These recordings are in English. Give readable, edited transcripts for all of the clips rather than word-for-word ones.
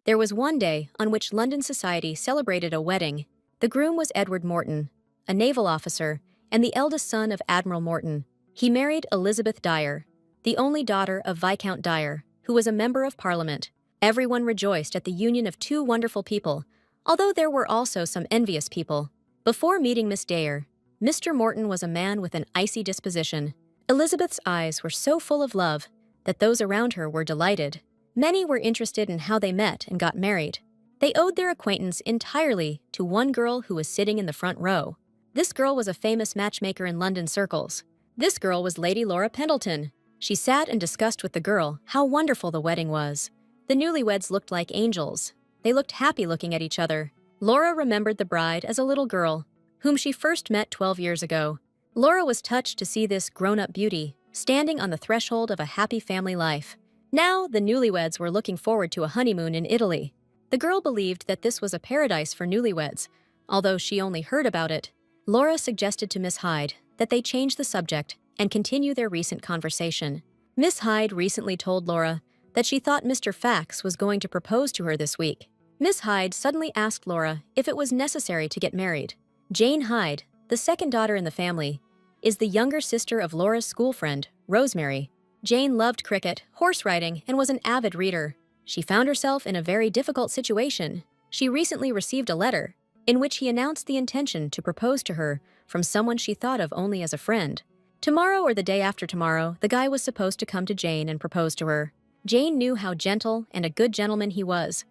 There was one day on which London society celebrated a wedding. The groom was Edward Morton, a naval officer, and the eldest son of Admiral Morton. He married Elizabeth Dyer, the only daughter of Viscount Dyer, who was a member of Parliament. Everyone rejoiced at the union of two wonderful people, although there were also some envious people. Before meeting Miss Dyer, Mr. Morton was a man with an icy disposition. Elizabeth's eyes were so full of love that those around her were delighted. Many were interested in how they met and got married. They owed their acquaintance entirely to one girl who was sitting in the front row. This girl was a famous matchmaker in London circles. This girl was Lady Laura Pendleton. She sat and discussed with the girl how wonderful the wedding was. The newlyweds looked like angels. They looked happy looking at each other. Laura remembered the bride as a little girl, whom she first met 12 years ago. Laura was touched to see this grown-up beauty standing on the threshold of a happy family life. Now, the newlyweds were looking forward to a honeymoon in Italy. The girl believed that this was a paradise for newlyweds, although she only heard about it. Laura suggested to Miss Hyde that they change the subject and continue their recent conversation. Miss Hyde recently told Laura that she thought Mr. Fax was going to propose to her this week. Miss Hyde suddenly asked Laura if it was necessary to get married. Jane Hyde, the second daughter in the family, is the younger sister of Laura's school friend, Rosemary. Jane loved cricket, horse riding, and was an avid reader. She found herself in a very difficult situation. She recently received a letter in which he announced the intention to propose to her from someone she thought of only as a friend. Tomorrow or the day after tomorrow, the guy was supposed to come to Jane and propose to her. Jane knew how gentle and a good gentleman he was,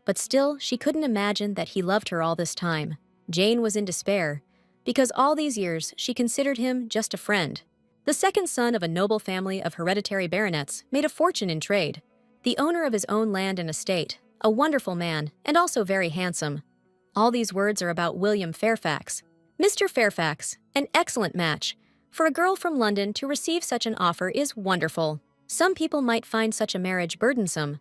but still she couldn't imagine that he loved her all this time. Jane was in despair, because all these years she considered him just a friend. The second son of a noble family of hereditary baronets made a fortune in trade, the owner of his own land and estate, a wonderful man, and also very handsome. All these words are about William Fairfax. Mr. Fairfax, an excellent match. For a girl from London to receive such an offer is wonderful. Some people might find such a marriage burdensome,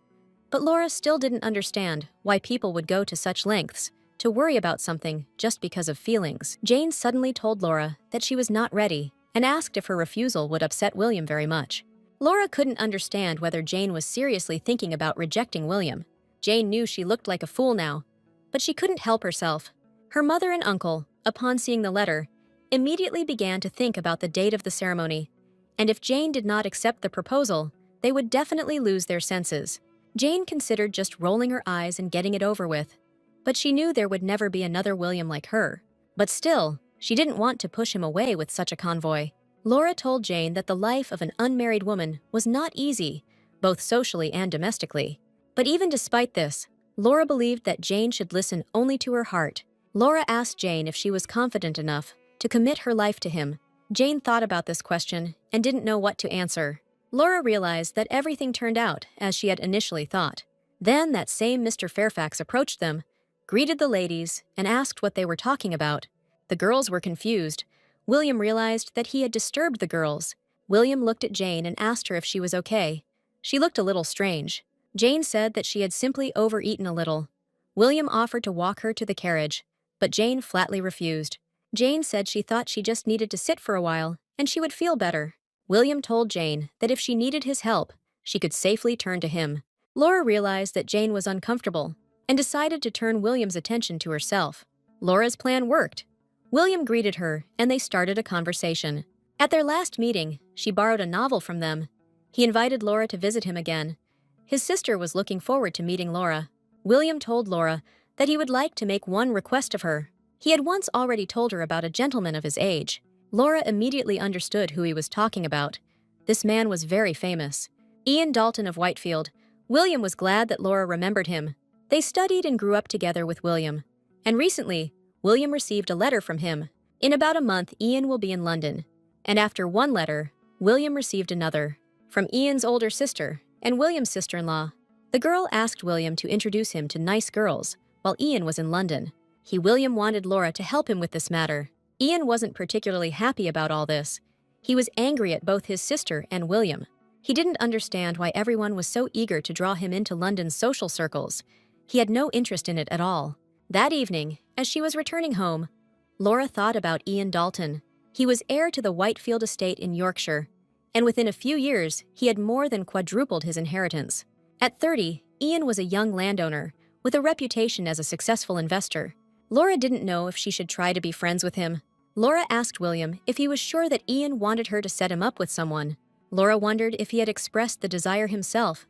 but Laura still didn't understand why people would go to such lengths to worry about something just because of feelings. Jane suddenly told Laura that she was not ready and asked if her refusal would upset William very much. Laura couldn't understand whether Jane was seriously thinking about rejecting William. Jane knew she looked like a fool now, but she couldn't help herself. Her mother and uncle, upon seeing the letter, immediately began to think about the date of the ceremony, and if Jane did not accept the proposal, they would definitely lose their senses. Jane considered just rolling her eyes and getting it over with, but she knew there would never be another William like her. But still, she didn't want to push him away with such a convoy. Laura told Jane that the life of an unmarried woman was not easy, both socially and domestically. But even despite this, Laura believed that Jane should listen only to her heart. Laura asked Jane if she was confident enough to commit her life to him. Jane thought about this question and didn't know what to answer. Laura realized that everything turned out as she had initially thought. Then that same Mr. Fairfax approached them, greeted the ladies, and asked what they were talking about. The girls were confused. William realized that he had disturbed the girls. William looked at Jane and asked her if she was okay. She looked a little strange. Jane said that she had simply overeaten a little. William offered to walk her to the carriage, but Jane flatly refused. Jane said she thought she just needed to sit for a while and she would feel better. William told Jane that if she needed his help, she could safely turn to him. Laura realized that Jane was uncomfortable and decided to turn William's attention to herself. Laura's plan worked. William greeted her and they started a conversation. At their last meeting, she borrowed a novel from them. He invited Laura to visit him again. His sister was looking forward to meeting Laura. William told Laura that he would like to make one request of her. He had once already told her about a gentleman of his age. Laura immediately understood who he was talking about. This man was very famous. Ian Dalton of Whitefield. William was glad that Laura remembered him. They studied and grew up together with William. And recently, William received a letter from him. In about a month, Ian will be in London. And after one letter, William received another from Ian's older sister and William's sister-in-law. The girl asked William to introduce him to nice girls while Ian was in London. William wanted Laura to help him with this matter. Ian wasn't particularly happy about all this. He was angry at both his sister and William. He didn't understand why everyone was so eager to draw him into London's social circles. He had no interest in it at all. That evening, as she was returning home, Laura thought about Ian Dalton. He was heir to the Whitefield estate in Yorkshire, and within a few years, he had more than quadrupled his inheritance. At 30, Ian was a young landowner with a reputation as a successful investor. Laura didn't know if she should try to be friends with him. Laura asked William if he was sure that Ian wanted her to set him up with someone. Laura wondered if he had expressed the desire himself.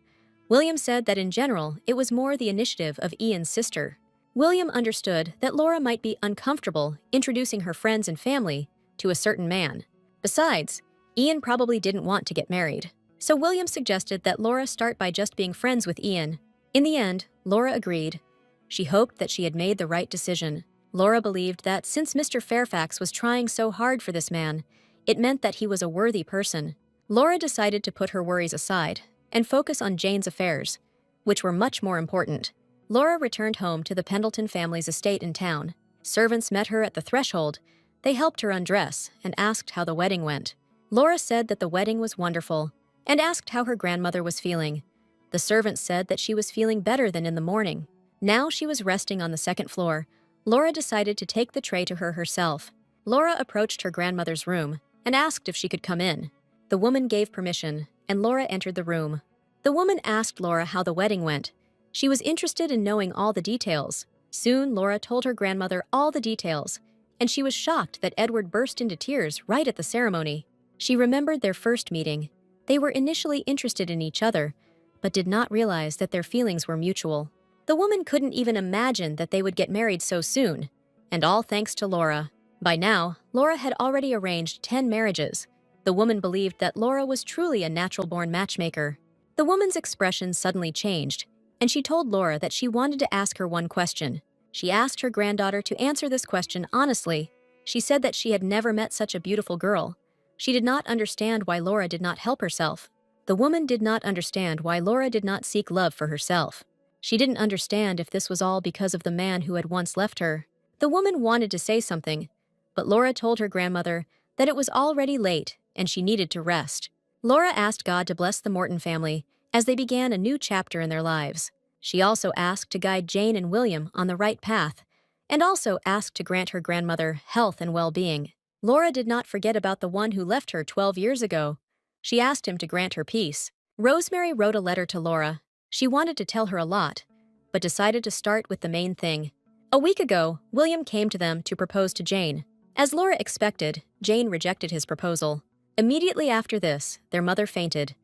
William said that in general, it was more the initiative of Ian's sister. William understood that Laura might be uncomfortable introducing her friends and family to a certain man. Besides, Ian probably didn't want to get married. So William suggested that Laura start by just being friends with Ian. In the end, Laura agreed. She hoped that she had made the right decision. Laura believed that since Mr. Fairfax was trying so hard for this man, it meant that he was a worthy person. Laura decided to put her worries aside and focus on Jane's affairs, which were much more important. Laura returned home to the Pendleton family's estate in town. Servants met her at the threshold. They helped her undress and asked how the wedding went. Laura said that the wedding was wonderful and asked how her grandmother was feeling. The servants said that she was feeling better than in the morning. Now she was resting on the second floor. Laura decided to take the tray to her herself. Laura approached her grandmother's room and asked if she could come in. The woman gave permission, and Laura entered the room. The woman asked Laura how the wedding went. She was interested in knowing all the details. Soon, Laura told her grandmother all the details, and she was shocked that Edward burst into tears right at the ceremony. She remembered their first meeting. They were initially interested in each other, but did not realize that their feelings were mutual. The woman couldn't even imagine that they would get married so soon, and all thanks to Laura. By now, Laura had already arranged 10 marriages. The woman believed that Laura was truly a natural-born matchmaker. The woman's expression suddenly changed, and she told Laura that she wanted to ask her one question. She asked her granddaughter to answer this question honestly. She said that she had never met such a beautiful girl. She did not understand why Laura did not help herself. The woman did not understand why Laura did not seek love for herself. She didn't understand if this was all because of the man who had once left her. The woman wanted to say something, but Laura told her grandmother that it was already late and she needed to rest. Laura asked God to bless the Morton family as they began a new chapter in their lives. She also asked to guide Jane and William on the right path, and also asked to grant her grandmother health and well-being. Laura did not forget about the one who left her 12 years ago. She asked him to grant her peace. Rosemary wrote a letter to Laura. She wanted to tell her a lot, but decided to start with the main thing. A week ago, William came to them to propose to Jane. As Laura expected, Jane rejected his proposal. Immediately after this, their mother fainted,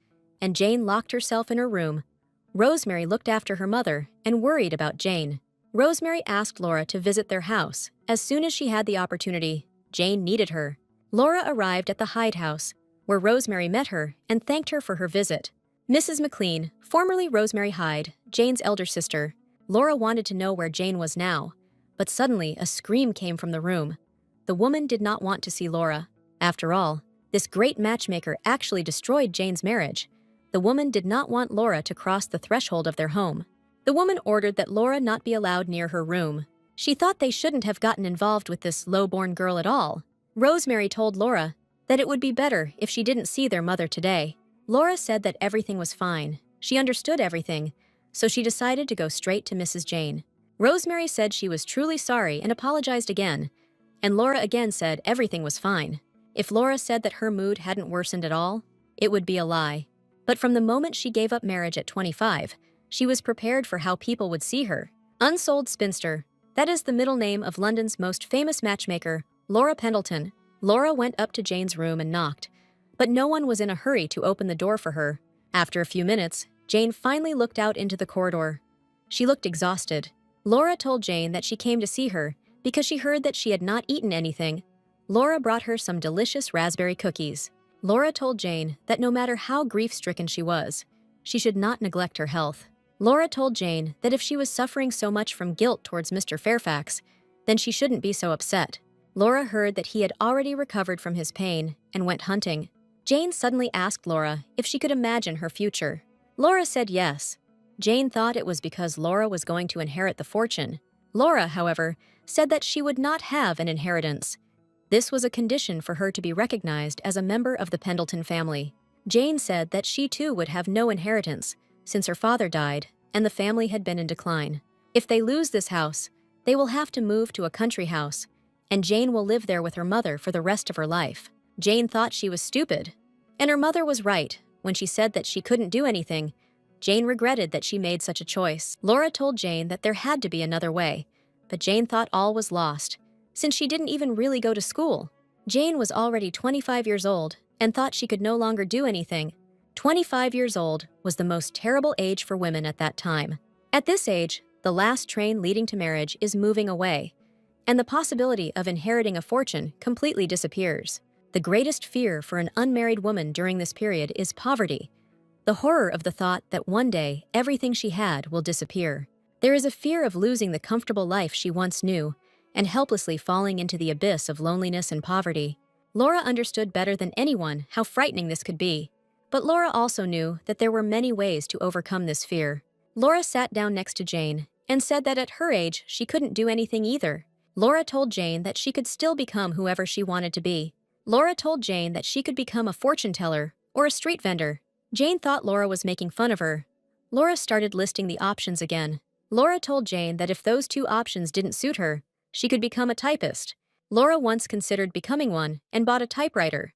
and Jane locked herself in her room. Rosemary looked after her mother and worried about Jane. Rosemary asked Laura to visit their house. As soon as she had the opportunity, Jane needed her. Laura arrived at the Hyde house, where Rosemary met her and thanked her for her visit. Mrs. McLean, formerly Rosemary Hyde, Jane's elder sister. Laura wanted to know where Jane was now, but suddenly a scream came from the room. The woman did not want to see Laura. After all, this great matchmaker actually destroyed Jane's marriage. The woman did not want Laura to cross the threshold of their home. The woman ordered that Laura not be allowed near her room. She thought they shouldn't have gotten involved with this low-born girl at all. Rosemary told Laura that it would be better if she didn't see their mother today. Laura said that everything was fine. She understood everything, so she decided to go straight to Mrs. Jane. Rosemary said she was truly sorry and apologized again, and Laura again said everything was fine. If Laura said that her mood hadn't worsened at all, it would be a lie. But from the moment she gave up marriage at 25, she was prepared for how people would see her. Unsold spinster. That is the middle name of London's most famous matchmaker, Laura Pendleton. Laura went up to Jane's room and knocked, but no one was in a hurry to open the door for her. After a few minutes, Jane finally looked out into the corridor. She looked exhausted. Laura told Jane that she came to see her because she heard that she had not eaten anything. Laura brought her some delicious raspberry cookies. Laura told Jane that no matter how grief-stricken she was, she should not neglect her health. Laura told Jane that if she was suffering so much from guilt towards Mr. Fairfax, then she shouldn't be so upset. Laura heard that he had already recovered from his pain and went hunting. Jane suddenly asked Laura if she could imagine her future. Laura said yes. Jane thought it was because Laura was going to inherit the fortune. Laura, however, said that she would not have an inheritance. This was a condition for her to be recognized as a member of the Pendleton family. Jane said that she too would have no inheritance, since her father died and the family had been in decline. If they lose this house, they will have to move to a country house, and Jane will live there with her mother for the rest of her life. Jane thought she was stupid, and her mother was right when she said that she couldn't do anything Jane regretted that she made such a choice. Laura told Jane that there had to be another way, but Jane thought all was lost, since she didn't even really go to school. Jane was already 25 years old and thought she could no longer do anything. 25 years old was the most terrible age for women at that time. At this age, the last train leading to marriage is moving away, and the possibility of inheriting a fortune completely disappears. The greatest fear for an unmarried woman during this period is poverty, the horror of the thought that one day everything she had will disappear. There is a fear of losing the comfortable life she once knew and helplessly falling into the abyss of loneliness and poverty. Laura understood better than anyone how frightening this could be, but Laura also knew that there were many ways to overcome this fear. Laura sat down next to Jane and said that at her age she couldn't do anything either. Laura told Jane that she could still become whoever she wanted to be. Laura told Jane that she could become a fortune teller or a street vendor. Jane thought Laura was making fun of her. Laura started listing the options again. Laura told Jane that if those two options didn't suit her, she could become a typist. Laura once considered becoming one and bought a typewriter.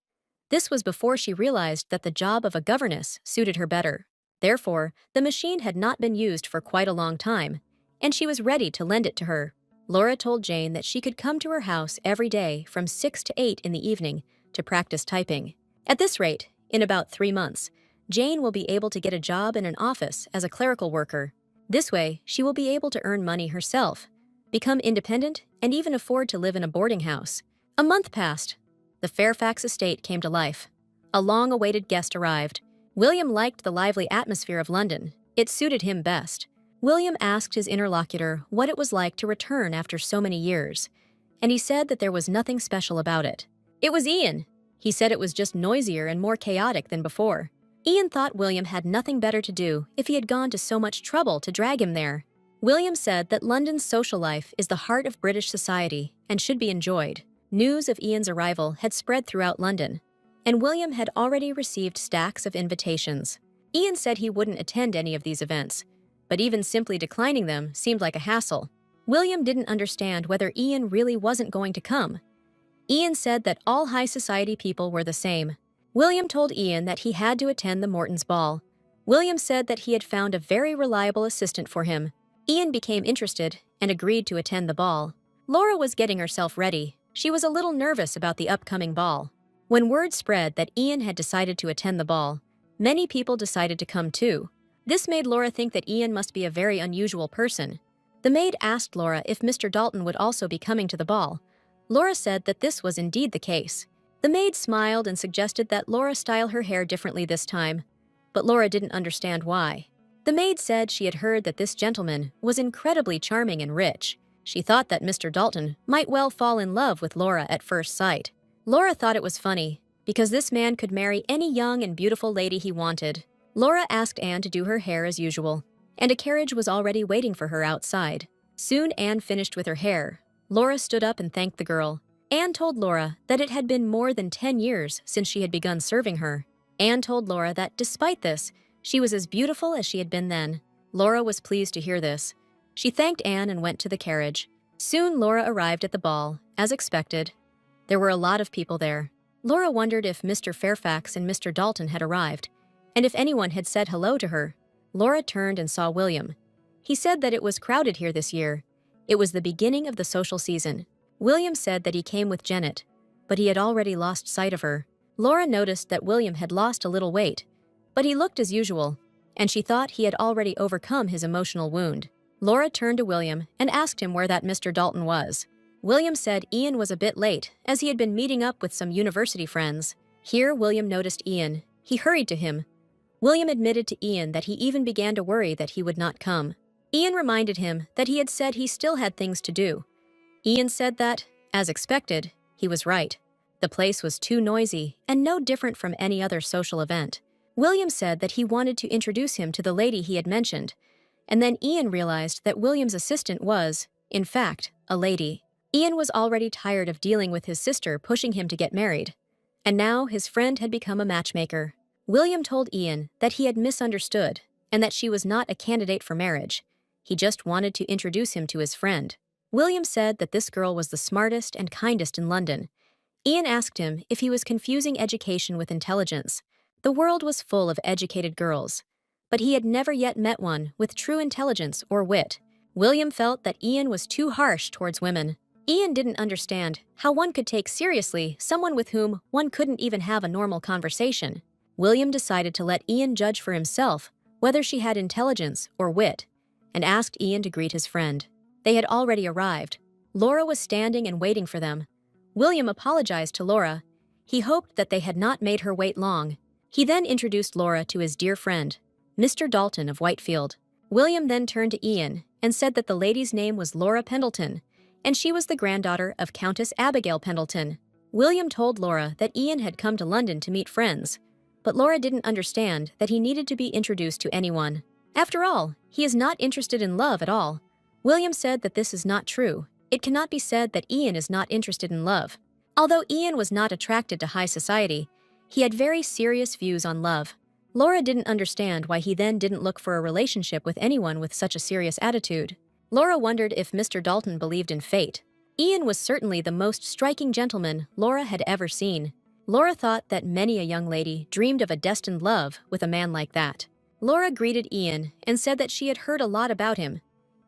This was before she realized that the job of a governess suited her better. Therefore, the machine had not been used for quite a long time, and she was ready to lend it to her. Laura told Jane that she could come to her house every day from 6 to 8 in the evening to practice typing. At this rate, in about 3 months, Jane will be able to get a job in an office as a clerical worker. This way, she will be able to earn money herself, become independent, and even afford to live in a boarding house. A month passed. The Fairfax estate came to life. A long-awaited guest arrived. William liked the lively atmosphere of London. It suited him best. William asked his interlocutor what it was like to return after so many years, and he said that there was nothing special about it. It was Ian. He said it was just noisier and more chaotic than before. Ian thought William had nothing better to do if he had gone to so much trouble to drag him there. William said that London's social life is the heart of British society and should be enjoyed. News of Ian's arrival had spread throughout London, and William had already received stacks of invitations. Ian said he wouldn't attend any of these events, but even simply declining them seemed like a hassle. William didn't understand whether Ian really wasn't going to come. Ian said that all high society people were the same. William told Ian that he had to attend the Mortons' ball. William said that he had found a very reliable assistant for him. Ian became interested and agreed to attend the ball. Laura was getting herself ready. She was a little nervous about the upcoming ball. When word spread that Ian had decided to attend the ball, many people decided to come too. This made Laura think that Ian must be a very unusual person. The maid asked Laura if Mr. Dalton would also be coming to the ball. Laura said that this was indeed the case. The maid smiled and suggested that Laura style her hair differently this time, but Laura didn't understand why. The maid said she had heard that this gentleman was incredibly charming and rich. She thought that Mr. Dalton might well fall in love with Laura at first sight. Laura thought it was funny, because this man could marry any young and beautiful lady he wanted. Laura asked Anne to do her hair as usual, and a carriage was already waiting for her outside. Soon Anne finished with her hair. Laura stood up and thanked the girl. Anne told Laura that it had been more than 10 years since she had begun serving her. Anne told Laura that despite this, she was as beautiful as she had been then. Laura was pleased to hear this. She thanked Anne and went to the carriage. Soon Laura arrived at the ball, as expected. There were a lot of people there. Laura wondered if Mr. Fairfax and Mr. Dalton had arrived, and if anyone had said hello to her. Laura turned and saw William. He said that it was crowded here this year. It was the beginning of the social season. William said that he came with Janet, but he had already lost sight of her. Laura noticed that William had lost a little weight, but he looked as usual, and she thought he had already overcome his emotional wound. Laura turned to William and asked him where that Mr. Dalton was. William said Ian was a bit late, as he had been meeting up with some university friends. Here, William noticed Ian. He hurried to him. William admitted to Ian that he even began to worry that he would not come. Ian reminded him that he had said he still had things to do. Ian said that, as expected, he was right. The place was too noisy and no different from any other social event. William said that he wanted to introduce him to the lady he had mentioned, and then Ian realized that William's assistant was, in fact, a lady. Ian was already tired of dealing with his sister pushing him to get married, and now his friend had become a matchmaker. William told Ian that he had misunderstood and that she was not a candidate for marriage. He just wanted to introduce him to his friend. William said that this girl was the smartest and kindest in London. Ian asked him if he was confusing education with intelligence. The world was full of educated girls, but he had never yet met one with true intelligence or wit. William felt that Ian was too harsh towards women. Ian didn't understand how one could take seriously someone with whom one couldn't even have a normal conversation. William decided to let Ian judge for himself whether she had intelligence or wit, and asked Ian to greet his friend. They had already arrived. Laura was standing and waiting for them. William apologized to Laura. He hoped that they had not made her wait long. He then introduced Laura to his dear friend, Mr. Dalton of Whitefield. William then turned to Ian and said that the lady's name was Laura Pendleton, and she was the granddaughter of Countess Abigail Pendleton. William told Laura that Ian had come to London to meet friends, but Laura didn't understand that he needed to be introduced to anyone. After all, he is not interested in love at all. William said that this is not true. It cannot be said that Ian is not interested in love. Although Ian was not attracted to high society, he had very serious views on love. Laura didn't understand why he then didn't look for a relationship with anyone with such a serious attitude. Laura wondered if Mr. Dalton believed in fate. Ian was certainly the most striking gentleman Laura had ever seen. Laura thought that many a young lady dreamed of a destined love with a man like that. Laura greeted Ian and said that she had heard a lot about him.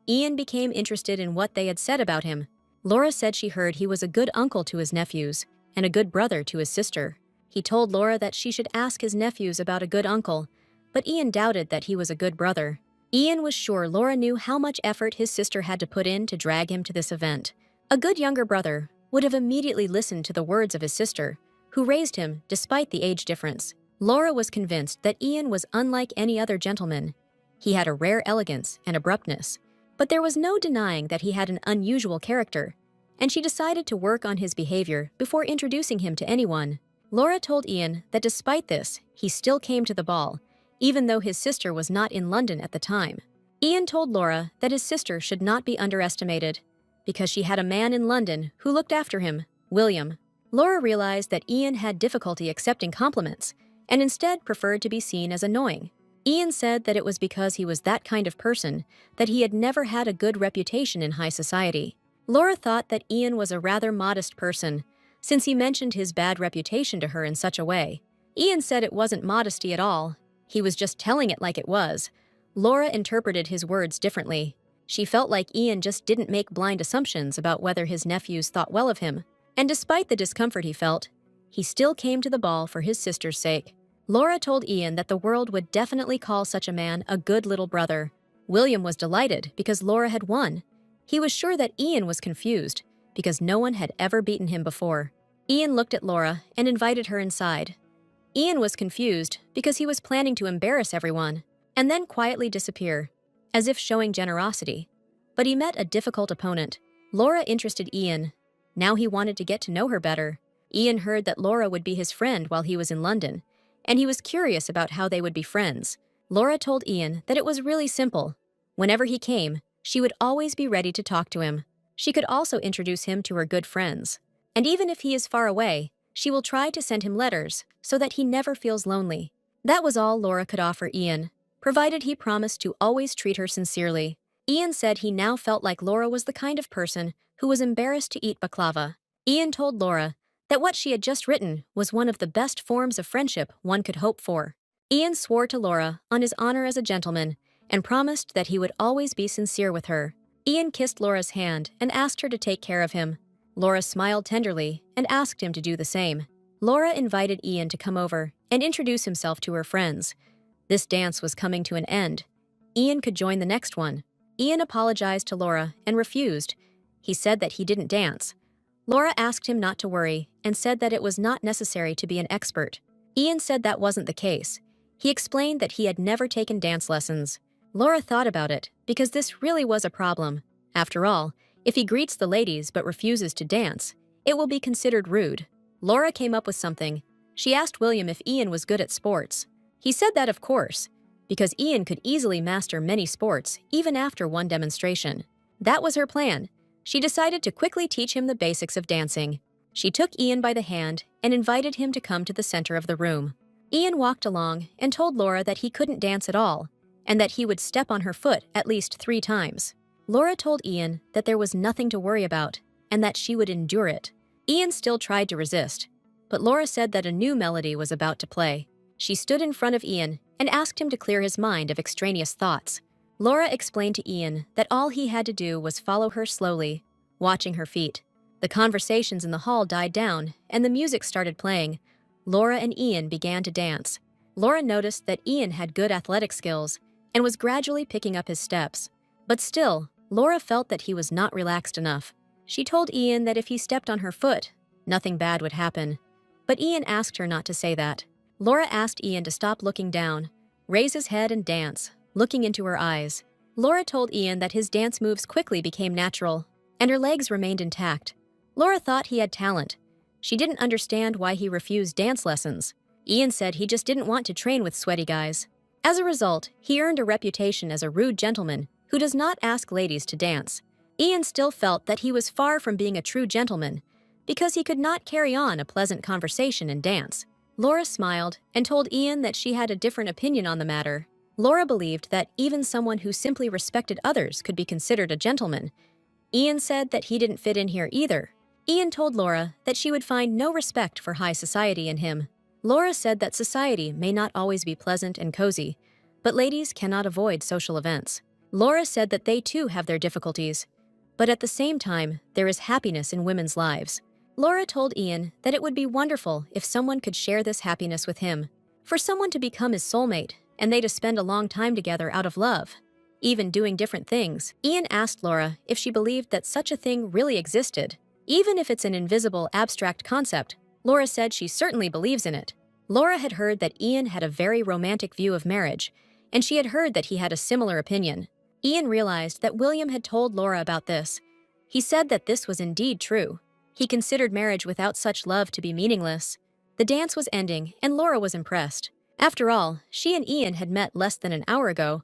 Ian became interested in what they had said about him. Laura said she heard he was a good uncle to his nephews and a good brother to his sister. He told Laura that she should ask his nephews about a good uncle, but Ian doubted that he was a good brother. Ian was sure Laura knew how much effort his sister had to put in to drag him to this event. A good younger brother would have immediately listened to the words of his sister, who raised him despite the age difference. Laura was convinced that Ian was unlike any other gentleman. He had a rare elegance and abruptness, but there was no denying that he had an unusual character, and she decided to work on his behavior before introducing him to anyone. Laura told Ian that despite this, he still came to the ball, even though his sister was not in London at the time. Ian told Laura that his sister should not be underestimated, because she had a man in London who looked after him, William. Laura realized that Ian had difficulty accepting compliments, and instead preferred to be seen as annoying. Ian said that it was because he was that kind of person that he had never had a good reputation in high society. Laura thought that Ian was a rather modest person, since he mentioned his bad reputation to her in such a way. Ian said it wasn't modesty at all. He was just telling it like it was. Laura interpreted his words differently. She felt like Ian just didn't make blind assumptions about whether his nephews thought well of him. And despite the discomfort he felt, he still came to the ball for his sister's sake. Laura told Ian that the world would definitely call such a man a good little brother. William was delighted because Laura had won. He was sure that Ian was confused, because no one had ever beaten him before. Ian looked at Laura and invited her inside. Ian was confused because he was planning to embarrass everyone, and then quietly disappear, as if showing generosity. But he met a difficult opponent. Laura interested Ian. Now he wanted to get to know her better. Ian heard that Laura would be his friend while he was in London, and he was curious about how they would be friends. Laura told Ian that it was really simple. Whenever he came, she would always be ready to talk to him. She could also introduce him to her good friends. And even if he is far away, she will try to send him letters so that he never feels lonely. That was all Laura could offer Ian, provided he promised to always treat her sincerely. Ian said he now felt like Laura was the kind of person who was embarrassed to eat baklava. Ian told Laura that what she had just written was one of the best forms of friendship one could hope for. Ian swore to Laura on his honor as a gentleman and promised that he would always be sincere with her. Ian kissed Laura's hand and asked her to take care of him. Laura smiled tenderly and asked him to do the same. Laura invited Ian to come over and introduce himself to her friends. This dance was coming to an end. Ian could join the next one. Ian apologized to Laura and refused. He said that he didn't dance. Laura asked him not to worry and said that it was not necessary to be an expert. Ian said that wasn't the case. He explained that he had never taken dance lessons. Laura thought about it because this really was a problem. After all, if he greets the ladies but refuses to dance, it will be considered rude. Laura came up with something. She asked William if Ian was good at sports. He said that of course, because Ian could easily master many sports even after one demonstration. That was her plan. She decided to quickly teach him the basics of dancing. She took Ian by the hand and invited him to come to the center of the room. Ian walked along and told Laura that he couldn't dance at all, and that he would step on her foot at least 3 times. Laura told Ian that there was nothing to worry about, and that she would endure it. Ian still tried to resist, but Laura said that a new melody was about to play. She stood in front of Ian and asked him to clear his mind of extraneous thoughts. Laura explained to Ian that all he had to do was follow her slowly, watching her feet. The conversations in the hall died down, and the music started playing. Laura and Ian began to dance. Laura noticed that Ian had good athletic skills and was gradually picking up his steps. But still, Laura felt that he was not relaxed enough. She told Ian that if he stepped on her foot, nothing bad would happen. But Ian asked her not to say that. Laura asked Ian to stop looking down, raise his head and dance, looking into her eyes. Laura told Ian that his dance moves quickly became natural, and her legs remained intact. Laura thought he had talent. She didn't understand why he refused dance lessons. Ian said he just didn't want to train with sweaty guys. As a result, he earned a reputation as a rude gentleman who does not ask ladies to dance. Ian still felt that he was far from being a true gentleman because he could not carry on a pleasant conversation and dance. Laura smiled and told Ian that she had a different opinion on the matter. Laura believed that even someone who simply respected others could be considered a gentleman. Ian said that he didn't fit in here either. Ian told Laura that she would find no respect for high society in him. Laura said that society may not always be pleasant and cozy, but ladies cannot avoid social events. Laura said that they too have their difficulties, but at the same time, there is happiness in women's lives. Laura told Ian that it would be wonderful if someone could share this happiness with him. For someone to become his soulmate, and they to spend a long time together out of love, even doing different things. Ian asked Laura if she believed that such a thing really existed. Even if it's an invisible, abstract concept, Laura said she certainly believes in it. Laura had heard that Ian had a very romantic view of marriage, and she had heard that he had a similar opinion. Ian realized that William had told Laura about this. He said that this was indeed true. He considered marriage without such love to be meaningless. The dance was ending, and Laura was impressed. After all, she and Ian had met less than an hour ago,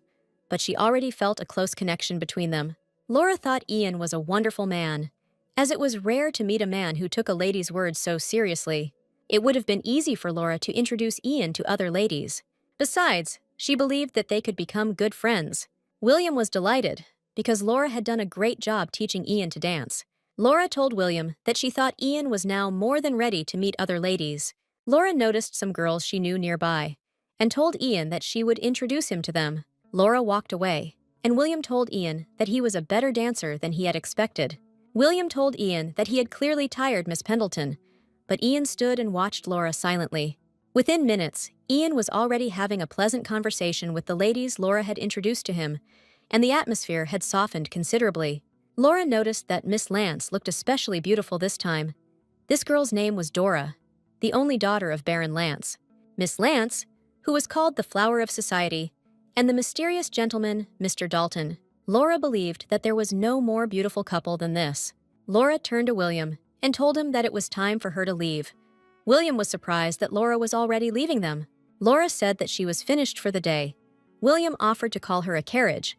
but she already felt a close connection between them. Laura thought Ian was a wonderful man, as it was rare to meet a man who took a lady's words so seriously. It would have been easy for Laura to introduce Ian to other ladies. Besides, she believed that they could become good friends. William was delighted, because Laura had done a great job teaching Ian to dance. Laura told William that she thought Ian was now more than ready to meet other ladies. Laura noticed some girls she knew nearby, and told Ian that she would introduce him to them. Laura walked away, and William told Ian that he was a better dancer than he had expected. William told Ian that he had clearly tired Miss Pendleton, but Ian stood and watched Laura silently. Within minutes, Ian was already having a pleasant conversation with the ladies Laura had introduced to him, and the atmosphere had softened considerably. Laura noticed that Miss Lance looked especially beautiful this time. This girl's name was Dora, the only daughter of Baron Lance. Miss Lance, who was called the Flower of Society, and the mysterious gentleman, Mr. Dalton. Laura believed that there was no more beautiful couple than this. Laura turned to William and told him that it was time for her to leave. William was surprised that Laura was already leaving them. Laura said that she was finished for the day. William offered to call her a carriage,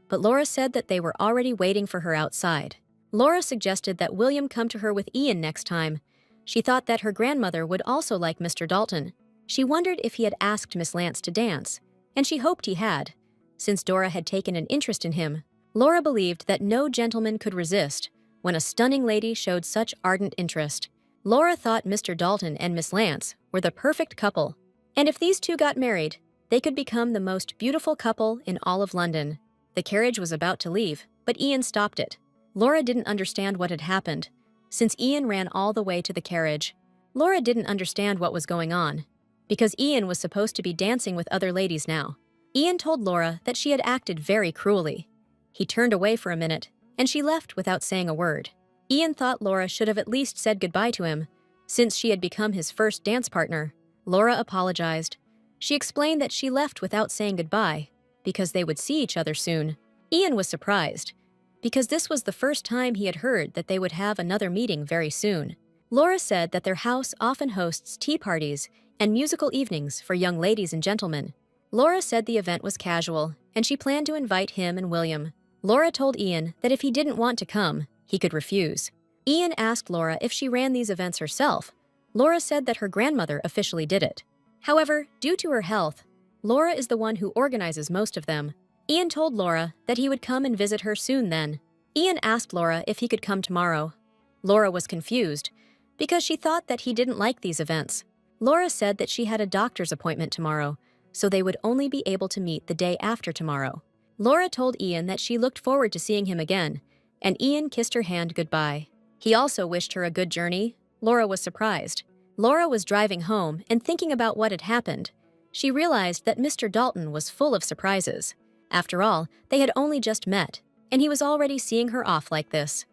but Laura said that they were already waiting for her outside. Laura suggested that William come to her with Ian next time. She thought that her grandmother would also like Mr. Dalton. She wondered if he had asked Miss Lance to dance, and she hoped he had, since Dora had taken an interest in him. Laura believed that no gentleman could resist when a stunning lady showed such ardent interest. Laura thought Mr. Dalton and Miss Lance were the perfect couple, and if these two got married, they could become the most beautiful couple in all of London. The carriage was about to leave, but Ian stopped it. Laura didn't understand what had happened, since Ian ran all the way to the carriage. Laura didn't understand what was going on, because Ian was supposed to be dancing with other ladies now. Ian told Laura that she had acted very cruelly. He turned away for a minute, and she left without saying a word. Ian thought Laura should have at least said goodbye to him, since she had become his first dance partner. Laura apologized. She explained that she left without saying goodbye, because they would see each other soon. Ian was surprised, because this was the first time he had heard that they would have another meeting very soon. Laura said that their house often hosts tea parties and musical evenings for young ladies and gentlemen. Laura said the event was casual, and she planned to invite him and William. Laura told Ian that if he didn't want to come, he could refuse. Ian asked Laura if she ran these events herself. Laura said that her grandmother officially did it. However, due to her health, Laura is the one who organizes most of them. Ian told Laura that he would come and visit her soon then. Ian asked Laura if he could come tomorrow. Laura was confused, because she thought that he didn't like these events. Laura said that she had a doctor's appointment tomorrow, so they would only be able to meet the day after tomorrow. Laura told Ian that she looked forward to seeing him again, and Ian kissed her hand goodbye. He also wished her a good journey. Laura was surprised. Laura was driving home and thinking about what had happened. She realized that Mr. Dalton was full of surprises. After all, they had only just met, and he was already seeing her off like this.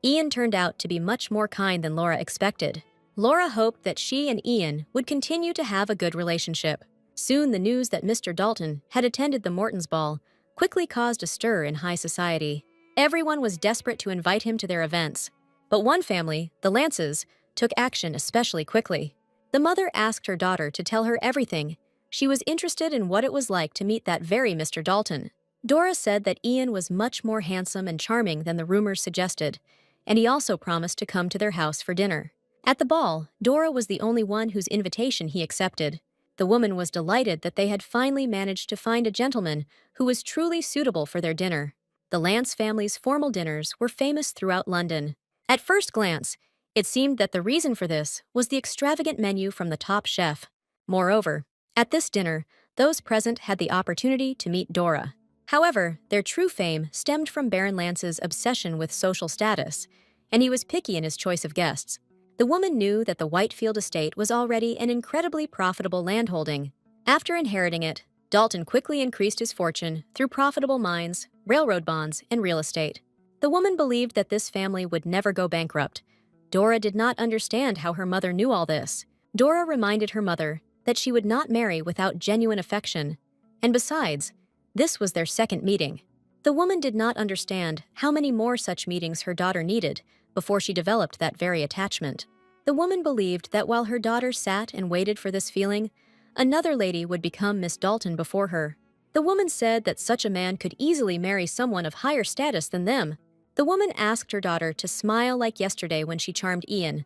Ian turned out to be much more kind than Laura expected. Laura hoped that she and Ian would continue to have a good relationship. Soon the news that Mr. Dalton had attended the Mortons' ball quickly caused a stir in high society. Everyone was desperate to invite him to their events. But one family, the Lances, took action especially quickly. The mother asked her daughter to tell her everything. She was interested in what it was like to meet that very Mr. Dalton. Dora said that Ian was much more handsome and charming than the rumors suggested, and he also promised to come to their house for dinner. At the ball, Dora was the only one whose invitation he accepted. The woman was delighted that they had finally managed to find a gentleman who was truly suitable for their dinner. The Lance family's formal dinners were famous throughout London. At first glance, it seemed that the reason for this was the extravagant menu from the top chef. Moreover, at this dinner, those present had the opportunity to meet Dora. However, their true fame stemmed from Baron Lance's obsession with social status, and he was picky in his choice of guests. The woman knew that the Whitefield estate was already an incredibly profitable landholding. After inheriting it, Dalton quickly increased his fortune through profitable mines, railroad bonds, and real estate. The woman believed that this family would never go bankrupt. Dora did not understand how her mother knew all this. Dora reminded her mother that she would not marry without genuine affection. And besides, this was their second meeting. The woman did not understand how many more such meetings her daughter needed before she developed that very attachment. The woman believed that while her daughter sat and waited for this feeling, another lady would become Miss Dalton before her. The woman said that such a man could easily marry someone of higher status than them. The woman asked her daughter to smile like yesterday when she charmed Ian,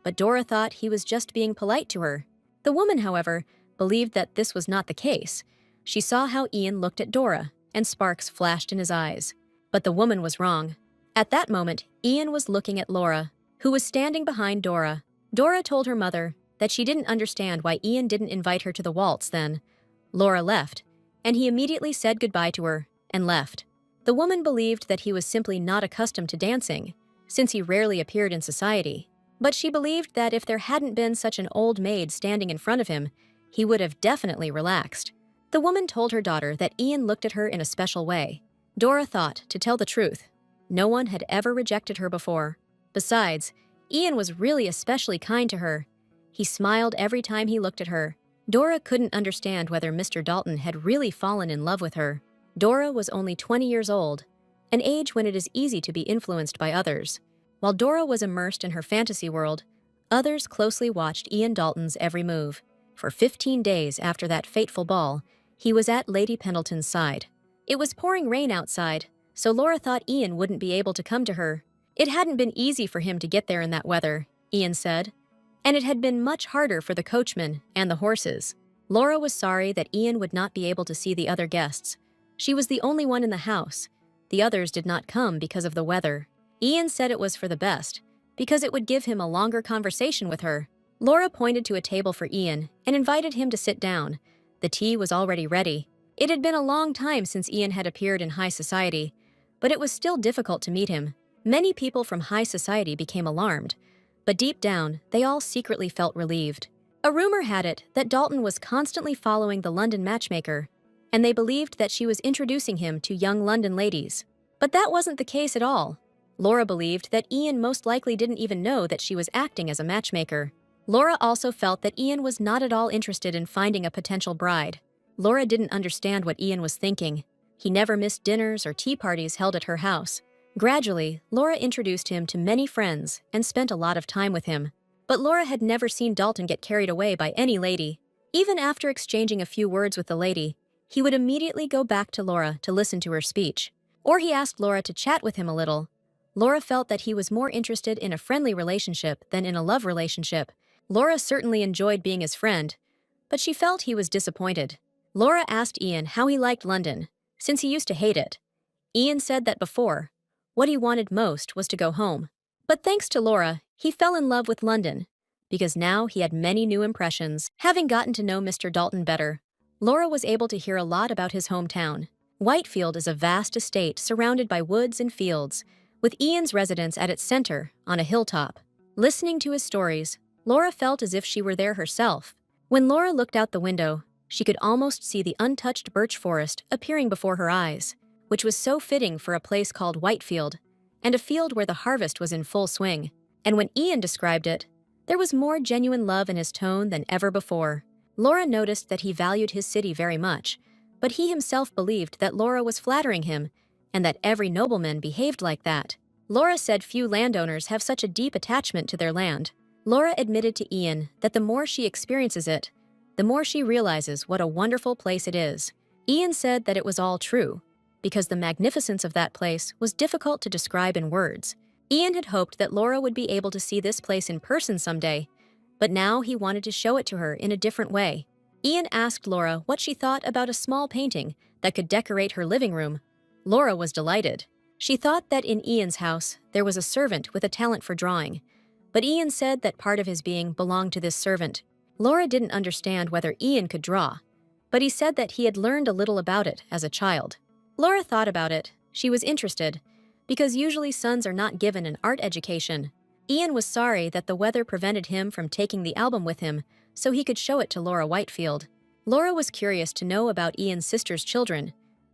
but Dora thought he was just being polite to her. The woman, however, believed that this was not the case. She saw how Ian looked at Dora, and sparks flashed in his eyes. But the woman was wrong. At that moment, Ian was looking at Laura, who was standing behind Dora. Dora told her mother that she didn't understand why Ian didn't invite her to the waltz then. Laura left, and he immediately said goodbye to her and left. The woman believed that he was simply not accustomed to dancing, since he rarely appeared in society. But she believed that if there hadn't been such an old maid standing in front of him, he would have definitely relaxed. The woman told her daughter that Ian looked at her in a special way. Dora thought, to tell the truth, no one had ever rejected her before. Besides, Ian was really especially kind to her. He smiled every time he looked at her. Dora couldn't understand whether Mr. Dalton had really fallen in love with her. Dora was only 20 years old, an age when it is easy to be influenced by others. While Dora was immersed in her fantasy world, others closely watched Ian Dalton's every move. For 15 days after that fateful ball, he was at Lady Pendleton's side. It was pouring rain outside, so Laura thought Ian wouldn't be able to come to her. It hadn't been easy for him to get there in that weather, Ian said, and it had been much harder for the coachman and the horses. Laura was sorry that Ian would not be able to see the other guests. She was the only one in the house. The others did not come because of the weather. Ian said it was for the best, because it would give him a longer conversation with her. Laura pointed to a table for Ian and invited him to sit down. The tea was already ready. It had been a long time since Ian had appeared in high society, but it was still difficult to meet him. Many people from high society became alarmed, but deep down, they all secretly felt relieved. A rumor had it that Dalton was constantly following the London matchmaker, and they believed that she was introducing him to young London ladies. But that wasn't the case at all. Laura believed that Ian most likely didn't even know that she was acting as a matchmaker. Laura also felt that Ian was not at all interested in finding a potential bride. Laura didn't understand what Ian was thinking. He never missed dinners or tea parties held at her house. Gradually, Laura introduced him to many friends and spent a lot of time with him. But Laura had never seen Dalton get carried away by any lady. Even after exchanging a few words with the lady, he would immediately go back to Laura to listen to her speech. Or he asked Laura to chat with him a little. Laura felt that he was more interested in a friendly relationship than in a love relationship. Laura certainly enjoyed being his friend, but she felt he was disappointed. Laura asked Ian how he liked London, since he used to hate it. Ian said that before, what he wanted most was to go home. But thanks to Laura, he fell in love with London. because now he had many new impressions. Having gotten to know Mr. Dalton better, Laura was able to hear a lot about his hometown. Whitefield is a vast estate surrounded by woods and fields, with Ian's residence at its center, on a hilltop. Listening to his stories, Laura felt as if she were there herself. When Laura looked out the window, she could almost see the untouched birch forest appearing before her eyes, which was so fitting for a place called Whitefield, and a field where the harvest was in full swing. And when Ian described it, there was more genuine love in his tone than ever before. Laura noticed that he valued his city very much, but he himself believed that Laura was flattering him, and that every nobleman behaved like that. Laura said few landowners have such a deep attachment to their land. Laura admitted to Ian that the more she experiences it, the more she realizes what a wonderful place it is. Ian said that it was all true, because the magnificence of that place was difficult to describe in words. Ian had hoped that Laura would be able to see this place in person someday, but now he wanted to show it to her in a different way. Ian asked Laura what she thought about a small painting that could decorate her living room. Laura was delighted. She thought that in Ian's house there was a servant with a talent for drawing, but Ian said that part of his being belonged to this servant. Laura didn't understand whether Ian could draw, but he said that he had learned a little about it as a child. Laura thought about it. She was interested, because usually sons are not given an art education. Ian was sorry that the weather prevented him from taking the album with him so he could show it to Laura Whitefield. Laura was curious to know about Ian's sister's children,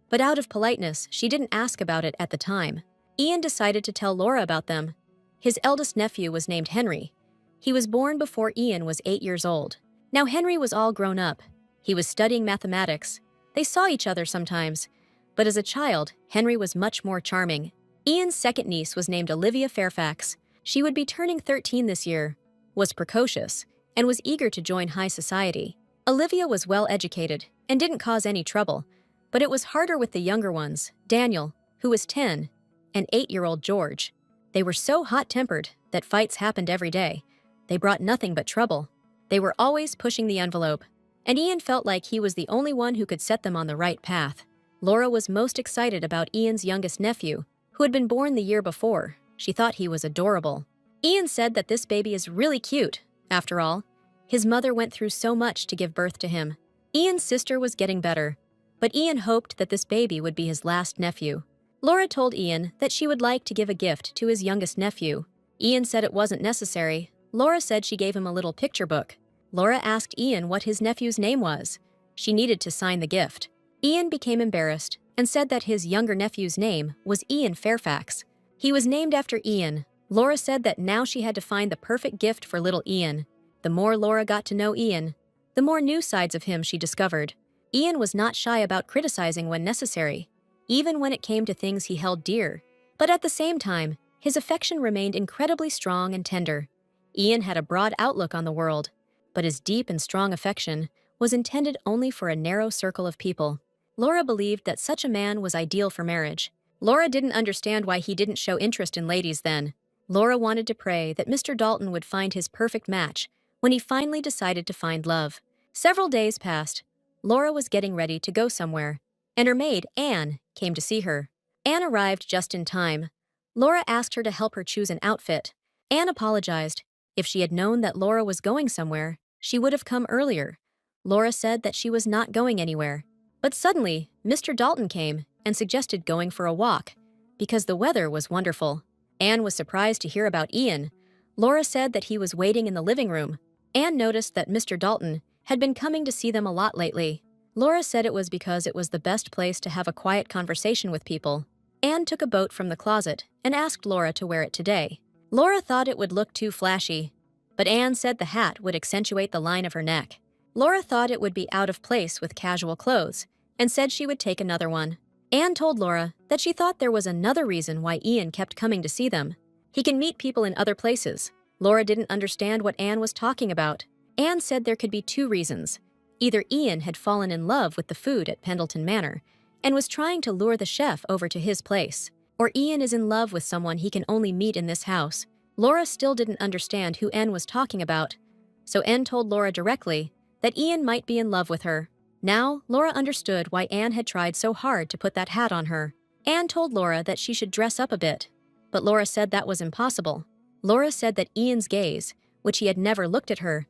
but out of politeness, she didn't ask about it at the time. Ian decided to tell Laura about them. His eldest nephew was named Henry. He was born before Ian was 8 years old. Now Henry was all grown up. He was studying mathematics. They saw each other sometimes, but as a child, Henry was much more charming. Ian's second niece was named Olivia Fairfax. She would be turning 13 this year, was precocious, and was eager to join high society. Olivia was well educated and didn't cause any trouble, but it was harder with the younger ones, Daniel, who was 10, and 8-year-old George. They were so hot-tempered that fights happened every day. They brought nothing but trouble. They were always pushing the envelope, and Ian felt like he was the only one who could set them on the right path. Laura was most excited about Ian's youngest nephew, who had been born the year before. She thought he was adorable. Ian said that this baby is really cute. After all, his mother went through so much to give birth to him. Ian's sister was getting better, but Ian hoped that this baby would be his last nephew. Laura told Ian that she would like to give a gift to his youngest nephew. Ian said it wasn't necessary. Laura said she gave him a little picture book. Laura asked Ian what his nephew's name was. She needed to sign the gift. Ian became embarrassed and said that his younger nephew's name was Ian Fairfax. He was named after Ian. Laura said that now she had to find the perfect gift for little Ian. The more Laura got to know Ian, the more new sides of him she discovered. Ian was not shy about criticizing when necessary, even when it came to things he held dear. But at the same time, his affection remained incredibly strong and tender. Ian had a broad outlook on the world, but his deep and strong affection was intended only for a narrow circle of people. Laura believed that such a man was ideal for marriage. Laura didn't understand why he didn't show interest in ladies then. Laura wanted to pray that Mr. Dalton would find his perfect match when he finally decided to find love. Several days passed. Laura was getting ready to go somewhere, and her maid, Anne, came to see her. Anne arrived just in time. Laura asked her to help her choose an outfit. Anne apologized. If she had known that Laura was going somewhere, she would have come earlier. Laura said that she was not going anywhere. But suddenly, Mr. Dalton came and suggested going for a walk, because the weather was wonderful. Anne was surprised to hear about Ian. Laura said that he was waiting in the living room. Anne noticed that Mr. Dalton had been coming to see them a lot lately. Laura said it was because it was the best place to have a quiet conversation with people. Anne took a boat from the closet and asked Laura to wear it today. Laura thought it would look too flashy, but Anne said the hat would accentuate the line of her neck. Laura thought it would be out of place with casual clothes, and said she would take another one. Anne told Laura that she thought there was another reason why Ian kept coming to see them. He can meet people in other places. Laura didn't understand what Anne was talking about. Anne said there could be two reasons. Either Ian had fallen in love with the food at Pendleton Manor and was trying to lure the chef over to his place, or Ian is in love with someone he can only meet in this house. Laura still didn't understand who Anne was talking about, so Anne told Laura directly that Ian might be in love with her. Now, Laura understood why Anne had tried so hard to put that hat on her. Anne told Laura that she should dress up a bit, but Laura said that was impossible. Laura said that Ian's gaze which he had never looked at her,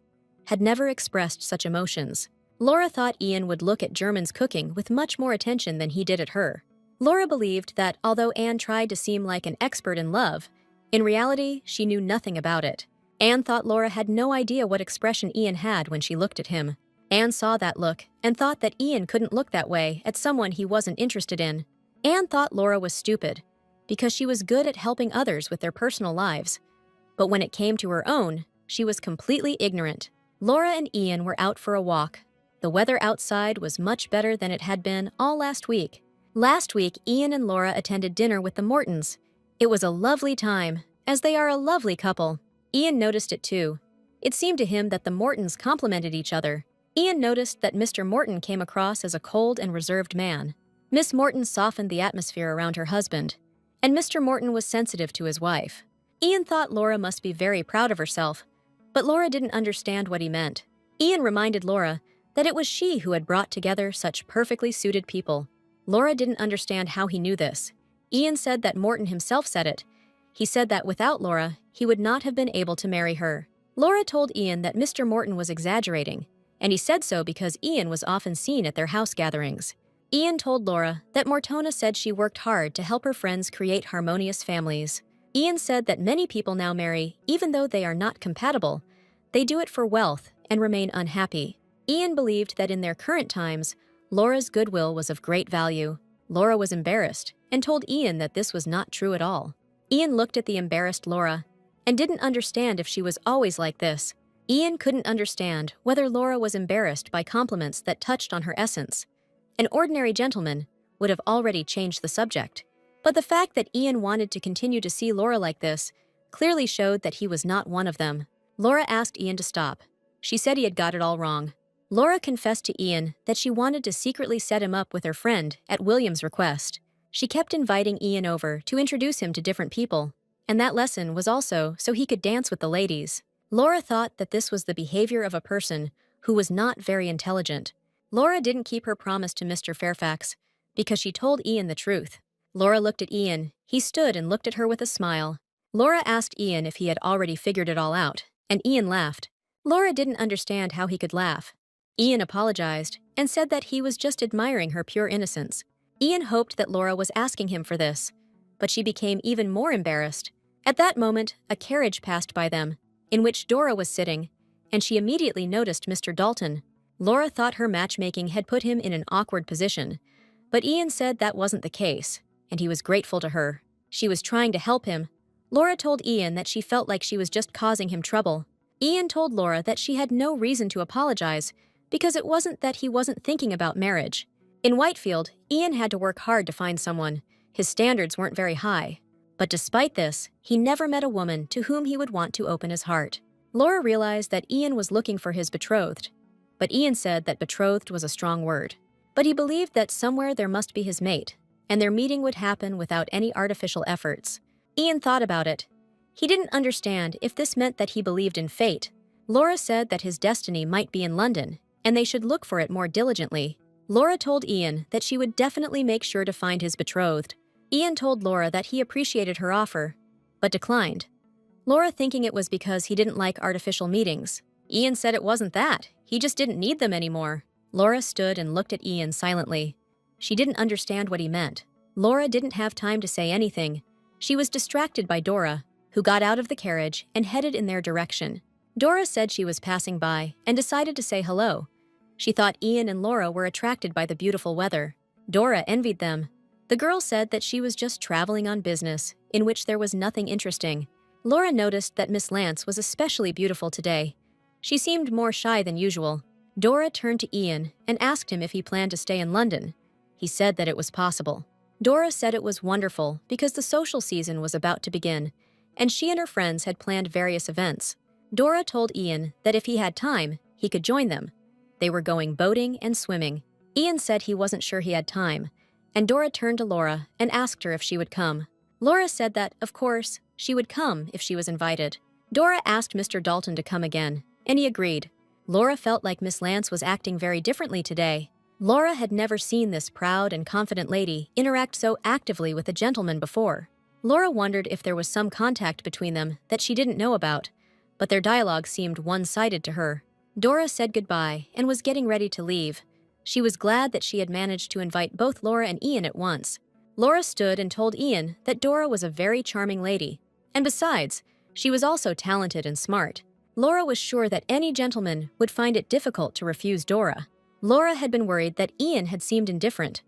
had never expressed such emotions. Laura thought Ian would look at German's cooking with much more attention than he did at her. Laura believed that although Anne tried to seem like an expert in love, in reality, she knew nothing about it. Anne thought Laura had no idea what expression Ian had when she looked at him. Anne saw that look and thought that Ian couldn't look that way at someone he wasn't interested in. Anne thought Laura was stupid because she was good at helping others with their personal lives. But when it came to her own, she was completely ignorant. Laura and Ian were out for a walk. The weather outside was much better than it had been all last week. Last week, Ian and Laura attended dinner with the Mortons. It was a lovely time, as they are a lovely couple. Ian noticed it too. It seemed to him that the Mortons complimented each other. Ian noticed that Mr. Morton came across as a cold and reserved man. Miss Morton softened the atmosphere around her husband, and Mr. Morton was sensitive to his wife. Ian thought Laura must be very proud of herself, but Laura didn't understand what he meant. Ian reminded Laura that it was she who had brought together such perfectly suited people. Laura didn't understand how he knew this. Ian said that Morton himself said it. He said that without Laura, he would not have been able to marry her. Laura told Ian that Mr. Morton was exaggerating, and he said so because Ian was often seen at their house gatherings. Ian told Laura that Mortona said she worked hard to help her friends create harmonious families. Ian said that many people now marry even though they are not compatible. They do it for wealth and remain unhappy. Ian believed that in their current times, Laura's goodwill was of great value. Laura was embarrassed and told Ian that this was not true at all. Ian looked at the embarrassed Laura and didn't understand if she was always like this. Ian couldn't understand whether Laura was embarrassed by compliments that touched on her essence. An ordinary gentleman would have already changed the subject. But the fact that Ian wanted to continue to see Laura like this clearly showed that he was not one of them. Laura asked Ian to stop. She said he had got it all wrong. Laura confessed to Ian that she wanted to secretly set him up with her friend at William's request. She kept inviting Ian over to introduce him to different people, and that lesson was also so he could dance with the ladies. Laura thought that this was the behavior of a person who was not very intelligent. Laura didn't keep her promise to Mr. Fairfax because she told Ian the truth. Laura looked at Ian. He stood and looked at her with a smile. Laura asked Ian if he had already figured it all out, and Ian laughed. Laura didn't understand how he could laugh. Ian apologized and said that he was just admiring her pure innocence. Ian hoped that Laura was asking him for this, but she became even more embarrassed. At that moment, a carriage passed by them, in which Dora was sitting, and she immediately noticed Mr. Dalton. Laura thought her matchmaking had put him in an awkward position, but Ian said that wasn't the case, and he was grateful to her. She was trying to help him. Laura told Ian that she felt like she was just causing him trouble. Ian told Laura that she had no reason to apologize because it wasn't that he wasn't thinking about marriage. In Whitefield, Ian had to work hard to find someone. His standards weren't very high. But despite this, he never met a woman to whom he would want to open his heart. Laura realized that Ian was looking for his betrothed, but Ian said that betrothed was a strong word. But he believed that somewhere there must be his mate, and their meeting would happen without any artificial efforts. Ian thought about it. He didn't understand if this meant that he believed in fate. Laura said that his destiny might be in London, and they should look for it more diligently. Laura told Ian that she would definitely make sure to find his betrothed. Ian told Laura that he appreciated her offer, but declined. Laura thinking it was because he didn't like artificial meetings. Ian said it wasn't that. He just didn't need them anymore. Laura stood and looked at Ian silently. She didn't understand what he meant. Laura didn't have time to say anything. She was distracted by Dora, who got out of the carriage and headed in their direction. Dora said she was passing by and decided to say hello. She thought Ian and Laura were attracted by the beautiful weather. Dora envied them. The girl said that she was just traveling on business, in which there was nothing interesting. Laura noticed that Miss Lance was especially beautiful today. She seemed more shy than usual. Dora turned to Ian and asked him if he planned to stay in London. He said that it was possible. Dora said it was wonderful because the social season was about to begin, and she and her friends had planned various events. Dora told Ian that if he had time, he could join them. They were going boating and swimming. Ian said he wasn't sure he had time, and Dora turned to Laura and asked her if she would come. Laura said that, of course, she would come if she was invited. Dora asked Mr. Dalton to come again, and he agreed. Laura felt like Miss Lance was acting very differently today. Laura had never seen this proud and confident lady interact so actively with a gentleman before. Laura wondered if there was some contact between them that she didn't know about, but their dialogue seemed one-sided to her. Dora said goodbye and was getting ready to leave. She was glad that she had managed to invite both Laura and Ian at once. Laura stood and told Ian that Dora was a very charming lady, and besides, she was also talented and smart. Laura was sure that any gentleman would find it difficult to refuse Dora. Laura had been worried that Ian had seemed indifferent,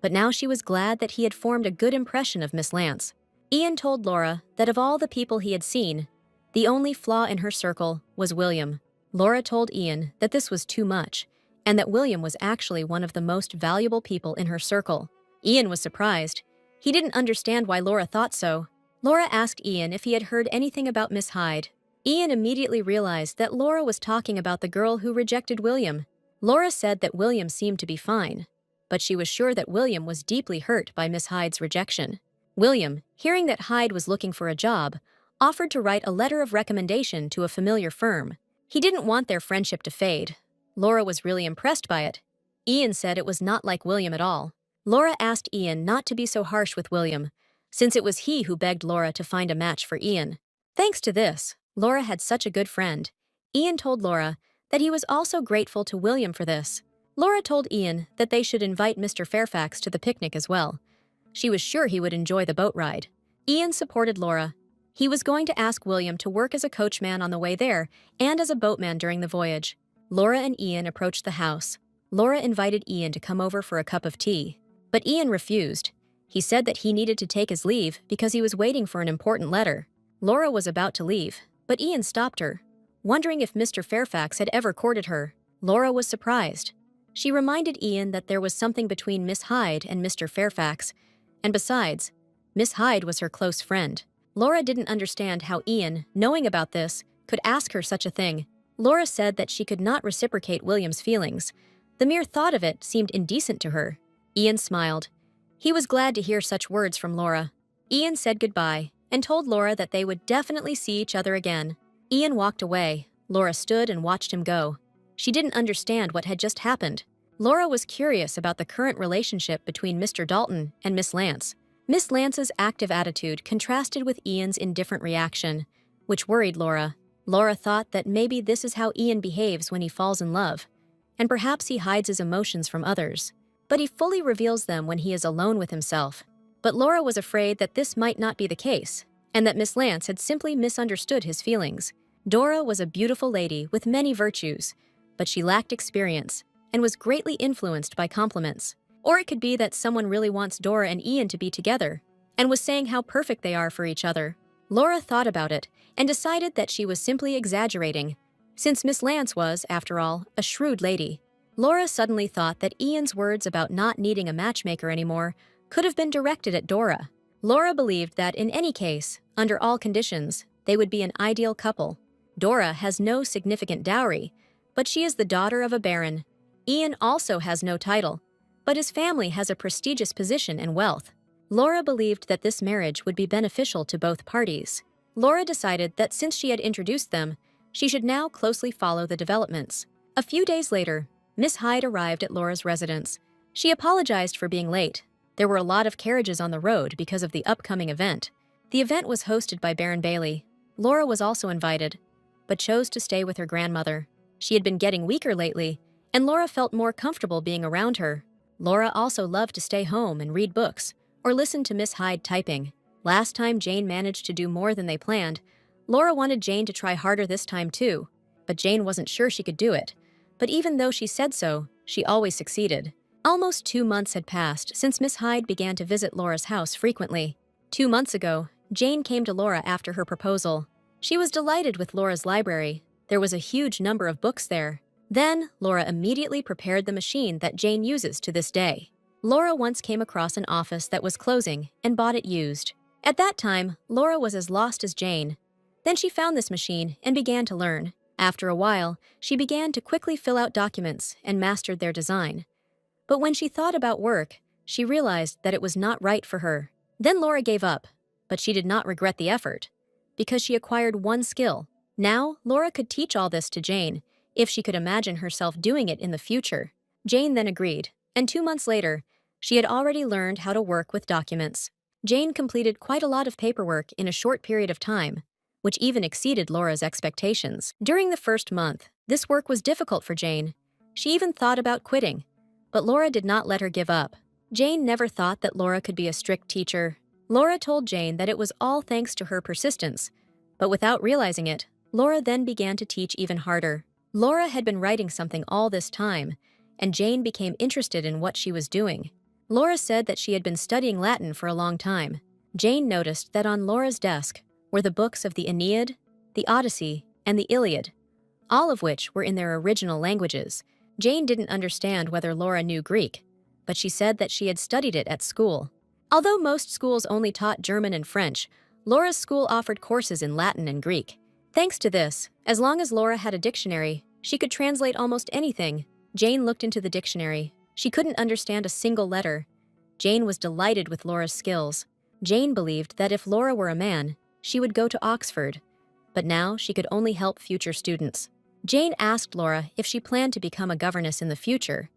but now she was glad that he had formed a good impression of Miss Lance. Ian told Laura that of all the people he had seen, the only flaw in her circle was William. Laura told Ian that this was too much, and that William was actually one of the most valuable people in her circle. Ian was surprised. He didn't understand why Laura thought so. Laura asked Ian if he had heard anything about Miss Hyde. Ian immediately realized that Laura was talking about the girl who rejected William. Laura said that William seemed to be fine, but she was sure that William was deeply hurt by Miss Hyde's rejection. William, hearing that Hyde was looking for a job, offered to write a letter of recommendation to a familiar firm. He didn't want their friendship to fade. Laura was really impressed by it. Ian said it was not like William at all. Laura asked Ian not to be so harsh with William, since it was he who begged Laura to find a match for Ian. Thanks to this, Laura had such a good friend. Ian told Laura that he was also grateful to William for this. Laura told Ian that they should invite Mr. Fairfax to the picnic as well. She was sure he would enjoy the boat ride. Ian supported Laura. He was going to ask William to work as a coachman on the way there and as a boatman during the voyage. Laura and Ian approached the house. Laura invited Ian to come over for a cup of tea, but Ian refused. He said that he needed to take his leave because he was waiting for an important letter. Laura was about to leave, but Ian stopped her, wondering if Mr. Fairfax had ever courted her. Laura was surprised. She reminded Ian that there was something between Miss Hyde and Mr. Fairfax, and besides, Miss Hyde was her close friend. Laura didn't understand how Ian, knowing about this, could ask her such a thing. Laura said that she could not reciprocate William's feelings. The mere thought of it seemed indecent to her. Ian smiled. He was glad to hear such words from Laura. Ian said goodbye and told Laura that they would definitely see each other again. Ian walked away. Laura stood and watched him go. She didn't understand what had just happened. Laura was curious about the current relationship between Mr. Dalton and Miss Lance. Miss Lance's active attitude contrasted with Ian's indifferent reaction, which worried Laura. Laura thought that maybe this is how Ian behaves when he falls in love, and perhaps he hides his emotions from others, but he fully reveals them when he is alone with himself. But Laura was afraid that this might not be the case, and that Miss Lance had simply misunderstood his feelings. Dora was a beautiful lady with many virtues, but she lacked experience and was greatly influenced by compliments. Or it could be that someone really wants Dora and Ian to be together and was saying how perfect they are for each other. Laura thought about it and decided that she was simply exaggerating, since Miss Lance was, after all, a shrewd lady. Laura suddenly thought that Ian's words about not needing a matchmaker anymore could have been directed at Dora. Laura believed that in any case, under all conditions, they would be an ideal couple. Dora has no significant dowry, but she is the daughter of a baron. Ian also has no title, but his family has a prestigious position and wealth. Laura believed that this marriage would be beneficial to both parties. Laura decided that since she had introduced them, she should now closely follow the developments. A few days later, Miss Hyde arrived at Laura's residence. She apologized for being late. There were a lot of carriages on the road because of the upcoming event. The event was hosted by Baron Bailey. Laura was also invited, but chose to stay with her grandmother. She had been getting weaker lately, and Laura felt more comfortable being around her. Laura also loved to stay home and read books, or listen to Miss Hyde typing. Last time Jane managed to do more than they planned. Laura wanted Jane to try harder this time too, but Jane wasn't sure she could do it. But even though she said so, she always succeeded. Almost 2 months had passed since Miss Hyde began to visit Laura's house frequently. 2 months ago, Jane came to Laura after her proposal. She was delighted with Laura's library. There was a huge number of books there. Then, Laura immediately prepared the machine that Jane uses to this day. Laura once came across an office that was closing and bought it used. At that time, Laura was as lost as Jane. Then she found this machine and began to learn. After a while, she began to quickly fill out documents and mastered their design. But when she thought about work, she realized that it was not right for her. Then Laura gave up, but she did not regret the effort, because she acquired one skill. Now, Laura could teach all this to Jane, if she could imagine herself doing it in the future. Jane then agreed, and 2 months later, she had already learned how to work with documents. Jane completed quite a lot of paperwork in a short period of time, which even exceeded Laura's expectations. During the first month, this work was difficult for Jane. She even thought about quitting, but Laura did not let her give up. Jane never thought that Laura could be a strict teacher. Laura told Jane that it was all thanks to her persistence, but without realizing it, Laura then began to teach even harder. Laura had been writing something all this time, and Jane became interested in what she was doing. Laura said that she had been studying Latin for a long time. Jane noticed that on Laura's desk were the books of the Aeneid, the Odyssey, and the Iliad, all of which were in their original languages. Jane didn't understand whether Laura knew Greek, but she said that she had studied it at school. Although most schools only taught German and French, Laura's school offered courses in Latin and Greek. Thanks to this, as long as Laura had a dictionary, she could translate almost anything. Jane looked into the dictionary. She couldn't understand a single letter. Jane was delighted with Laura's skills. Jane believed that if Laura were a man, she would go to Oxford, but now she could only help future students. Jane asked Laura if she planned to become a governess in the future.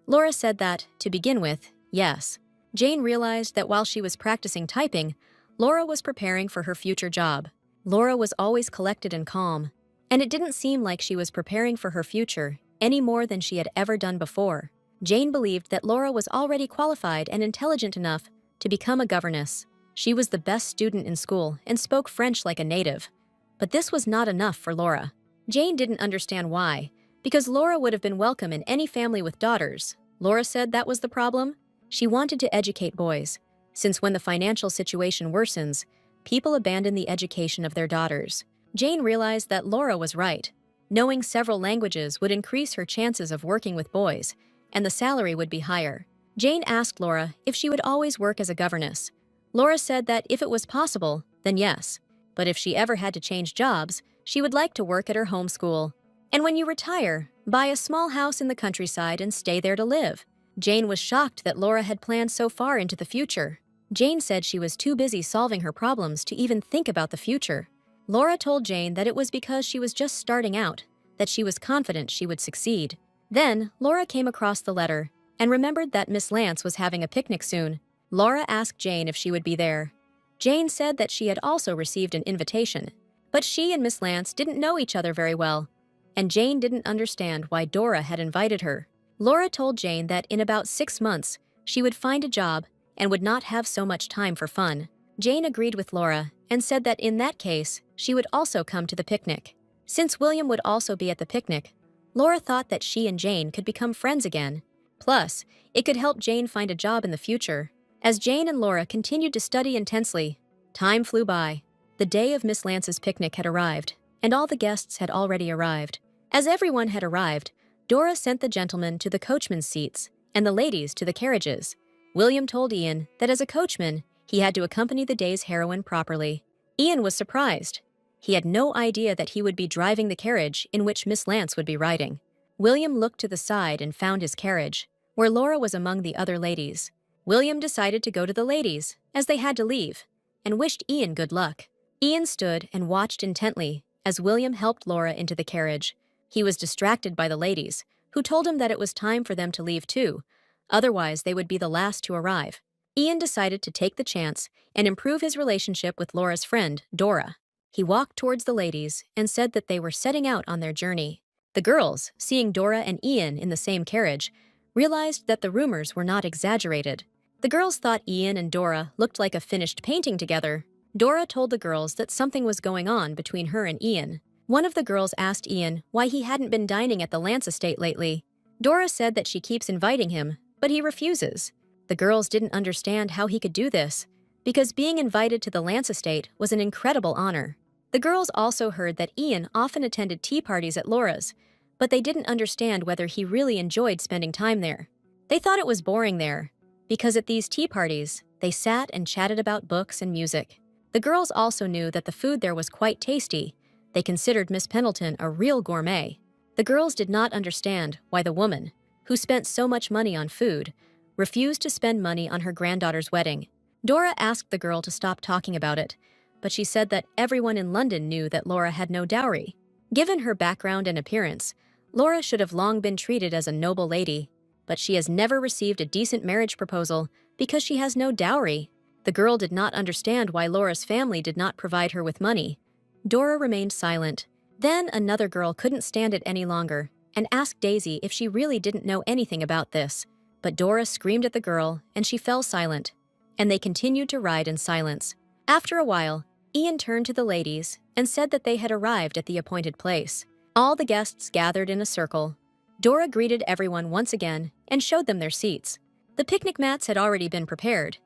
Laura said that, to begin with, yes. Jane realized that while she was practicing typing, Laura was preparing for her future job. Laura was always collected and calm, and it didn't seem like she was preparing for her future any more than she had ever done before. Jane believed that Laura was already qualified and intelligent enough to become a governess. She was the best student in school and spoke French like a native. But this was not enough for Laura. Jane didn't understand why, because Laura would have been welcome in any family with daughters. Laura said that was the problem. She wanted to educate boys, since when the financial situation worsens, people abandon the education of their daughters. Jane realized that Laura was right. Knowing several languages would increase her chances of working with boys, and the salary would be higher. Jane asked Laura if she would always work as a governess. Laura said that if it was possible, then yes. But if she ever had to change jobs, she would like to work at her home school. And when you retire, buy a small house in the countryside and stay there to live. Jane was shocked that Laura had planned so far into the future. Jane said she was too busy solving her problems to even think about the future. Laura told Jane that it was because she was just starting out, that she was confident she would succeed. Then, Laura came across the letter and remembered that Miss Lance was having a picnic soon. Laura asked Jane if she would be there. Jane said that she had also received an invitation, but she and Miss Lance didn't know each other very well, and Jane didn't understand why Dora had invited her. Laura told Jane that in about 6 months, she would find a job and would not have so much time for fun. Jane agreed with Laura and said that in that case, she would also come to the picnic. Since William would also be at the picnic, Laura thought that she and Jane could become friends again. Plus, it could help Jane find a job in the future. As Jane and Laura continued to study intensely, time flew by. The day of Miss Lance's picnic had arrived, and all the guests had already arrived. As everyone had arrived, Dora sent the gentlemen to the coachman's seats and the ladies to the carriages. William told Ian that as a coachman, he had to accompany the day's heroine properly. Ian was surprised. He had no idea that he would be driving the carriage in which Miss Lance would be riding. William looked to the side and found his carriage, where Laura was among the other ladies. William decided to go to the ladies, as they had to leave, and wished Ian good luck. Ian stood and watched intently as William helped Laura into the carriage. He was distracted by the ladies, who told him that it was time for them to leave too, otherwise they would be the last to arrive. Ian decided to take the chance and improve his relationship with Laura's friend, Dora. He walked towards the ladies and said that they were setting out on their journey. The girls, seeing Dora and Ian in the same carriage, realized that the rumors were not exaggerated. The girls thought Ian and Dora looked like a finished painting together. Dora told the girls that something was going on between her and Ian. One of the girls asked Ian why he hadn't been dining at the Lance estate lately. Dora said that she keeps inviting him, but he refuses. The girls didn't understand how he could do this, because being invited to the Lance estate was an incredible honor. The girls also heard that Ian often attended tea parties at Laura's, but they didn't understand whether he really enjoyed spending time there. They thought it was boring there, because at these tea parties, they sat and chatted about books and music. The girls also knew that the food there was quite tasty. They considered Miss Pendleton a real gourmet. The girls did not understand why the woman, who spent so much money on food, refused to spend money on her granddaughter's wedding. Dora asked the girl to stop talking about it, but she said that everyone in London knew that Laura had no dowry. Given her background and appearance, Laura should have long been treated as a noble lady, but she has never received a decent marriage proposal because she has no dowry. The girl did not understand why Laura's family did not provide her with money. Dora remained silent. Then another girl couldn't stand it any longer and asked Daisy if she really didn't know anything about this. But Dora screamed at the girl and she fell silent, and they continued to ride in silence. After a while, Ian turned to the ladies and said that they had arrived at the appointed place. All the guests gathered in a circle. Dora greeted everyone once again and showed them their seats. The picnic mats had already been prepared.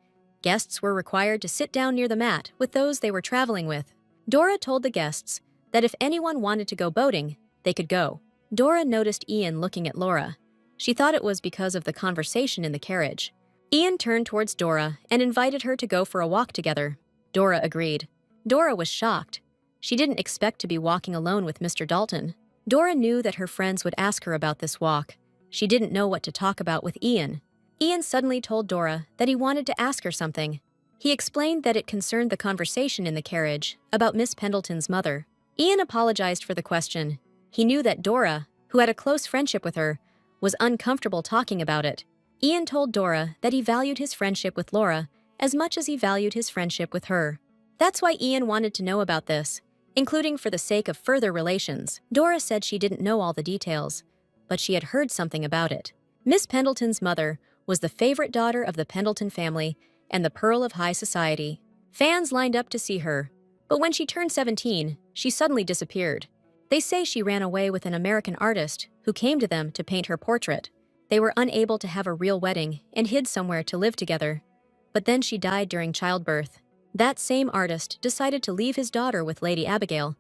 Guests were required to sit down near the mat with those they were traveling with. Dora told the guests that if anyone wanted to go boating, they could go. Dora noticed Ian looking at Laura. She thought it was because of the conversation in the carriage. Ian turned towards Dora and invited her to go for a walk together. Dora agreed. Dora was shocked. She didn't expect to be walking alone with Mr. Dalton. Dora knew that her friends would ask her about this walk. She didn't know what to talk about with Ian. Ian suddenly told Dora that he wanted to ask her something. He explained that it concerned the conversation in the carriage about Miss Pendleton's mother. Ian apologized for the question. He knew that Dora, who had a close friendship with her, was uncomfortable talking about it. Ian told Dora that he valued his friendship with Laura as much as he valued his friendship with her. That's why Ian wanted to know about this, including for the sake of further relations. Dora said she didn't know all the details, but she had heard something about it. Miss Pendleton's mother was the favorite daughter of the Pendleton family and the pearl of high society. Fans lined up to see her, but when she turned 17, she suddenly disappeared. They say she ran away with an American artist who came to them to paint her portrait. They were unable to have a real wedding and hid somewhere to live together. But then she died during childbirth. That same artist decided to leave his daughter with Lady Abigail.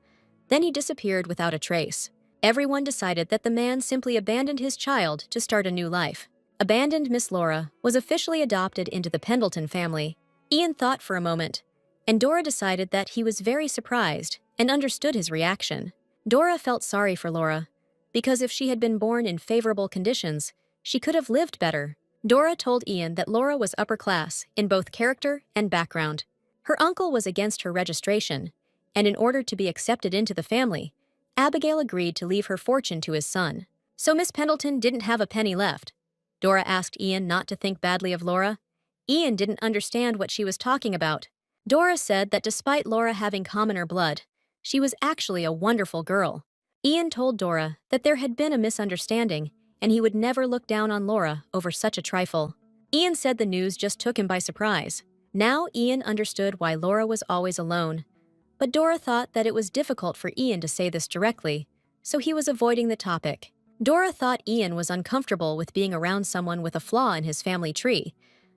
Then he disappeared without a trace. Everyone decided that the man simply abandoned his child to start a new life. Abandoned Miss Laura was officially adopted into the Pendleton family. Ian thought for a moment, and Dora decided that he was very surprised and understood his reaction. Dora felt sorry for Laura, because if she had been born in favorable conditions, she could have lived better. Dora told Ian that Laura was upper class in both character and background. Her uncle was against her registration, and in order to be accepted into the family, Abigail agreed to leave her fortune to his son. So Miss Pendleton didn't have a penny left. Dora asked Ian not to think badly of Laura. Ian didn't understand what she was talking about. Dora said that despite Laura having commoner blood, she was actually a wonderful girl. Ian told Dora that there had been a misunderstanding and he would never look down on Laura over such a trifle. Ian said the news just took him by surprise. Now Ian understood why Laura was always alone. But Dora thought that it was difficult for Ian to say this directly, so he was avoiding the topic. Dora thought Ian was uncomfortable with being around someone with a flaw in his family tree,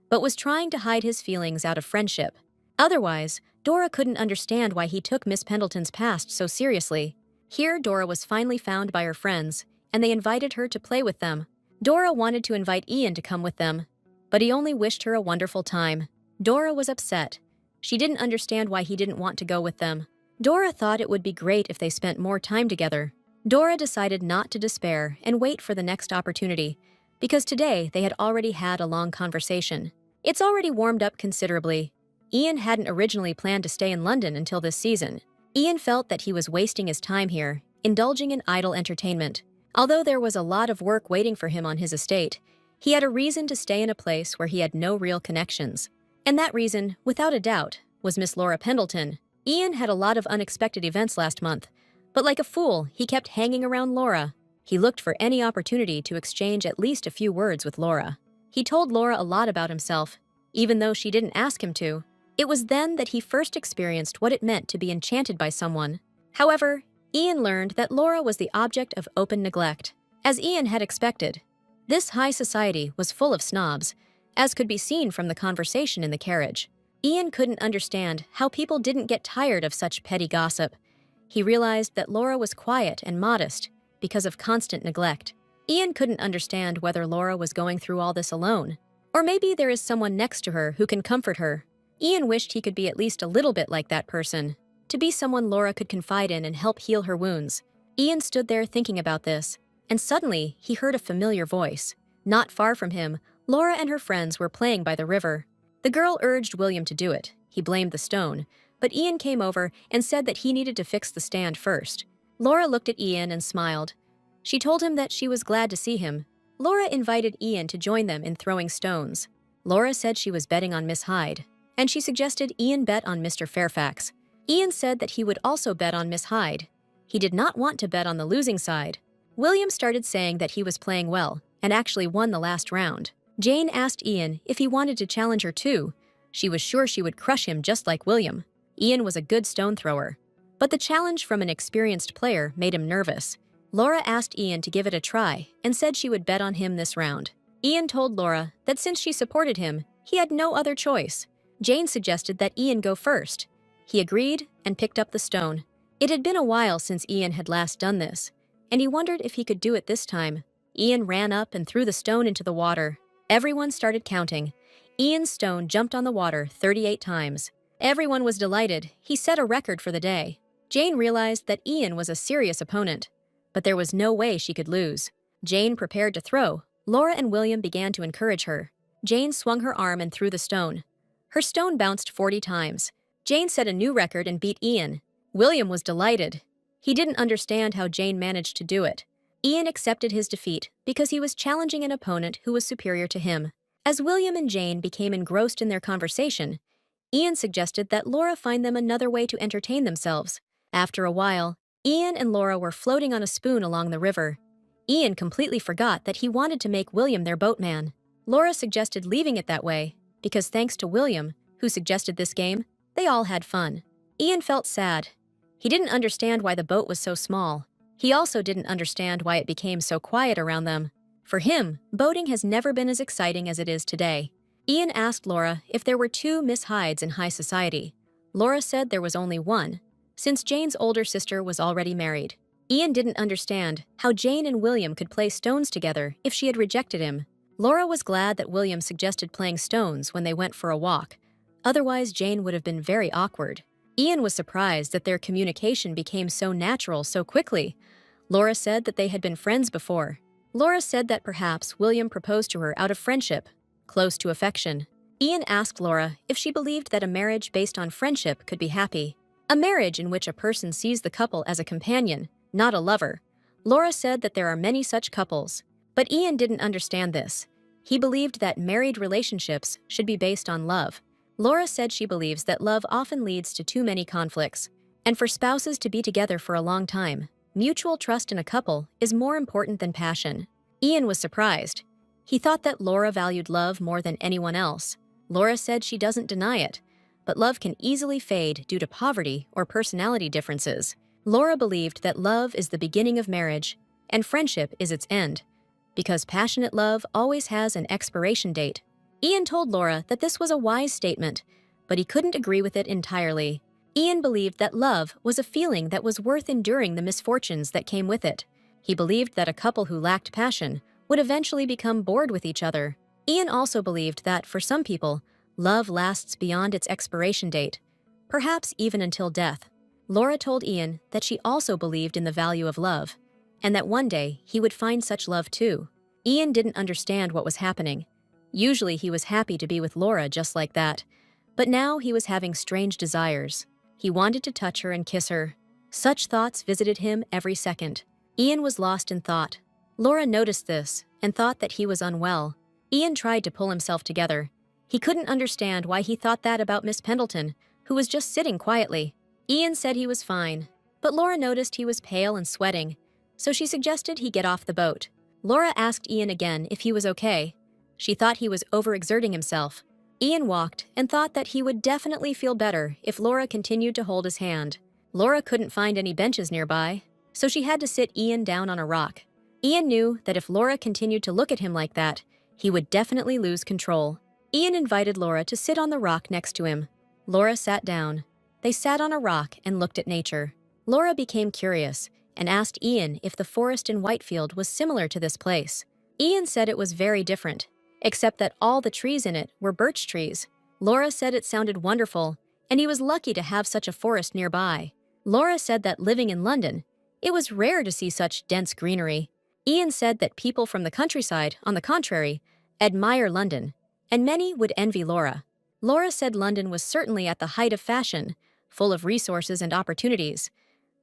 but was trying to hide his feelings out of friendship. Otherwise, Dora couldn't understand why he took Miss Pendleton's past so seriously. Here, Dora was finally found by her friends, and they invited her to play with them. Dora wanted to invite Ian to come with them, but he only wished her a wonderful time. Dora was upset. She didn't understand why he didn't want to go with them. Dora thought it would be great if they spent more time together. Dora decided not to despair and wait for the next opportunity, because today they had already had a long conversation. It's already warmed up considerably. Ian hadn't originally planned to stay in London until this season. Ian felt that he was wasting his time here, indulging in idle entertainment. Although there was a lot of work waiting for him on his estate, he had a reason to stay in a place where he had no real connections. And that reason, without a doubt, was Miss Laura Pendleton. Ian had a lot of unexpected events last month, but like a fool, he kept hanging around Laura. He looked for any opportunity to exchange at least a few words with Laura. He told Laura a lot about himself, even though she didn't ask him to. It was then that he first experienced what it meant to be enchanted by someone. However, Ian learned that Laura was the object of open neglect. As Ian had expected, this high society was full of snobs, as could be seen from the conversation in the carriage. Ian couldn't understand how people didn't get tired of such petty gossip. He realized that Laura was quiet and modest because of constant neglect. Ian couldn't understand whether Laura was going through all this alone. Or maybe there is someone next to her who can comfort her. Ian wished he could be at least a little bit like that person, to be someone Laura could confide in and help heal her wounds. Ian stood there thinking about this, and suddenly he heard a familiar voice. Not far from him, Laura and her friends were playing by the river. The girl urged William to do it. He blamed the stone, but Ian came over and said that he needed to fix the stand first. Laura looked at Ian and smiled. She told him that she was glad to see him. Laura invited Ian to join them in throwing stones. Laura said she was betting on Miss Hyde, and she suggested Ian bet on Mr. Fairfax. Ian said that he would also bet on Miss Hyde. He did not want to bet on the losing side. William started saying that he was playing well and actually won the last round. Jane asked Ian if he wanted to challenge her too. She was sure she would crush him just like William. Ian was a good stone thrower. But the challenge from an experienced player made him nervous. Laura asked Ian to give it a try and said she would bet on him this round. Ian told Laura that since she supported him, he had no other choice. Jane suggested that Ian go first. He agreed and picked up the stone. It had been a while since Ian had last done this, and he wondered if he could do it this time. Ian ran up and threw the stone into the water. Everyone started counting. Ian's stone jumped on the water 38 times. Everyone was delighted. He set a record for the day. Jane realized that Ian was a serious opponent, but there was no way she could lose. Jane prepared to throw. Laura and William began to encourage her. Jane swung her arm and threw the stone. Her stone bounced 40 times. Jane set a new record and beat Ian. William was delighted. He didn't understand how Jane managed to do it. Ian accepted his defeat because he was challenging an opponent who was superior to him. As William and Jane became engrossed in their conversation, Ian suggested that Laura find them another way to entertain themselves. After a while, Ian and Laura were floating on a spoon along the river. Ian completely forgot that he wanted to make William their boatman. Laura suggested leaving it that way, because thanks to William, who suggested this game, they all had fun. Ian felt sad. He didn't understand why the boat was so small. He also didn't understand why it became so quiet around them. For him, boating has never been as exciting as it is today. Ian asked Laura if there were two Miss Hydes in high society. Laura said there was only one, since Jane's older sister was already married. Ian didn't understand how Jane and William could play stones together if she had rejected him. Laura was glad that William suggested playing stones when they went for a walk. Otherwise, Jane would have been very awkward. Ian was surprised that their communication became so natural so quickly. Laura said that they had been friends before. Laura said that perhaps William proposed to her out of friendship, close to affection. Ian asked Laura if she believed that a marriage based on friendship could be happy. A marriage in which a person sees the couple as a companion, not a lover. Laura said that there are many such couples. But Ian didn't understand this. He believed that married relationships should be based on love. Laura said she believes that love often leads to too many conflicts, and for spouses to be together for a long time, mutual trust in a couple is more important than passion. Ian was surprised. He thought that Laura valued love more than anyone else. Laura said she doesn't deny it, but love can easily fade due to poverty or personality differences. Laura believed that love is the beginning of marriage, and friendship is its end, because passionate love always has an expiration date. Ian told Laura that this was a wise statement, but he couldn't agree with it entirely. Ian believed that love was a feeling that was worth enduring the misfortunes that came with it. He believed that a couple who lacked passion would eventually become bored with each other. Ian also believed that, for some people, love lasts beyond its expiration date, perhaps even until death. Laura told Ian that she also believed in the value of love, and that one day he would find such love too. Ian didn't understand what was happening. Usually he was happy to be with Laura just like that, but now he was having strange desires. He wanted to touch her and kiss her. Such thoughts visited him every second. Ian was lost in thought. Laura noticed this and thought that he was unwell. Ian tried to pull himself together. He couldn't understand why he thought that about Miss Pendleton, who was just sitting quietly. Ian said he was fine, but Laura noticed he was pale and sweating, so she suggested he get off the boat. Laura asked Ian again if he was okay. She thought he was overexerting himself. Ian walked and thought that he would definitely feel better if Laura continued to hold his hand. Laura couldn't find any benches nearby, so she had to sit Ian down on a rock. Ian knew that if Laura continued to look at him like that, he would definitely lose control. Ian invited Laura to sit on the rock next to him. Laura sat down. They sat on a rock and looked at nature. Laura became curious and asked Ian if the forest in Whitefield was similar to this place. Ian said it was very different, except that all the trees in it were birch trees. Laura said it sounded wonderful, and he was lucky to have such a forest nearby. Laura said that living in London, it was rare to see such dense greenery. Ian said that people from the countryside, on the contrary, admire London, and many would envy Laura. Laura said London was certainly at the height of fashion, full of resources and opportunities,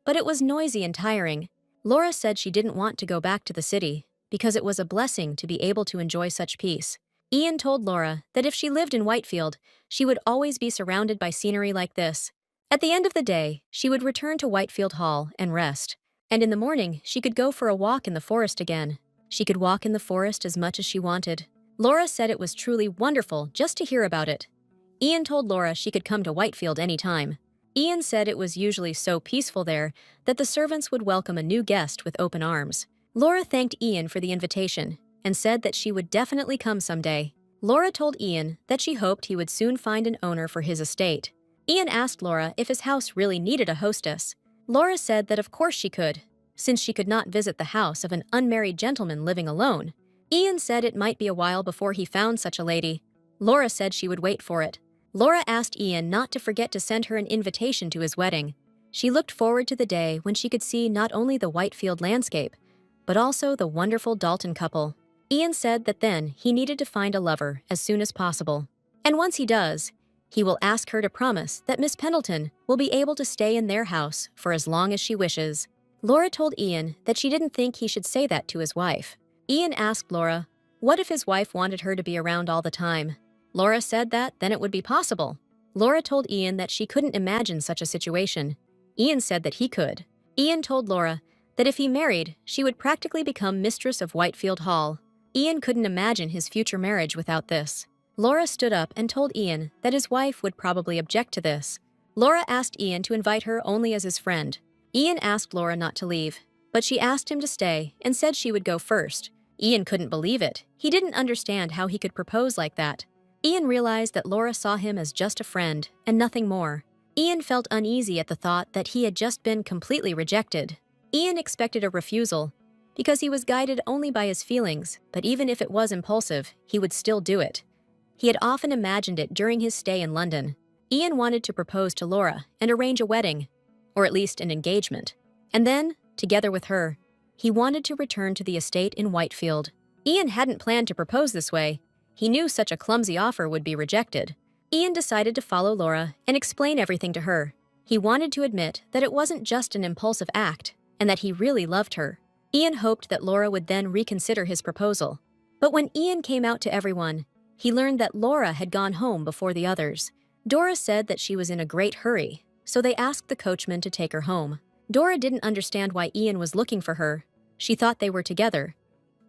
but it was noisy and tiring. Laura said she didn't want to go back to the city because it was a blessing to be able to enjoy such peace. Ian told Laura that if she lived in Whitefield, she would always be surrounded by scenery like this. At the end of the day, she would return to Whitefield Hall and rest. And in the morning, she could go for a walk in the forest again. She could walk in the forest as much as she wanted. Laura said it was truly wonderful just to hear about it. Ian told Laura she could come to Whitefield any time. Ian said it was usually so peaceful there that the servants would welcome a new guest with open arms. Laura thanked Ian for the invitation and said that she would definitely come someday. Laura told Ian that she hoped he would soon find an owner for his estate. Ian asked Laura if his house really needed a hostess. Laura said that of course she could, since she could not visit the house of an unmarried gentleman living alone. Ian said it might be a while before he found such a lady. Laura said she would wait for it. Laura asked Ian not to forget to send her an invitation to his wedding. She looked forward to the day when she could see not only the Whitefield landscape, but also the wonderful Dalton couple. Ian said that then he needed to find a lover as soon as possible. And once he does, he will ask her to promise that Miss Pendleton will be able to stay in their house for as long as she wishes. Laura told Ian that she didn't think he should say that to his wife. Ian asked Laura, what if his wife wanted her to be around all the time? Laura said that then it would be possible. Laura told Ian that she couldn't imagine such a situation. Ian said that he could. Ian told Laura that if he married, she would practically become mistress of Whitefield Hall. Ian couldn't imagine his future marriage without this. Laura stood up and told Ian that his wife would probably object to this. Laura asked Ian to invite her only as his friend. Ian asked Laura not to leave, but she asked him to stay and said she would go first. Ian couldn't believe it. He didn't understand how he could propose like that. Ian realized that Laura saw him as just a friend and nothing more. Ian felt uneasy at the thought that he had just been completely rejected. Ian expected a refusal because he was guided only by his feelings, but even if it was impulsive, he would still do it. He had often imagined it during his stay in London. Ian wanted to propose to Laura and arrange a wedding, or at least an engagement. And then, together with her, he wanted to return to the estate in Whitefield. Ian hadn't planned to propose this way. He knew such a clumsy offer would be rejected. Ian decided to follow Laura and explain everything to her. He wanted to admit that it wasn't just an impulsive act, and that he really loved her. Ian hoped that Laura would then reconsider his proposal. But when Ian came out to everyone, he learned that Laura had gone home before the others. Dora said that she was in a great hurry, so they asked the coachman to take her home. Dora didn't understand why Ian was looking for her. She thought they were together.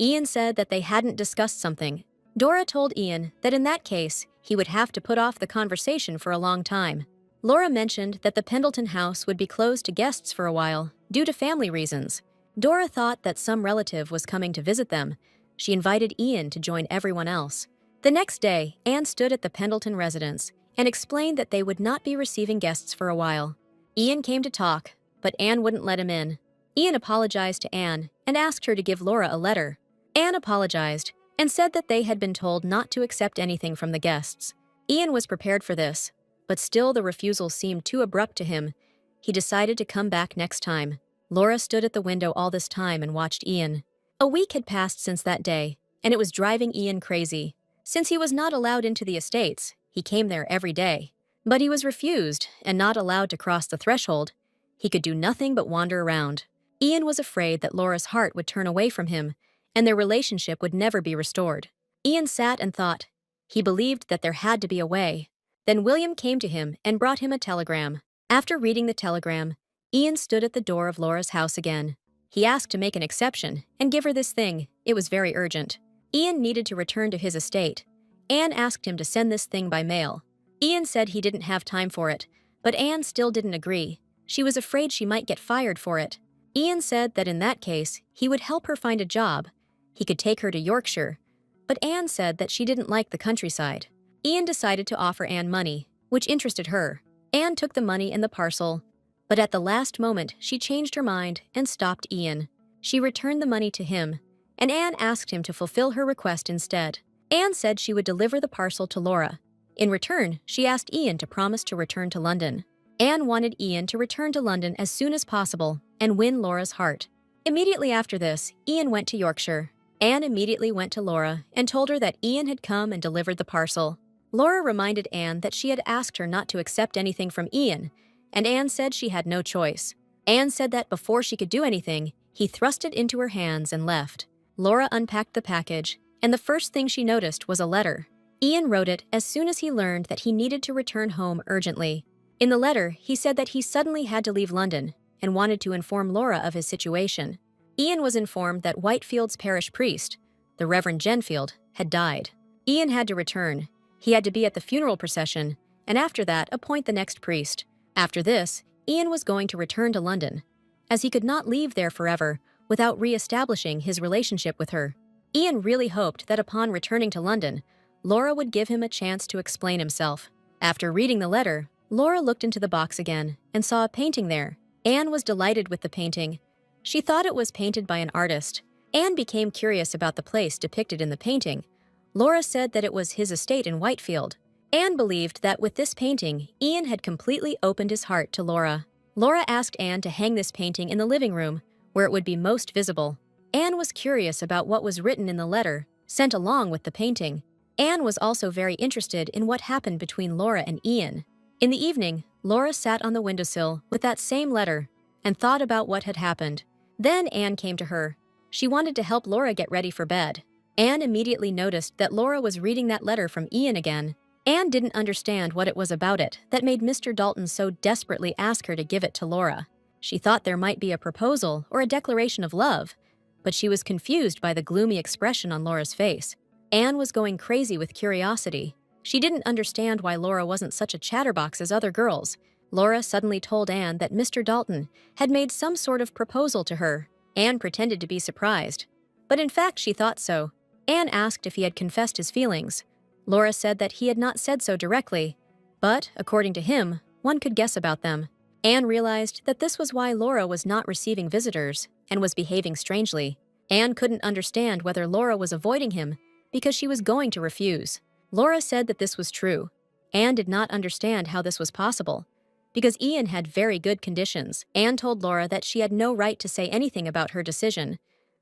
Ian said that they hadn't discussed something. Dora told Ian that in that case, he would have to put off the conversation for a long time. Laura mentioned that the Pendleton house would be closed to guests for a while, due to family reasons. Dora thought that some relative was coming to visit them. She invited Ian to join everyone else. The next day, Anne stood at the Pendleton residence and explained that they would not be receiving guests for a while. Ian came to talk, but Anne wouldn't let him in. Ian apologized to Anne and asked her to give Laura a letter. Anne apologized and said that they had been told not to accept anything from the guests. Ian was prepared for this, but still the refusal seemed too abrupt to him. He decided to come back next time. Laura stood at the window all this time and watched Ian. A week had passed since that day, and it was driving Ian crazy. Since he was not allowed into the estates, he came there every day. But he was refused and not allowed to cross the threshold. He could do nothing but wander around. Ian was afraid that Laura's heart would turn away from him, and their relationship would never be restored. Ian sat and thought. He believed that there had to be a way. Then William came to him and brought him a telegram. After reading the telegram, Ian stood at the door of Laura's house again. He asked to make an exception and give her this thing. It was very urgent. Ian needed to return to his estate. Anne asked him to send this thing by mail. Ian said he didn't have time for it, but Anne still didn't agree. She was afraid she might get fired for it. Ian said that in that case, he would help her find a job. He could take her to Yorkshire, but Anne said that she didn't like the countryside. Ian decided to offer Anne money, which interested her. Anne took the money and the parcel, but at the last moment, she changed her mind and stopped Ian. She returned the money to him, and Anne asked him to fulfill her request instead. Anne said she would deliver the parcel to Laura. In return, she asked Ian to promise to return to London. Anne wanted Ian to return to London as soon as possible and win Laura's heart. Immediately after this, Ian went to Yorkshire. Anne immediately went to Laura and told her that Ian had come and delivered the parcel. Laura reminded Anne that she had asked her not to accept anything from Ian, and Anne said she had no choice. Anne said that before she could do anything, he thrust it into her hands and left. Laura unpacked the package, and the first thing she noticed was a letter. Ian wrote it as soon as he learned that he needed to return home urgently. In the letter, he said that he suddenly had to leave London and wanted to inform Laura of his situation. Ian was informed that Whitefield's parish priest, the Reverend Genfield, had died. Ian had to return. He had to be at the funeral procession, and after that, appoint the next priest. After this, Ian was going to return to London, as he could not leave there forever without re-establishing his relationship with her. Ian really hoped that upon returning to London, Laura would give him a chance to explain himself. After reading the letter, Laura looked into the box again and saw a painting there. Anne was delighted with the painting. She thought it was painted by an artist. Anne became curious about the place depicted in the painting. Laura said that it was his estate in Whitefield. Anne believed that with this painting, Ian had completely opened his heart to Laura. Laura asked Anne to hang this painting in the living room, where it would be most visible. Anne was curious about what was written in the letter, sent along with the painting. Anne was also very interested in what happened between Laura and Ian. In the evening, Laura sat on the windowsill with that same letter and thought about what had happened. Then Anne came to her. She wanted to help Laura get ready for bed. Anne immediately noticed that Laura was reading that letter from Ian again. Anne didn't understand what it was about it that made Mr. Dalton so desperately ask her to give it to Laura. She thought there might be a proposal or a declaration of love, but she was confused by the gloomy expression on Laura's face. Anne was going crazy with curiosity. She didn't understand why Laura wasn't such a chatterbox as other girls. Laura suddenly told Anne that Mr. Dalton had made some sort of proposal to her. Anne pretended to be surprised, but in fact she thought so. Anne asked if he had confessed his feelings. Laura said that he had not said so directly, but, according to him, one could guess about them. Anne realized that this was why Laura was not receiving visitors and was behaving strangely. Anne couldn't understand whether Laura was avoiding him because she was going to refuse. Laura said that this was true. Anne did not understand how this was possible, because Ian had very good conditions. Anne told Laura that she had no right to say anything about her decision,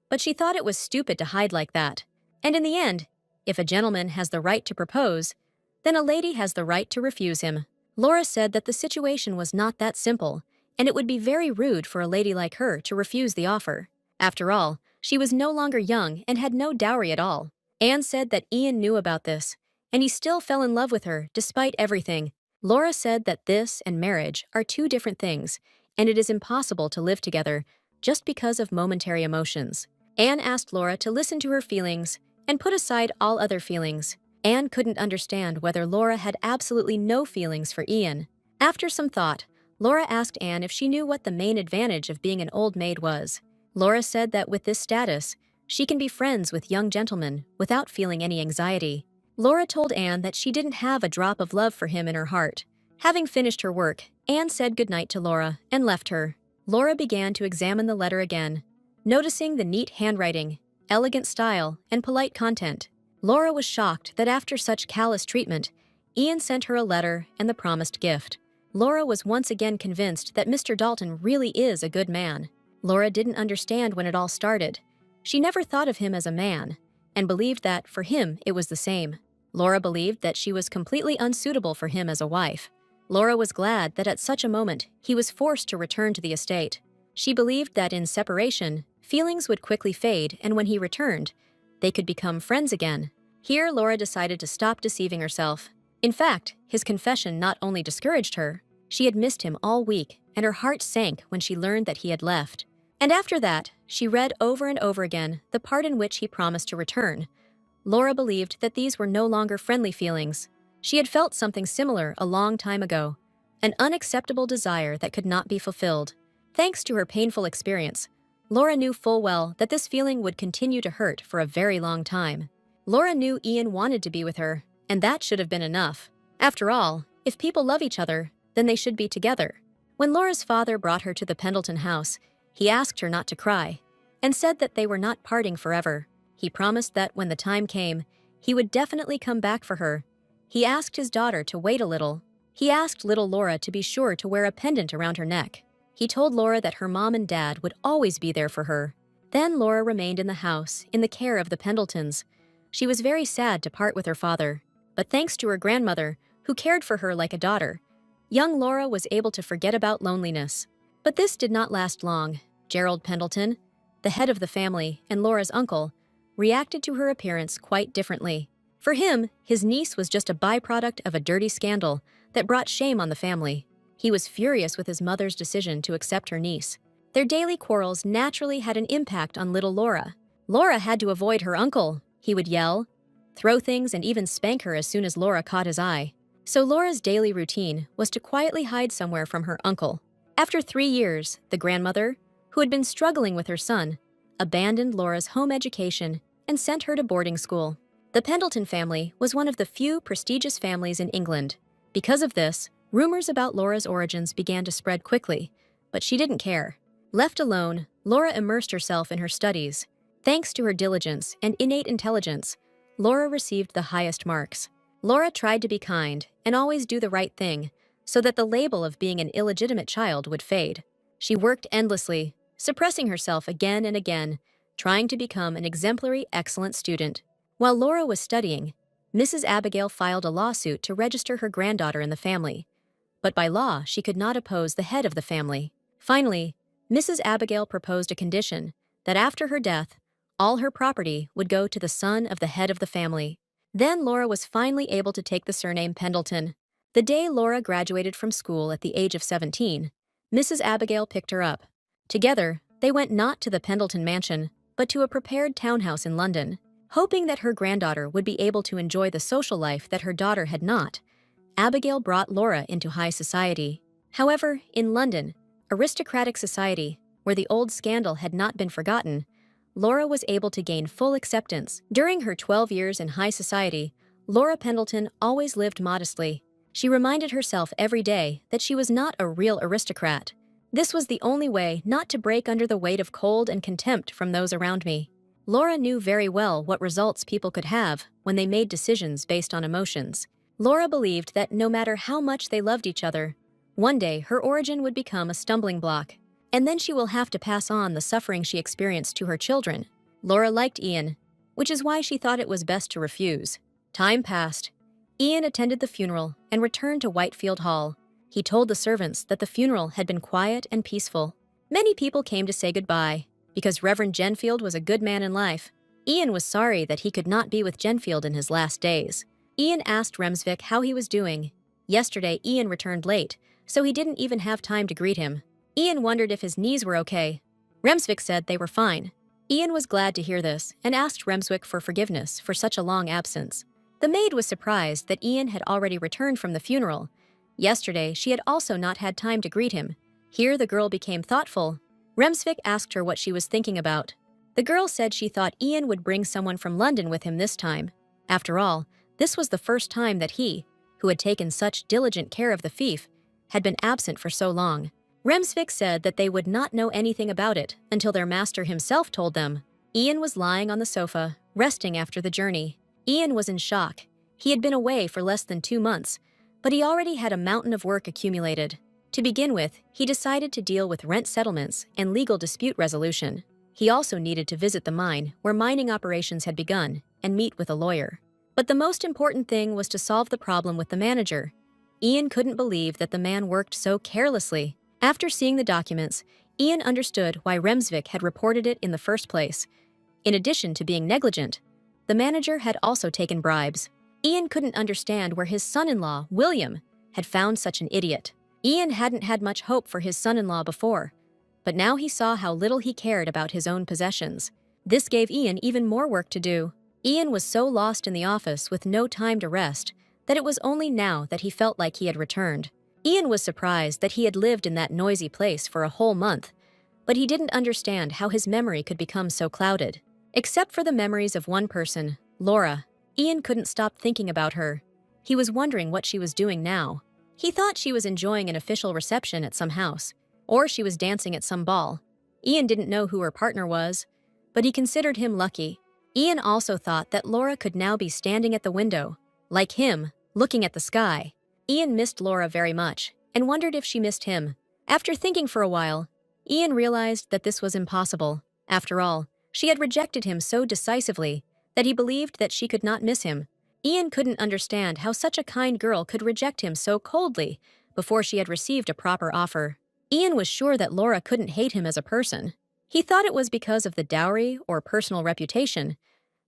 but she thought it was stupid to hide like that. And in the end, if a gentleman has the right to propose, then a lady has the right to refuse him. Laura said that the situation was not that simple, and it would be very rude for a lady like her to refuse the offer. After all, she was no longer young and had no dowry at all. Anne said that Ian knew about this, and he still fell in love with her despite everything. Laura said that this and marriage are two different things, and it is impossible to live together just because of momentary emotions. Anne asked Laura to listen to her feelings and put aside all other feelings. Anne couldn't understand whether Laura had absolutely no feelings for Ian. After some thought, Laura asked Anne if she knew what the main advantage of being an old maid was. Laura said that with this status, she can be friends with young gentlemen without feeling any anxiety. Laura told Anne that she didn't have a drop of love for him in her heart. Having finished her work, Anne said goodnight to Laura and left her. Laura began to examine the letter again, noticing the neat handwriting, elegant style, and polite content. Laura was shocked that after such callous treatment, Ian sent her a letter and the promised gift. Laura was once again convinced that Mr. Dalton really is a good man. Laura didn't understand when it all started. She never thought of him as a man, and believed that, for him, it was the same. Laura believed that she was completely unsuitable for him as a wife. Laura was glad that at such a moment, he was forced to return to the estate. She believed that in separation, feelings would quickly fade, and when he returned, they could become friends again. Here, Laura decided to stop deceiving herself. In fact, his confession not only discouraged her, she had missed him all week, and her heart sank when she learned that he had left. And after that, she read over and over again the part in which he promised to return. Laura believed that these were no longer friendly feelings. She had felt something similar a long time ago, an unacceptable desire that could not be fulfilled. Thanks to her painful experience, Laura knew full well that this feeling would continue to hurt for a very long time. Laura knew Ian wanted to be with her, and that should have been enough. After all, if people love each other, then they should be together. When Laura's father brought her to the Pendleton house, he asked her not to cry, and said that they were not parting forever. He promised that when the time came, he would definitely come back for her. He asked his daughter to wait a little. He asked little Laura to be sure to wear a pendant around her neck. He told Laura that her mom and dad would always be there for her. Then Laura remained in the house, in the care of the Pendletons. She was very sad to part with her father, but thanks to her grandmother, who cared for her like a daughter, young Laura was able to forget about loneliness. But this did not last long. Gerald Pendleton, the head of the family and Laura's uncle, reacted to her appearance quite differently. For him, his niece was just a byproduct of a dirty scandal that brought shame on the family. He was furious with his mother's decision to accept her niece. Their daily quarrels naturally had an impact on little Laura. Laura had to avoid her uncle, he would yell, throw things, and even spank her as soon as Laura caught his eye. So Laura's daily routine was to quietly hide somewhere from her uncle. After 3 years, the grandmother, who had been struggling with her son, abandoned Laura's home education and sent her to boarding school. The Pendleton family was one of the few prestigious families in England. Because of this, rumors about Laura's origins began to spread quickly, but she didn't care. Left alone, Laura immersed herself in her studies. Thanks to her diligence and innate intelligence, Laura received the highest marks. Laura tried to be kind and always do the right thing, so that the label of being an illegitimate child would fade. She worked endlessly, suppressing herself again and again, trying to become an exemplary, excellent student. While Laura was studying, Mrs. Abigail filed a lawsuit to register her granddaughter in the family. But by law, she could not oppose the head of the family. Finally, Mrs. Abigail proposed a condition that after her death, all her property would go to the son of the head of the family. Then Laura was finally able to take the surname Pendleton. The day Laura graduated from school at the age of 17, Mrs. Abigail picked her up. Together, they went not to the Pendleton mansion, but to a prepared townhouse in London. Hoping that her granddaughter would be able to enjoy the social life that her daughter had not, Abigail brought Laura into high society. However, in London, aristocratic society, where the old scandal had not been forgotten, Laura was able to gain full acceptance. During her 12 years in high society, Laura Pendleton always lived modestly. She reminded herself every day that she was not a real aristocrat. This was the only way not to break under the weight of cold and contempt from those around me. Laura knew very well what results people could have when they made decisions based on emotions. Laura believed that no matter how much they loved each other, one day her origin would become a stumbling block, and then she will have to pass on the suffering she experienced to her children. Laura liked Ian, which is why she thought it was best to refuse. Time passed. Ian attended the funeral and returned to Whitefield Hall. He told the servants that the funeral had been quiet and peaceful. Many people came to say goodbye, because Reverend Genfield was a good man in life. Ian was sorry that he could not be with Genfield in his last days. Ian asked Remsvik how he was doing. Yesterday, Ian returned late, so he didn't even have time to greet him. Ian wondered if his knees were okay. Remsvik said they were fine. Ian was glad to hear this and asked Remsvik for forgiveness for such a long absence. The maid was surprised that Ian had already returned from the funeral. Yesterday, she had also not had time to greet him. Here the girl became thoughtful. Remsvik asked her what she was thinking about. The girl said she thought Ian would bring someone from London with him this time. After all, this was the first time that he, who had taken such diligent care of the fief, had been absent for so long. Remsvik said that they would not know anything about it until their master himself told them. Ian was lying on the sofa, resting after the journey. Ian was in shock. He had been away for less than 2 months, but he already had a mountain of work accumulated. To begin with, he decided to deal with rent settlements and legal dispute resolution. He also needed to visit the mine where mining operations had begun and meet with a lawyer. But the most important thing was to solve the problem with the manager. Ian couldn't believe that the man worked so carelessly. After seeing the documents, Ian understood why Remsvik had reported it in the first place. In addition to being negligent, the manager had also taken bribes. Ian couldn't understand where his son-in-law, William, had found such an idiot. Ian hadn't had much hope for his son-in-law before, but now he saw how little he cared about his own possessions. This gave Ian even more work to do. Ian was so lost in the office with no time to rest that it was only now that he felt like he had returned. Ian was surprised that he had lived in that noisy place for a whole month, but he didn't understand how his memory could become so clouded. Except for the memories of one person, Laura, Ian couldn't stop thinking about her. He was wondering what she was doing now. He thought she was enjoying an official reception at some house, or she was dancing at some ball. Ian didn't know who her partner was, but he considered him lucky. Ian also thought that Laura could now be standing at the window, like him, looking at the sky. Ian missed Laura very much and wondered if she missed him. After thinking for a while, Ian realized that this was impossible. After all, she had rejected him so decisively that he believed that she could not miss him. Ian couldn't understand how such a kind girl could reject him so coldly before she had received a proper offer. Ian was sure that Laura couldn't hate him as a person. He thought it was because of the dowry or personal reputation,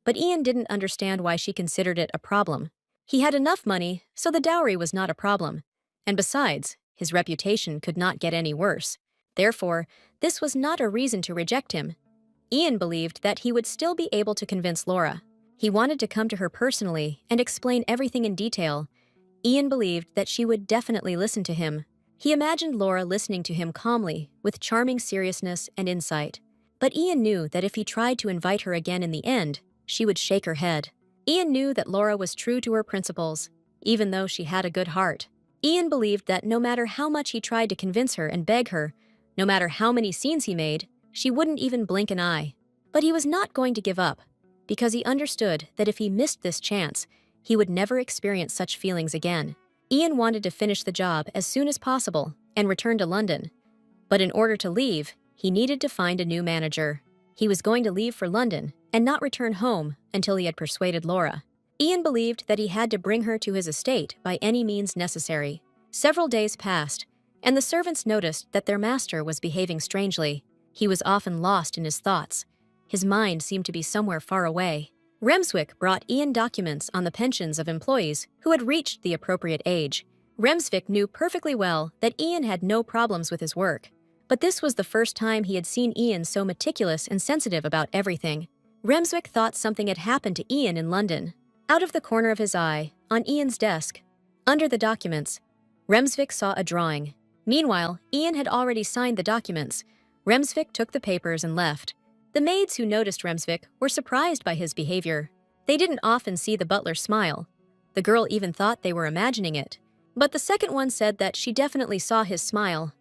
but Ian didn't understand why she considered it a problem. He had enough money, so the dowry was not a problem. And besides, His reputation could not get any worse. Therefore, this was not a reason to reject him. Ian believed that he would still be able to convince Laura. He wanted to come to her personally and explain everything in detail. Ian believed that she would definitely listen to him. He imagined Laura listening to him calmly, with charming seriousness and insight. But Ian knew that if he tried to invite her again in the end, she would shake her head. Ian knew that Laura was true to her principles, even though she had a good heart. Ian believed that no matter how much he tried to convince her and beg her, no matter how many scenes he made, she wouldn't even blink an eye. But he was not going to give up, because he understood that if he missed this chance, he would never experience such feelings again. Ian wanted to finish the job as soon as possible and return to London. But in order to leave, he needed to find a new manager. He was going to leave for London and not return home until he had persuaded Laura. Ian believed that he had to bring her to his estate by any means necessary. Several days passed, and the servants noticed that their master was behaving strangely. He was often lost in his thoughts. His mind seemed to be somewhere far away. Remswick brought Ian documents on the pensions of employees who had reached the appropriate age. Remswick knew perfectly well that Ian had no problems with his work, but this was the first time he had seen Ian so meticulous and sensitive about everything. Remswick thought something had happened to Ian in London. Out of the corner of his eye, on Ian's desk, under the documents, Remswick saw a drawing. Meanwhile, Ian had already signed the documents. Remswick took the papers and left. The maids who noticed Remswick were surprised by his behavior. They didn't often see the butler smile. The girl even thought they were imagining it. But the second one said that she definitely saw his smile.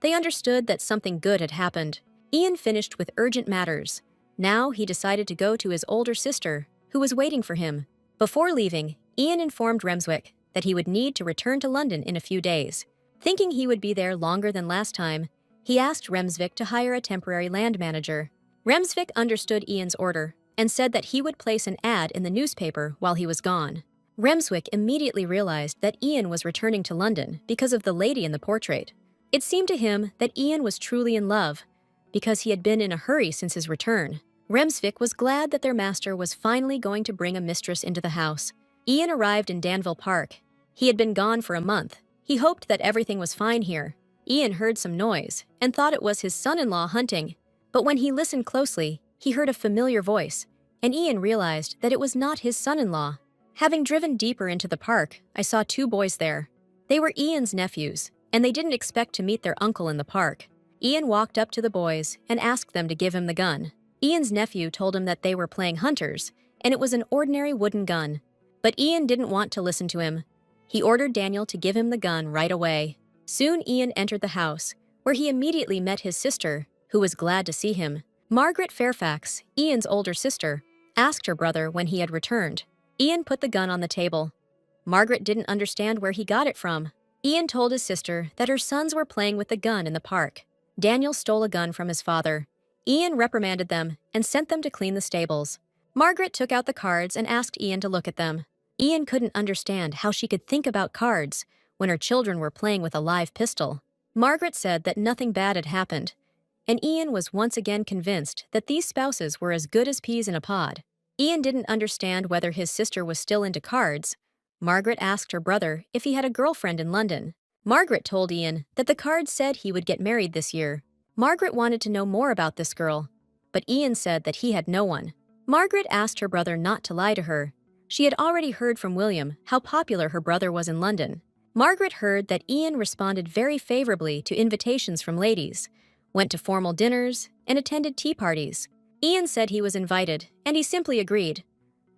They understood that something good had happened. Ian finished with urgent matters. Now he decided to go to his older sister, who was waiting for him. Before leaving, Ian informed Remswick that he would need to return to London in a few days. Thinking he would be there longer than last time, he asked Remswick to hire a temporary land manager. Remswick understood Ian's order and said that he would place an ad in the newspaper while he was gone. Remswick immediately realized that Ian was returning to London because of the lady in the portrait. It seemed to him that Ian was truly in love, because he had been in a hurry since his return. Remswick was glad that their master was finally going to bring a mistress into the house. Ian arrived in Danville Park. He had been gone for a month. He hoped that everything was fine here. Ian heard some noise and thought it was his son-in-law hunting. But when he listened closely, he heard a familiar voice, and Ian realized that it was not his son-in-law. Having driven deeper into the park, I saw two boys there. They were Ian's nephews, and they didn't expect to meet their uncle in the park. Ian walked up to the boys and asked them to give him the gun. Ian's nephew told him that they were playing hunters, and it was an ordinary wooden gun. But Ian didn't want to listen to him. He ordered Daniel to give him the gun right away. Soon Ian entered the house, where he immediately met his sister, who was glad to see him. Margaret Fairfax, Ian's older sister, asked her brother when he had returned. Ian put the gun on the table. Margaret didn't understand where he got it from. Ian told his sister that her sons were playing with the gun in the park. Daniel stole a gun from his father. Ian reprimanded them and sent them to clean the stables. Margaret took out the cards and asked Ian to look at them. Ian couldn't understand how she could think about cards when her children were playing with a live pistol. Margaret said that nothing bad had happened, and Ian was once again convinced that these spouses were as good as peas in a pod. Ian didn't understand whether his sister was still into cards. Margaret asked her brother if he had a girlfriend in London. Margaret told Ian that the cards said he would get married this year. Margaret wanted to know more about this girl, but Ian said that he had no one. Margaret asked her brother not to lie to her. She had already heard from William how popular her brother was in London. Margaret heard that Ian responded very favorably to invitations from ladies, went to formal dinners, and attended tea parties. Ian said he was invited, and he simply agreed.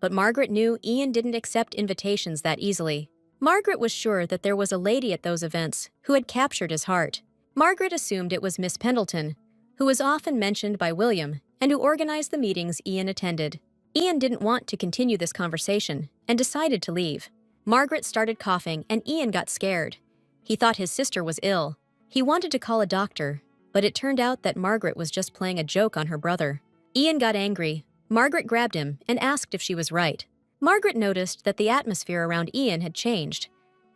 But Margaret knew Ian didn't accept invitations that easily. Margaret was sure that there was a lady at those events who had captured his heart. Margaret assumed it was Miss Pendleton, who was often mentioned by William and who organized the meetings Ian attended. Ian didn't want to continue this conversation and decided to leave. Margaret started coughing and Ian got scared. He thought his sister was ill. He wanted to call a doctor, but it turned out that Margaret was just playing a joke on her brother. Ian got angry. Margaret grabbed him and asked if she was right. Margaret noticed that the atmosphere around Ian had changed.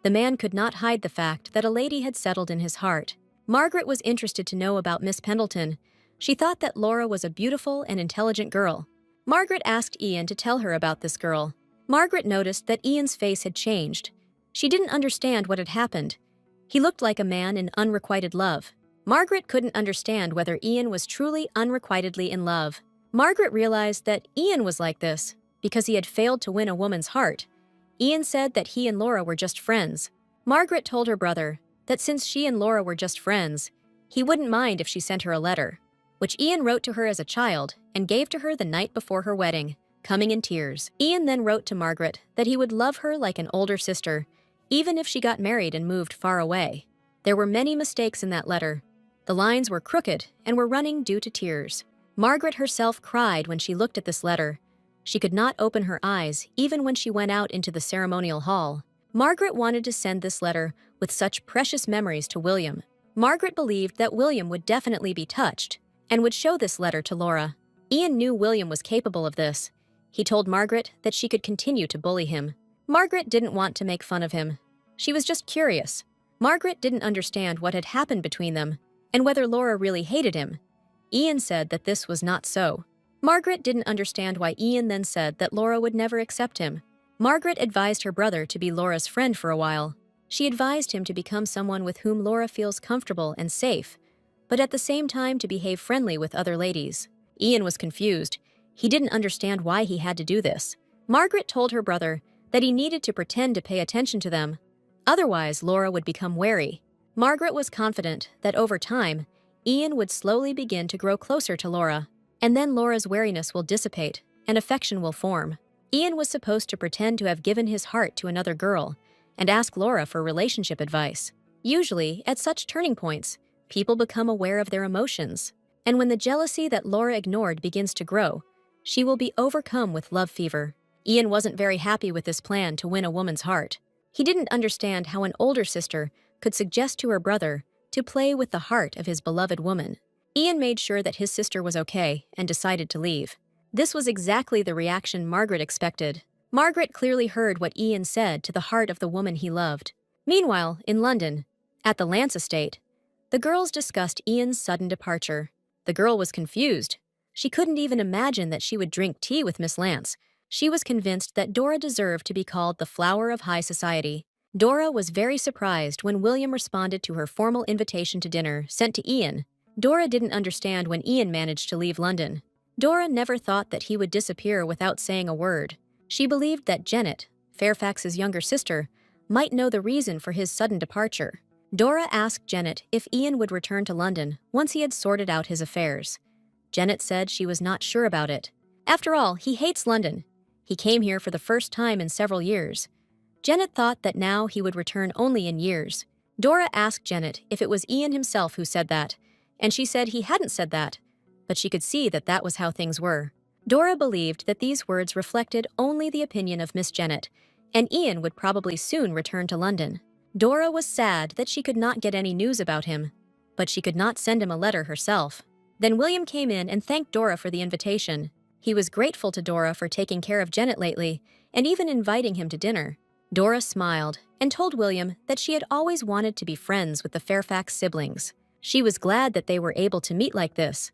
The man could not hide the fact that a lady had settled in his heart. Margaret was interested to know about Miss Pendleton. She thought that Laura was a beautiful and intelligent girl. Margaret asked Ian to tell her about this girl. Margaret noticed that Ian's face had changed. She didn't understand what had happened. He looked like a man in unrequited love. Margaret couldn't understand whether Ian was truly unrequitedly in love. Margaret realized that Ian was like this because he had failed to win a woman's heart. Ian said that he and Laura were just friends. Margaret told her brother that since she and Laura were just friends, he wouldn't mind if she sent her a letter, which Ian wrote to her as a child and gave to her the night before her wedding, coming in tears. Ian then wrote to Margaret that he would love her like an older sister, even if she got married and moved far away. There were many mistakes in that letter. The lines were crooked and were running due to tears. Margaret herself cried when she looked at this letter. She could not open her eyes even when she went out into the ceremonial hall. Margaret wanted to send this letter with such precious memories to William. Margaret believed that William would definitely be touched and would show this letter to Laura. Ian knew William was capable of this. He told Margaret that she could continue to bully him. Margaret didn't want to make fun of him. She was just curious. Margaret didn't understand what had happened between them and whether Laura really hated him. Ian said that this was not so. Margaret didn't understand why Ian then said that Laura would never accept him. Margaret advised her brother to be Laura's friend for a while. She advised him to become someone with whom Laura feels comfortable and safe, but at the same time to behave friendly with other ladies. Ian was confused. He didn't understand why he had to do this. Margaret told her brother that he needed to pretend to pay attention to them. Otherwise, Laura would become wary. Margaret was confident that over time, Ian would slowly begin to grow closer to Laura, and then Laura's wariness will dissipate and affection will form. Ian was supposed to pretend to have given his heart to another girl and ask Laura for relationship advice. Usually, at such turning points, people become aware of their emotions, and when the jealousy that Laura ignored begins to grow, she will be overcome with love fever. Ian wasn't very happy with this plan to win a woman's heart. He didn't understand how an older sister could suggest to her brother to play with the heart of his beloved woman. Ian made sure that his sister was okay and decided to leave. This was exactly the reaction Margaret expected. Margaret clearly heard what Ian said to the heart of the woman he loved. Meanwhile, in London, at the Lance estate, the girls discussed Ian's sudden departure. The girl was confused. She couldn't even imagine that she would drink tea with Miss Lance. She was convinced that Dora deserved to be called the flower of high society. Dora was very surprised when William responded to her formal invitation to dinner sent to Ian. Dora didn't understand when Ian managed to leave London. Dora never thought that he would disappear without saying a word. She believed that Janet, Fairfax's younger sister, might know the reason for his sudden departure. Dora asked Janet if Ian would return to London once he had sorted out his affairs. Janet said she was not sure about it. After all, he hates London. He came here for the first time in several years. Janet thought that now he would return only in years. Dora asked Janet if it was Ian himself who said that, and she said he hadn't said that, but she could see that that was how things were. Dora believed that these words reflected only the opinion of Miss Janet, and Ian would probably soon return to London. Dora was sad that she could not get any news about him, but she could not send him a letter herself. Then William came in and thanked Dora for the invitation. He was grateful to Dora for taking care of Janet lately, and even inviting him to dinner. Dora smiled and told William that she had always wanted to be friends with the Fairfax siblings. She was glad that they were able to meet like this.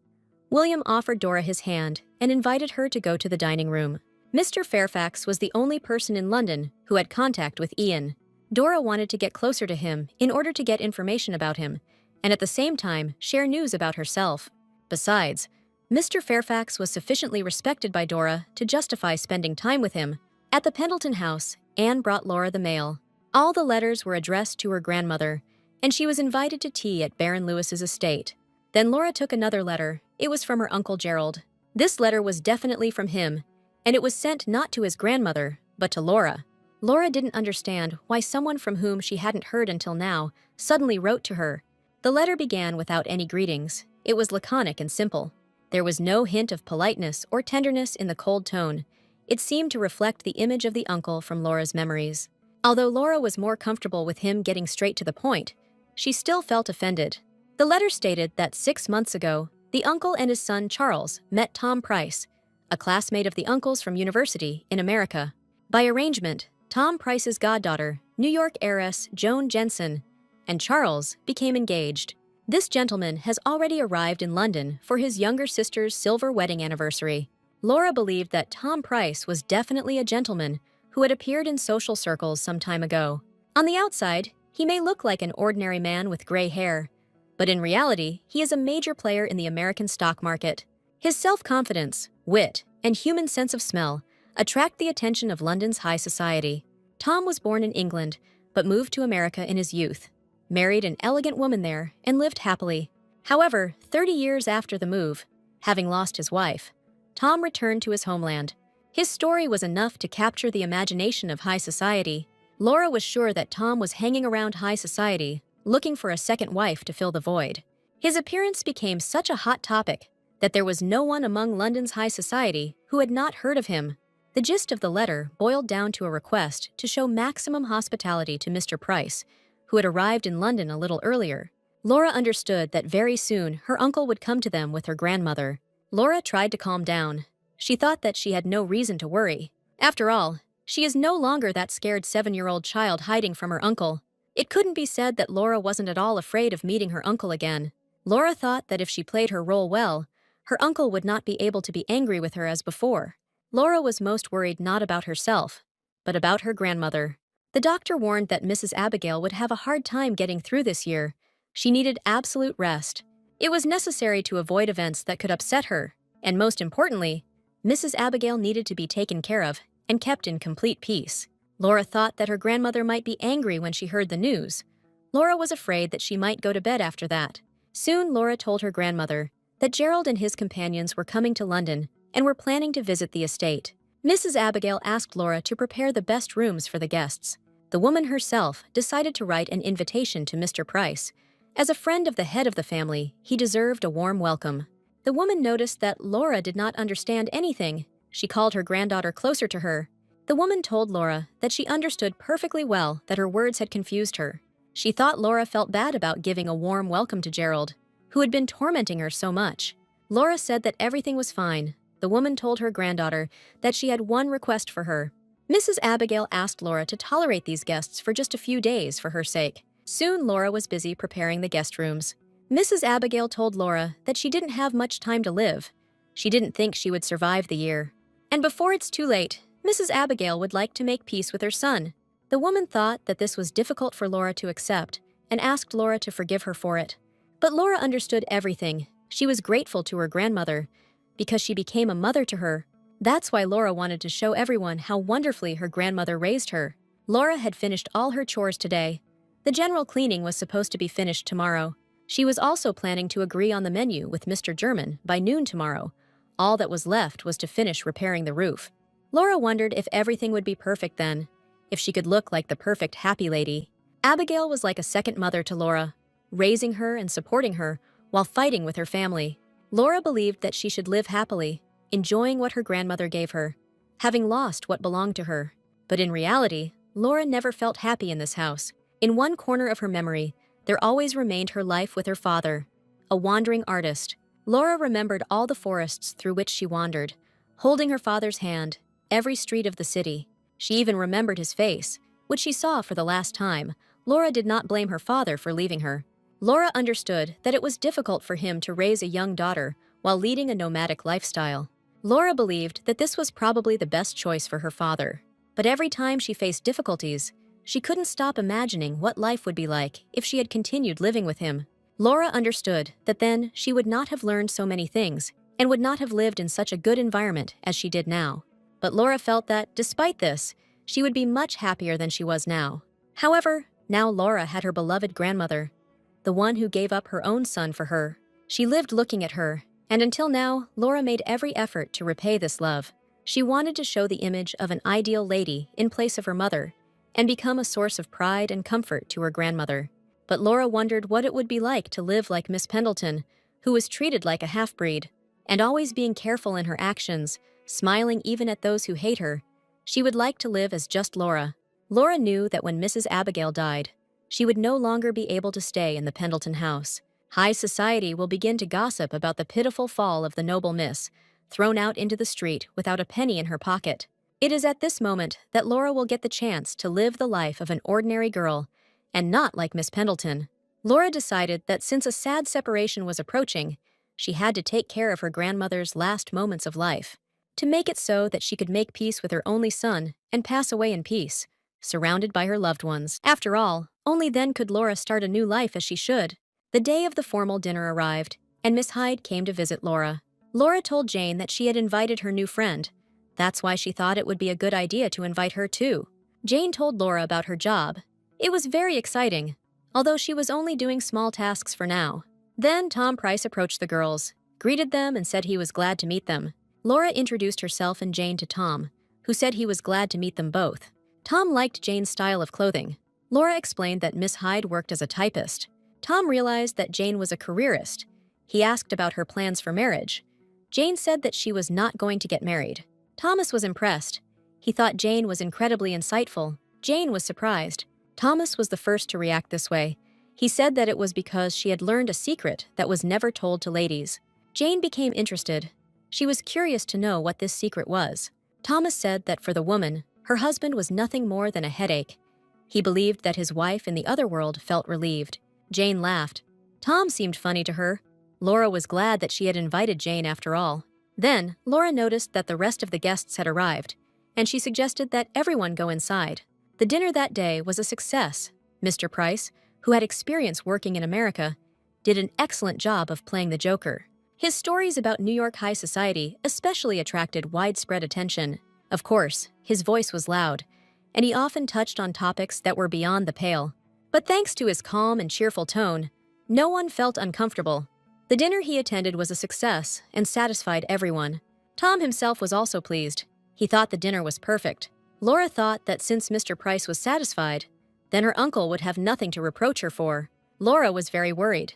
William offered Dora his hand and invited her to go to the dining room. Mr. Fairfax was the only person in London who had contact with Ian. Dora wanted to get closer to him in order to get information about him, and at the same time share news about herself. Besides, Mr. Fairfax was sufficiently respected by Dora to justify spending time with him. At the Pendleton house, Anne brought Laura the mail. All the letters were addressed to her grandmother, and she was invited to tea at Baron Lewis's estate. Then Laura took another letter. It was from her Uncle Gerald. This letter was definitely from him, and it was sent not to his grandmother, but to Laura. Laura didn't understand why someone from whom she hadn't heard until now suddenly wrote to her. The letter began without any greetings. It was laconic and simple. There was no hint of politeness or tenderness in the cold tone. It seemed to reflect the image of the uncle from Laura's memories. Although Laura was more comfortable with him getting straight to the point, she still felt offended. The letter stated that 6 months ago, the uncle and his son Charles met Tom Price, a classmate of the uncle's from university in America. By arrangement, Tom Price's goddaughter, New York heiress Joan Jensen, and Charles became engaged. This gentleman has already arrived in London for his younger sister's silver wedding anniversary. Laura believed that Tom Price was definitely a gentleman who had appeared in social circles some time ago. On the outside, He may look like an ordinary man with gray hair, but in reality, he is a major player in the American stock market. His self-confidence, wit, and human sense of smell attract the attention of London's high society. Tom was born in England, but moved to America in his youth, married an elegant woman there, and lived happily. However, 30 years after the move, having lost his wife, Tom returned to his homeland. His story was enough to capture the imagination of high society. Laura was sure that Tom was hanging around high society, looking for a second wife to fill the void. His appearance became such a hot topic that there was no one among London's high society who had not heard of him. The gist of the letter boiled down to a request to show maximum hospitality to Mr. Price, who had arrived in London a little earlier. Laura understood that very soon her uncle would come to them with her grandmother. Laura tried to calm down. She thought that she had no reason to worry. After all, she is no longer that scared 7-year-old child hiding from her uncle. It couldn't be said that Laura wasn't at all afraid of meeting her uncle again. Laura thought that if she played her role well, her uncle would not be able to be angry with her as before. Laura was most worried not about herself, but about her grandmother. The doctor warned that Mrs. Abigail would have a hard time getting through this year. She needed absolute rest. It was necessary to avoid events that could upset her, and most importantly, Mrs. Abigail needed to be taken care of and kept in complete peace. Laura thought that her grandmother might be angry when she heard the news. Laura was afraid that she might go to bed after that. Soon Laura told her grandmother that Gerald and his companions were coming to London and were planning to visit the estate. Mrs. Abigail asked Laura to prepare the best rooms for the guests. The woman herself decided to write an invitation to Mr. Price. As a friend of the head of the family, he deserved a warm welcome. The woman noticed that Laura did not understand anything. She called her granddaughter closer to her. The woman told Laura that she understood perfectly well that her words had confused her. She thought Laura felt bad about giving a warm welcome to Gerald, who had been tormenting her so much. Laura said that everything was fine. The woman told her granddaughter that she had one request for her. Mrs. Abigail asked Laura to tolerate these guests for just a few days for her sake. Soon Laura was busy preparing the guest rooms. Mrs. Abigail told Laura that she didn't have much time to live. She didn't think she would survive the year. And before it's too late, Mrs. Abigail would like to make peace with her son. The woman thought that this was difficult for Laura to accept and asked Laura to forgive her for it. But Laura understood everything. She was grateful to her grandmother because she became a mother to her. That's why Laura wanted to show everyone how wonderfully her grandmother raised her. Laura had finished all her chores today. The general cleaning was supposed to be finished tomorrow. She was also planning to agree on the menu with Mr. German by noon tomorrow. All that was left was to finish repairing the roof. Laura wondered if everything would be perfect then, if she could look like the perfect happy lady. Abigail was like a second mother to Laura, raising her and supporting her while fighting with her family. Laura believed that she should live happily, enjoying what her grandmother gave her, having lost what belonged to her. But in reality, Laura never felt happy in this house. In one corner of her memory, there always remained her life with her father, a wandering artist. Laura remembered all the forests through which she wandered, holding her father's hand, every street of the city. She even remembered his face, which she saw for the last time. Laura did not blame her father for leaving her. Laura understood that it was difficult for him to raise a young daughter while leading a nomadic lifestyle. Laura believed that this was probably the best choice for her father. But every time she faced difficulties, she couldn't stop imagining what life would be like if she had continued living with him. Laura understood that then she would not have learned so many things and would not have lived in such a good environment as she did now. But Laura felt that, despite this, she would be much happier than she was now. However, now Laura had her beloved grandmother, the one who gave up her own son for her. She lived looking at her, and until now, Laura made every effort to repay this love. She wanted to show the image of an ideal lady in place of her mother, and become a source of pride and comfort to her grandmother. But Laura wondered what it would be like to live like Miss Pendleton, who was treated like a half-breed, and always being careful in her actions, smiling even at those who hate her. She would like to live as just Laura. Laura knew that when Mrs. Abigail died, she would no longer be able to stay in the Pendleton house. High society will begin to gossip about the pitiful fall of the noble miss, thrown out into the street without a penny in her pocket. It is at this moment that Laura will get the chance to live the life of an ordinary girl, and not like Miss Pendleton. Laura decided that since a sad separation was approaching, she had to take care of her grandmother's last moments of life, to make it so that she could make peace with her only son and pass away in peace. surrounded by her loved ones. After all, only then could Laura start a new life as she should. The day of the formal dinner arrived, and Miss Hyde came to visit Laura. Laura told Jane that she had invited her new friend. That's why she thought it would be a good idea to invite her too. Jane told Laura about her job. It was very exciting, although she was only doing small tasks for now. Then Tom Price approached the girls, greeted them, and said he was glad to meet them. Laura introduced herself and Jane to Tom, who said he was glad to meet them both. Tom liked Jane's style of clothing. Laura explained that Miss Hyde worked as a typist. Tom realized that Jane was a careerist. He asked about her plans for marriage. Jane said that she was not going to get married. Thomas was impressed. He thought Jane was incredibly insightful. Jane was surprised. Thomas was the first to react this way. He said that it was because she had learned a secret that was never told to ladies. Jane became interested. She was curious to know what this secret was. Thomas said that for the woman, her husband was nothing more than a headache. He believed that his wife in the other world felt relieved. Jane laughed. Tom seemed funny to her. Laura was glad that she had invited Jane after all. Then, Laura noticed that the rest of the guests had arrived, and she suggested that everyone go inside. The dinner that day was a success. Mr. Price, who had experience working in America, did an excellent job of playing the Joker. His stories about New York high society especially attracted widespread attention. Of course, his voice was loud, and he often touched on topics that were beyond the pale. But thanks to his calm and cheerful tone, no one felt uncomfortable. The dinner he attended was a success and satisfied everyone. Tom himself was also pleased. He thought the dinner was perfect. Laura thought that since Mr. Price was satisfied, then her uncle would have nothing to reproach her for. Laura was very worried.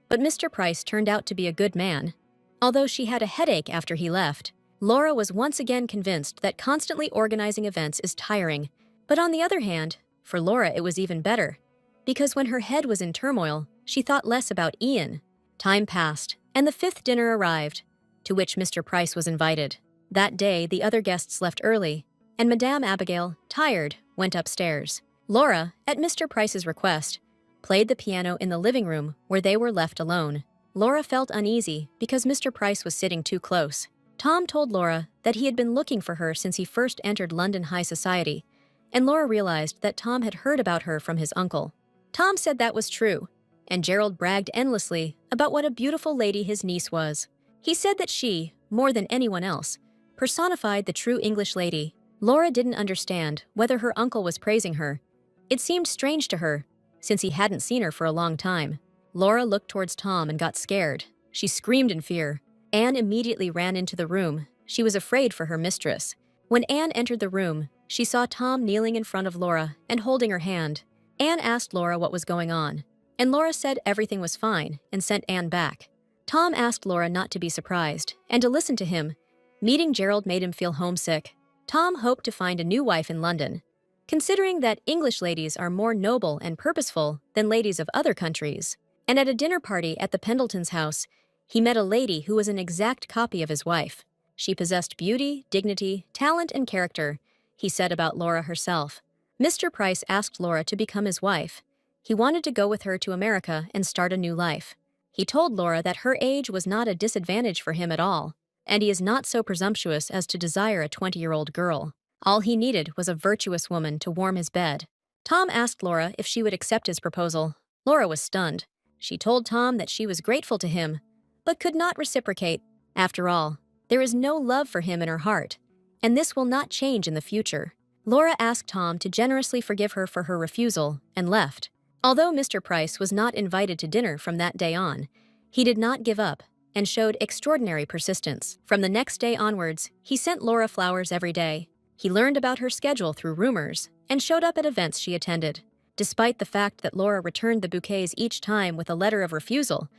But Mr. Price turned out to be a good man. Although she had a headache after he left, Laura was once again convinced that constantly organizing events is tiring. But on the other hand, for Laura it was even better. Because when her head was in turmoil, she thought less about Ian. Time passed, and the fifth dinner arrived, to which Mr. Price was invited. That day, the other guests left early, and Madame Abigail, tired, went upstairs. Laura, at Mr. Price's request, played the piano in the living room where they were left alone. Laura felt uneasy because Mr. Price was sitting too close. Tom told Laura that he had been looking for her since he first entered London high society, and Laura realized that Tom had heard about her from his uncle. Tom said that was true, and Gerald bragged endlessly about what a beautiful lady his niece was. He said that she, more than anyone else, personified the true English lady. Laura didn't understand whether her uncle was praising her. It seemed strange to her, since he hadn't seen her for a long time. Laura looked towards Tom and got scared. She screamed in fear. Anne immediately ran into the room. She was afraid for her mistress. When Anne entered the room, she saw Tom kneeling in front of Laura and holding her hand. Anne asked Laura what was going on, and Laura said everything was fine and sent Anne back. Tom asked Laura not to be surprised and to listen to him. Meeting Gerald made him feel homesick. Tom hoped to find a new wife in London, considering that English ladies are more noble and purposeful than ladies of other countries. And at a dinner party at the Pendletons' house, he met a lady who was an exact copy of his wife. She possessed beauty, dignity, talent, and character, he said about Laura herself. Mr. Price asked Laura to become his wife. He wanted to go with her to America and start a new life. He told Laura that her age was not a disadvantage for him at all, and he is not so presumptuous as to desire a 20-year-old girl. All he needed was a virtuous woman to warm his bed. Tom asked Laura if she would accept his proposal. Laura was stunned. She told Tom that she was grateful to him, but could not reciprocate. After all, there is no love for him in her heart, and this will not change in the future. Laura asked Tom to generously forgive her for her refusal and left. Although Mr. Price was not invited to dinner from that day on, he did not give up and showed extraordinary persistence. From the next day onwards, he sent Laura flowers every day. He learned about her schedule through rumors and showed up at events she attended. Despite the fact that Laura returned the bouquets each time with a letter of refusal,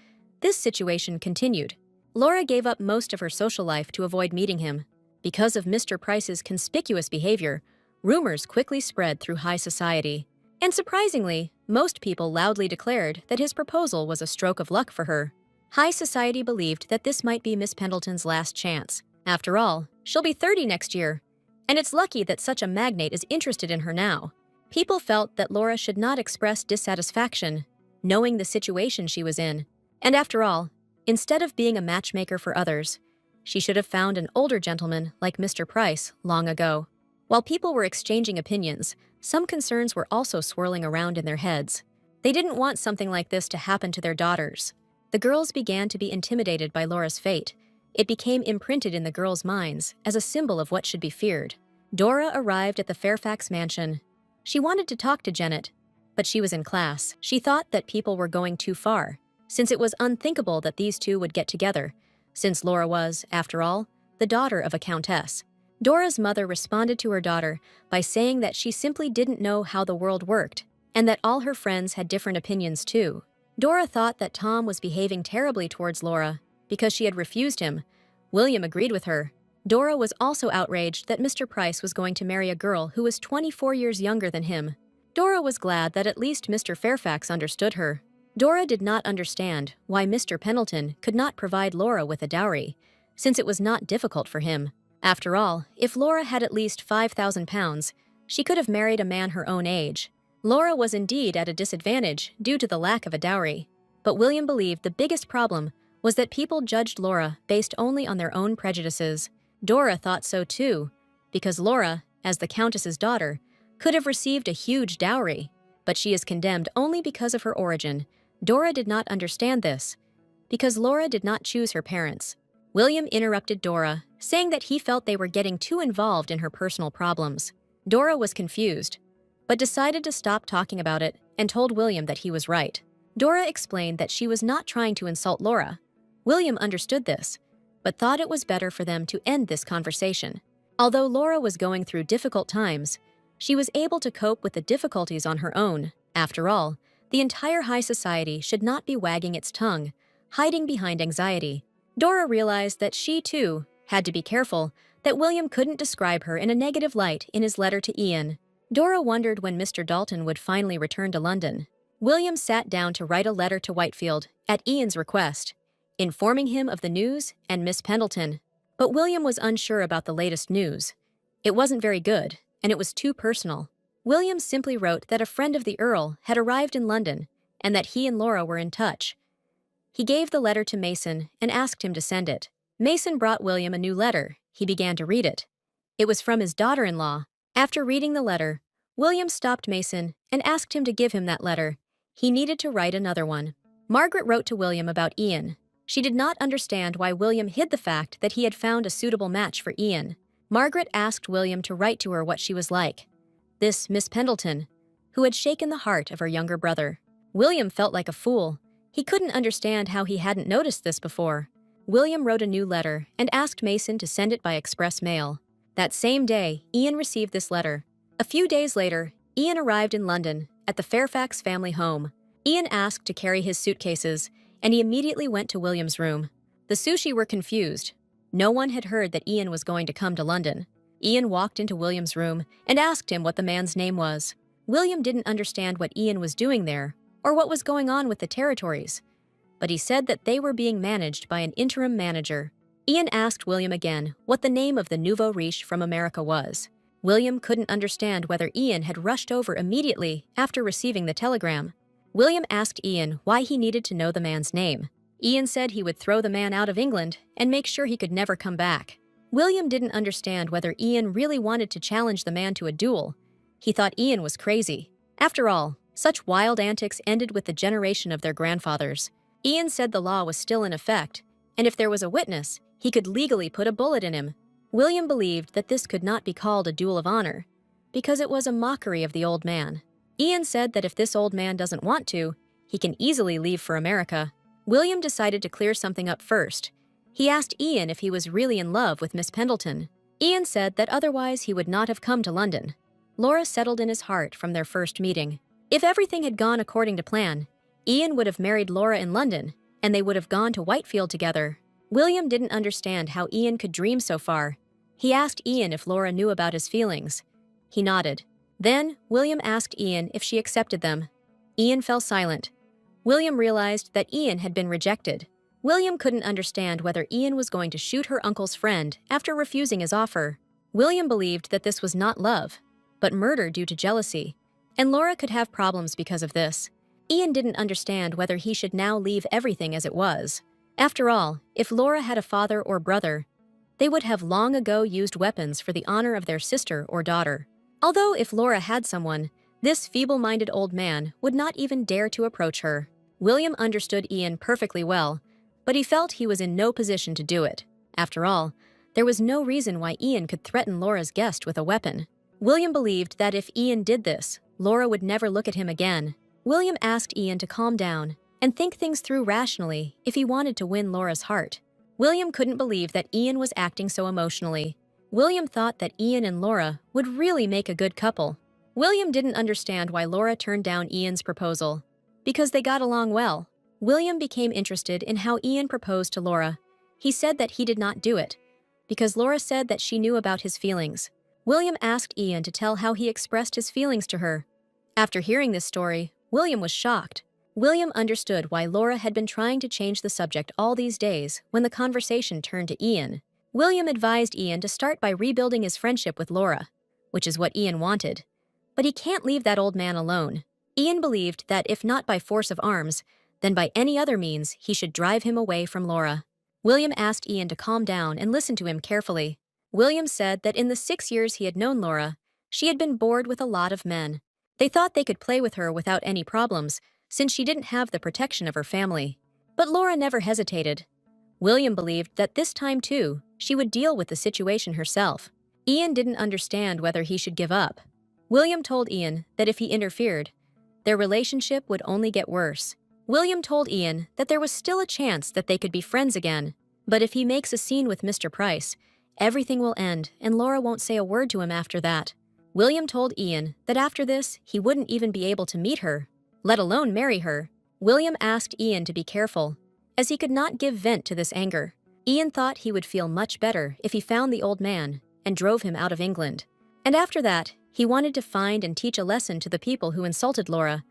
this situation continued. Laura gave up most of her social life to avoid meeting him. Because of Mr. Price's conspicuous behavior, rumors quickly spread through high society. And surprisingly, most people loudly declared that his proposal was a stroke of luck for her. High society believed that this might be Miss Pendleton's last chance. After all, she'll be 30 next year, and it's lucky that such a magnate is interested in her now. People felt that Laura should not express dissatisfaction, knowing the situation she was in. And after all, instead of being a matchmaker for others, she should have found an older gentleman like Mr. Price long ago. While people were exchanging opinions, some concerns were also swirling around in their heads. They didn't want something like this to happen to their daughters. The girls began to be intimidated by Laura's fate. It became imprinted in the girls' minds as a symbol of what should be feared. Dora arrived at the Fairfax mansion. She wanted to talk to Janet, but she was in class. She thought that people were going too far, since it was unthinkable that these two would get together, since Laura was, after all, the daughter of a countess. Dora's mother responded to her daughter by saying that she simply didn't know how the world worked, and that all her friends had different opinions too. Dora thought that Tom was behaving terribly towards Laura because she had refused him. William agreed with her. Dora was also outraged that Mr. Price was going to marry a girl who was 24 years younger than him. Dora was glad that at least Mr. Fairfax understood her. Dora did not understand why Mr. Pendleton could not provide Laura with a dowry, since it was not difficult for him. After all, if Laura had at least £5,000, she could have married a man her own age. Laura was indeed at a disadvantage due to the lack of a dowry, but William believed the biggest problem was that people judged Laura based only on their own prejudices. Dora thought so too, because Laura, as the Countess's daughter, could have received a huge dowry, but she is condemned only because of her origin. Dora did not understand this, because Laura did not choose her parents. William interrupted Dora, saying that he felt they were getting too involved in her personal problems. Dora was confused, but decided to stop talking about it and told William that he was right. Dora explained that she was not trying to insult Laura. William understood this, but thought it was better for them to end this conversation. Although Laura was going through difficult times, she was able to cope with the difficulties on her own. After all, the entire high society should not be wagging its tongue, hiding behind anxiety. Dora realized that she, too, had to be careful that William couldn't describe her in a negative light in his letter to Ian. Dora wondered when Mr. Dalton would finally return to London. William sat down to write a letter to Whitefield, at Ian's request, informing him of the news and Miss Pendleton. But William was unsure about the latest news. It wasn't very good, and it was too personal. William simply wrote that a friend of the Earl had arrived in London and that he and Laura were in touch. He gave the letter to Mason and asked him to send it. Mason brought William a new letter. He began to read it. It was from his daughter-in-law. After reading the letter, William stopped Mason and asked him to give him that letter. He needed to write another one. Margaret wrote to William about Ian. She did not understand why William hid the fact that he had found a suitable match for Ian. Margaret asked William to write to her what she was like. This Miss Pendleton, who had shaken the heart of her younger brother. William felt like a fool. He couldn't understand how he hadn't noticed this before. William wrote a new letter and asked Mason to send it by express mail. That same day, Ian received this letter. A few days later, Ian arrived in London at the Fairfax family home. Ian asked to carry his suitcases, and he immediately went to William's room. The Sushi were confused. No one had heard that Ian was going to come to London. Ian walked into William's room and asked him what the man's name was. William didn't understand what Ian was doing there or what was going on with the territories, but he said that they were being managed by an interim manager. Ian asked William again what the name of the nouveau riche from America was. William couldn't understand whether Ian had rushed over immediately after receiving the telegram. William asked Ian why he needed to know the man's name. Ian said he would throw the man out of England and make sure he could never come back. William didn't understand whether Ian really wanted to challenge the man to a duel. He thought Ian was crazy. After all, such wild antics ended with the generation of their grandfathers. Ian said the law was still in effect, and if there was a witness, he could legally put a bullet in him. William believed that this could not be called a duel of honor, because it was a mockery of the old man. Ian said that if this old man doesn't want to, he can easily leave for America. William decided to clear something up first. He asked Ian if he was really in love with Miss Pendleton. Ian said that otherwise he would not have come to London. Laura settled in his heart from their first meeting. If everything had gone according to plan, Ian would have married Laura in London, and they would have gone to Whitefield together. William didn't understand how Ian could dream so far. He asked Ian if Laura knew about his feelings. He nodded. Then, William asked Ian if she accepted them. Ian fell silent. William realized that Ian had been rejected. William couldn't understand whether Ian was going to shoot her uncle's friend after refusing his offer. William believed that this was not love, but murder due to jealousy, and Laura could have problems because of this. Ian didn't understand whether he should now leave everything as it was. After all, if Laura had a father or brother, they would have long ago used weapons for the honor of their sister or daughter. Although if Laura had someone, this feeble-minded old man would not even dare to approach her. William understood Ian perfectly well, but he felt he was in no position to do it. After all, there was no reason why Ian could threaten Laura's guest with a weapon. William believed that if Ian did this, Laura would never look at him again. William asked Ian to calm down and think things through rationally if he wanted to win Laura's heart. William couldn't believe that Ian was acting so emotionally. William thought that Ian and Laura would really make a good couple. William didn't understand why Laura turned down Ian's proposal. Because they got along well. William became interested in how Ian proposed to Laura. He said that he did not do it, because Laura said that she knew about his feelings. William asked Ian to tell how he expressed his feelings to her. After hearing this story, William was shocked. William understood why Laura had been trying to change the subject all these days when the conversation turned to Ian. William advised Ian to start by rebuilding his friendship with Laura, which is what Ian wanted. But he can't leave that old man alone. Ian believed that if not by force of arms, then by any other means he should drive him away from Laura. William asked Ian to calm down and listen to him carefully. William said that in the 6 years he had known Laura, she had been bored with a lot of men. They thought they could play with her without any problems, since she didn't have the protection of her family. But Laura never hesitated. William believed that this time too, she would deal with the situation herself. Ian didn't understand whether he should give up. William told Ian that if he interfered, their relationship would only get worse. William told Ian that there was still a chance that they could be friends again, but if he makes a scene with Mr. Price, everything will end and Laura won't say a word to him after that. William told Ian that after this, he wouldn't even be able to meet her, let alone marry her. William asked Ian to be careful, as he could not give vent to this anger. Ian thought he would feel much better if he found the old man and drove him out of England. And after that, he wanted to find and teach a lesson to the people who insulted Laura,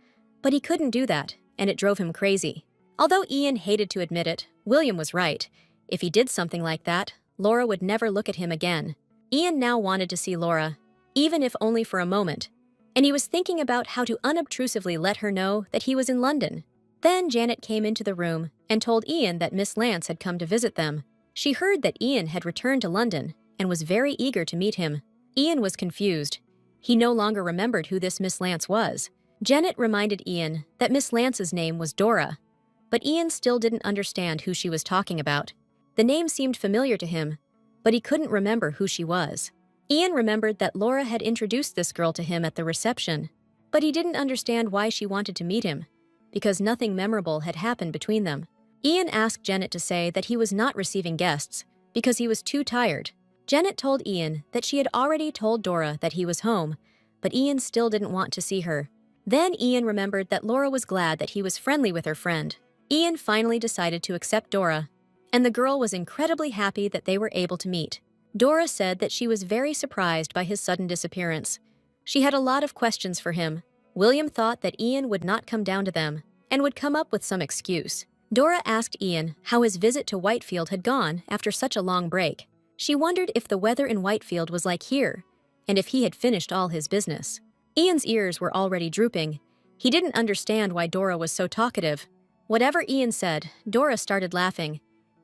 but he couldn't do that, and it drove him crazy. Although Ian hated to admit it, William was right. If he did something like that, Laura would never look at him again. Ian now wanted to see Laura, even if only for a moment, and he was thinking about how to unobtrusively let her know that he was in London. Then Janet came into the room and told Ian that Miss Lance had come to visit them. She heard that Ian had returned to London and was very eager to meet him. Ian was confused. He no longer remembered who this Miss Lance was. Janet reminded Ian that Miss Lance's name was Dora, but Ian still didn't understand who she was talking about. The name seemed familiar to him, but he couldn't remember who she was. Ian remembered that Laura had introduced this girl to him at the reception, but he didn't understand why she wanted to meet him, because nothing memorable had happened between them. Ian asked Janet to say that he was not receiving guests because he was too tired. Janet told Ian that she had already told Dora that he was home, but Ian still didn't want to see her. Then Ian remembered that Laura was glad that he was friendly with her friend. Ian finally decided to accept Dora, and the girl was incredibly happy that they were able to meet. Dora said that she was very surprised by his sudden disappearance. She had a lot of questions for him. William thought that Ian would not come down to them and would come up with some excuse. Dora asked Ian how his visit to Whitefield had gone after such a long break. She wondered if the weather in Whitefield was like here, and if he had finished all his business. Ian's ears were already drooping. He didn't understand why Dora was so talkative. Whatever Ian said, Dora started laughing.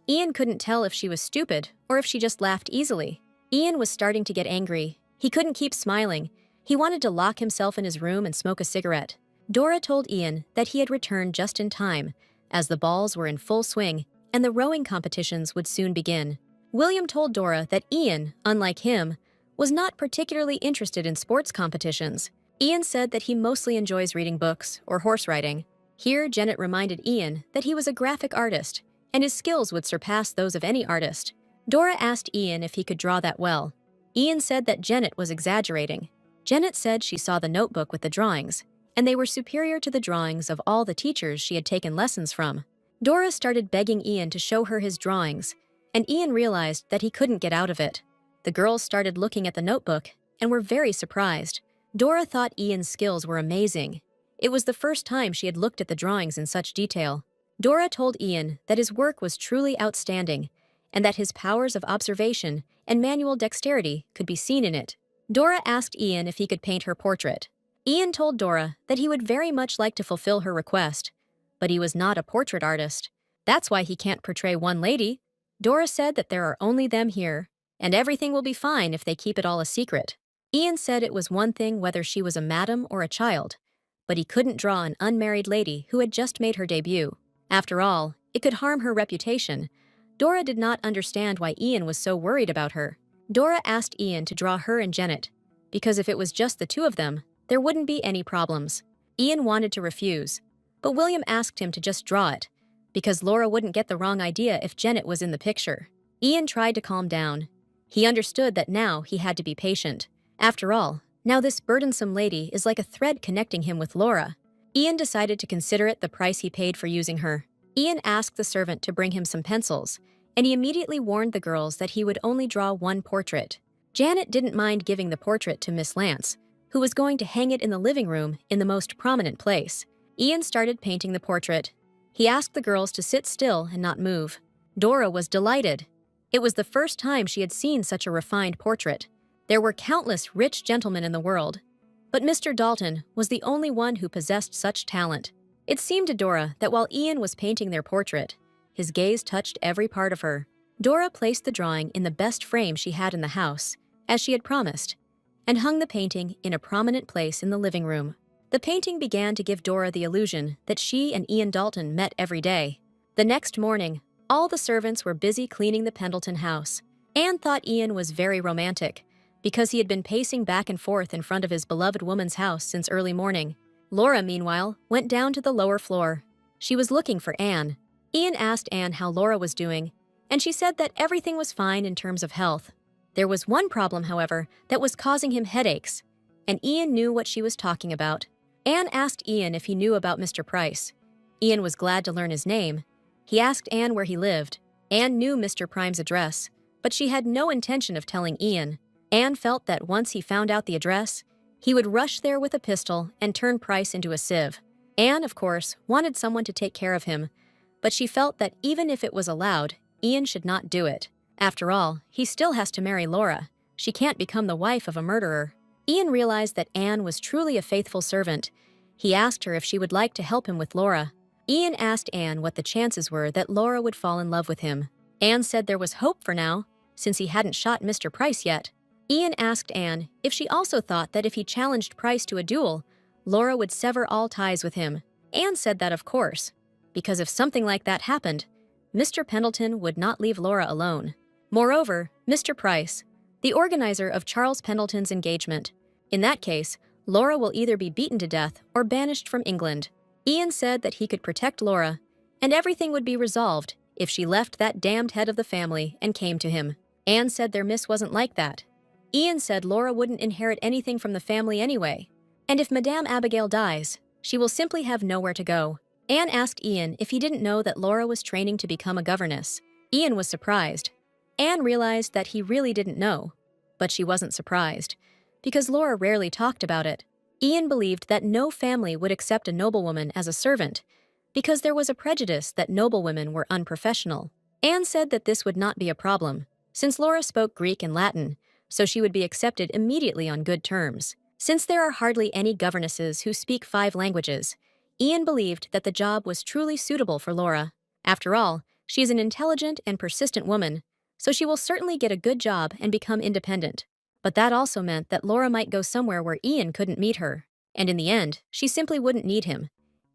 Ian couldn't tell if she was stupid or if she just laughed easily. Ian was starting to get angry. He couldn't keep smiling. He wanted to lock himself in his room and smoke a cigarette. Dora told Ian that he had returned just in time, as the balls were in full swing and the rowing competitions would soon begin. William told Dora that Ian, unlike him, was not particularly interested in sports competitions. Ian said that he mostly enjoys reading books or horse riding. Here, Janet reminded Ian that he was a graphic artist, and his skills would surpass those of any artist. Dora asked Ian if he could draw that well. Ian said that Janet was exaggerating. Janet said she saw the notebook with the drawings, and they were superior to the drawings of all the teachers she had taken lessons from. Dora started begging Ian to show her his drawings, and Ian realized that he couldn't get out of it. The girls started looking at the notebook and were very surprised. Dora thought Ian's skills were amazing. It was the first time she had looked at the drawings in such detail. Dora told Ian that his work was truly outstanding and that his powers of observation and manual dexterity could be seen in it. Dora asked Ian if he could paint her portrait. Ian told Dora that he would very much like to fulfill her request, but he was not a portrait artist. That's why he can't portray one lady. Dora said that there are only them here, and everything will be fine if they keep it all a secret. Ian said it was one thing whether she was a madam or a child, but he couldn't draw an unmarried lady who had just made her debut. After all, it could harm her reputation. Dora did not understand why Ian was so worried about her. Dora asked Ian to draw her and Janet, because if it was just the two of them, there wouldn't be any problems. Ian wanted to refuse, but William asked him to just draw it, because Laura wouldn't get the wrong idea if Janet was in the picture. Ian tried to calm down. He understood that now he had to be patient. After all, now this burdensome lady is like a thread connecting him with Laura. Ian decided to consider it the price he paid for using her. Ian asked the servant to bring him some pencils, and he immediately warned the girls that he would only draw one portrait. Janet didn't mind giving the portrait to Miss Lance, who was going to hang it in the living room in the most prominent place. Ian started painting the portrait. He asked the girls to sit still and not move. Dora was delighted. It was the first time she had seen such a refined portrait. There were countless rich gentlemen in the world, but Mr. Dalton was the only one who possessed such talent. It seemed to Dora that while Ian was painting their portrait, his gaze touched every part of her. Dora placed the drawing in the best frame she had in the house, as she had promised, and hung the painting in a prominent place in the living room. The painting began to give Dora the illusion that she and Ian Dalton met every day. The next morning, all the servants were busy cleaning the Pendleton house. Anne thought Ian was very romantic, because he had been pacing back and forth in front of his beloved woman's house since early morning. Laura, meanwhile, went down to the lower floor. She was looking for Anne. Ian asked Anne how Laura was doing, and she said that everything was fine in terms of health. There was one problem, however, that was causing him headaches, and Ian knew what she was talking about. Anne asked Ian if he knew about Mr. Price. Ian was glad to learn his name. He asked Anne where he lived. Anne knew Mr. Prime's address, but she had no intention of telling Ian. Anne felt that once he found out the address, he would rush there with a pistol and turn Price into a sieve. Anne, of course, wanted someone to take care of him, but she felt that even if it was allowed, Ian should not do it. After all, he still has to marry Laura. She can't become the wife of a murderer. Ian realized that Anne was truly a faithful servant. He asked her if she would like to help him with Laura. Ian asked Anne what the chances were that Laura would fall in love with him. Anne said there was hope for now, since he hadn't shot Mr. Price yet. Ian asked Anne if she also thought that if he challenged Price to a duel, Laura would sever all ties with him. Anne said that of course, because if something like that happened, Mr. Pendleton would not leave Laura alone. Moreover, Mr. Price, the organizer of Charles Pendleton's engagement. In that case, Laura will either be beaten to death or banished from England. Ian said that he could protect Laura, and everything would be resolved if she left that damned head of the family and came to him. Anne said their miss wasn't like that. Ian said Laura wouldn't inherit anything from the family anyway, and if Madame Abigail dies, she will simply have nowhere to go. Anne asked Ian if he didn't know that Laura was training to become a governess. Ian was surprised. Anne realized that he really didn't know, but she wasn't surprised, because Laura rarely talked about it. Ian believed that no family would accept a noblewoman as a servant, because there was a prejudice that noblewomen were unprofessional. Anne said that this would not be a problem, since Laura spoke Greek and Latin, so she would be accepted immediately on good terms. Since there are hardly any governesses who speak 5 languages, Ian believed that the job was truly suitable for Laura. After all, she is an intelligent and persistent woman, so she will certainly get a good job and become independent. But that also meant that Laura might go somewhere where Ian couldn't meet her, and in the end, she simply wouldn't need him.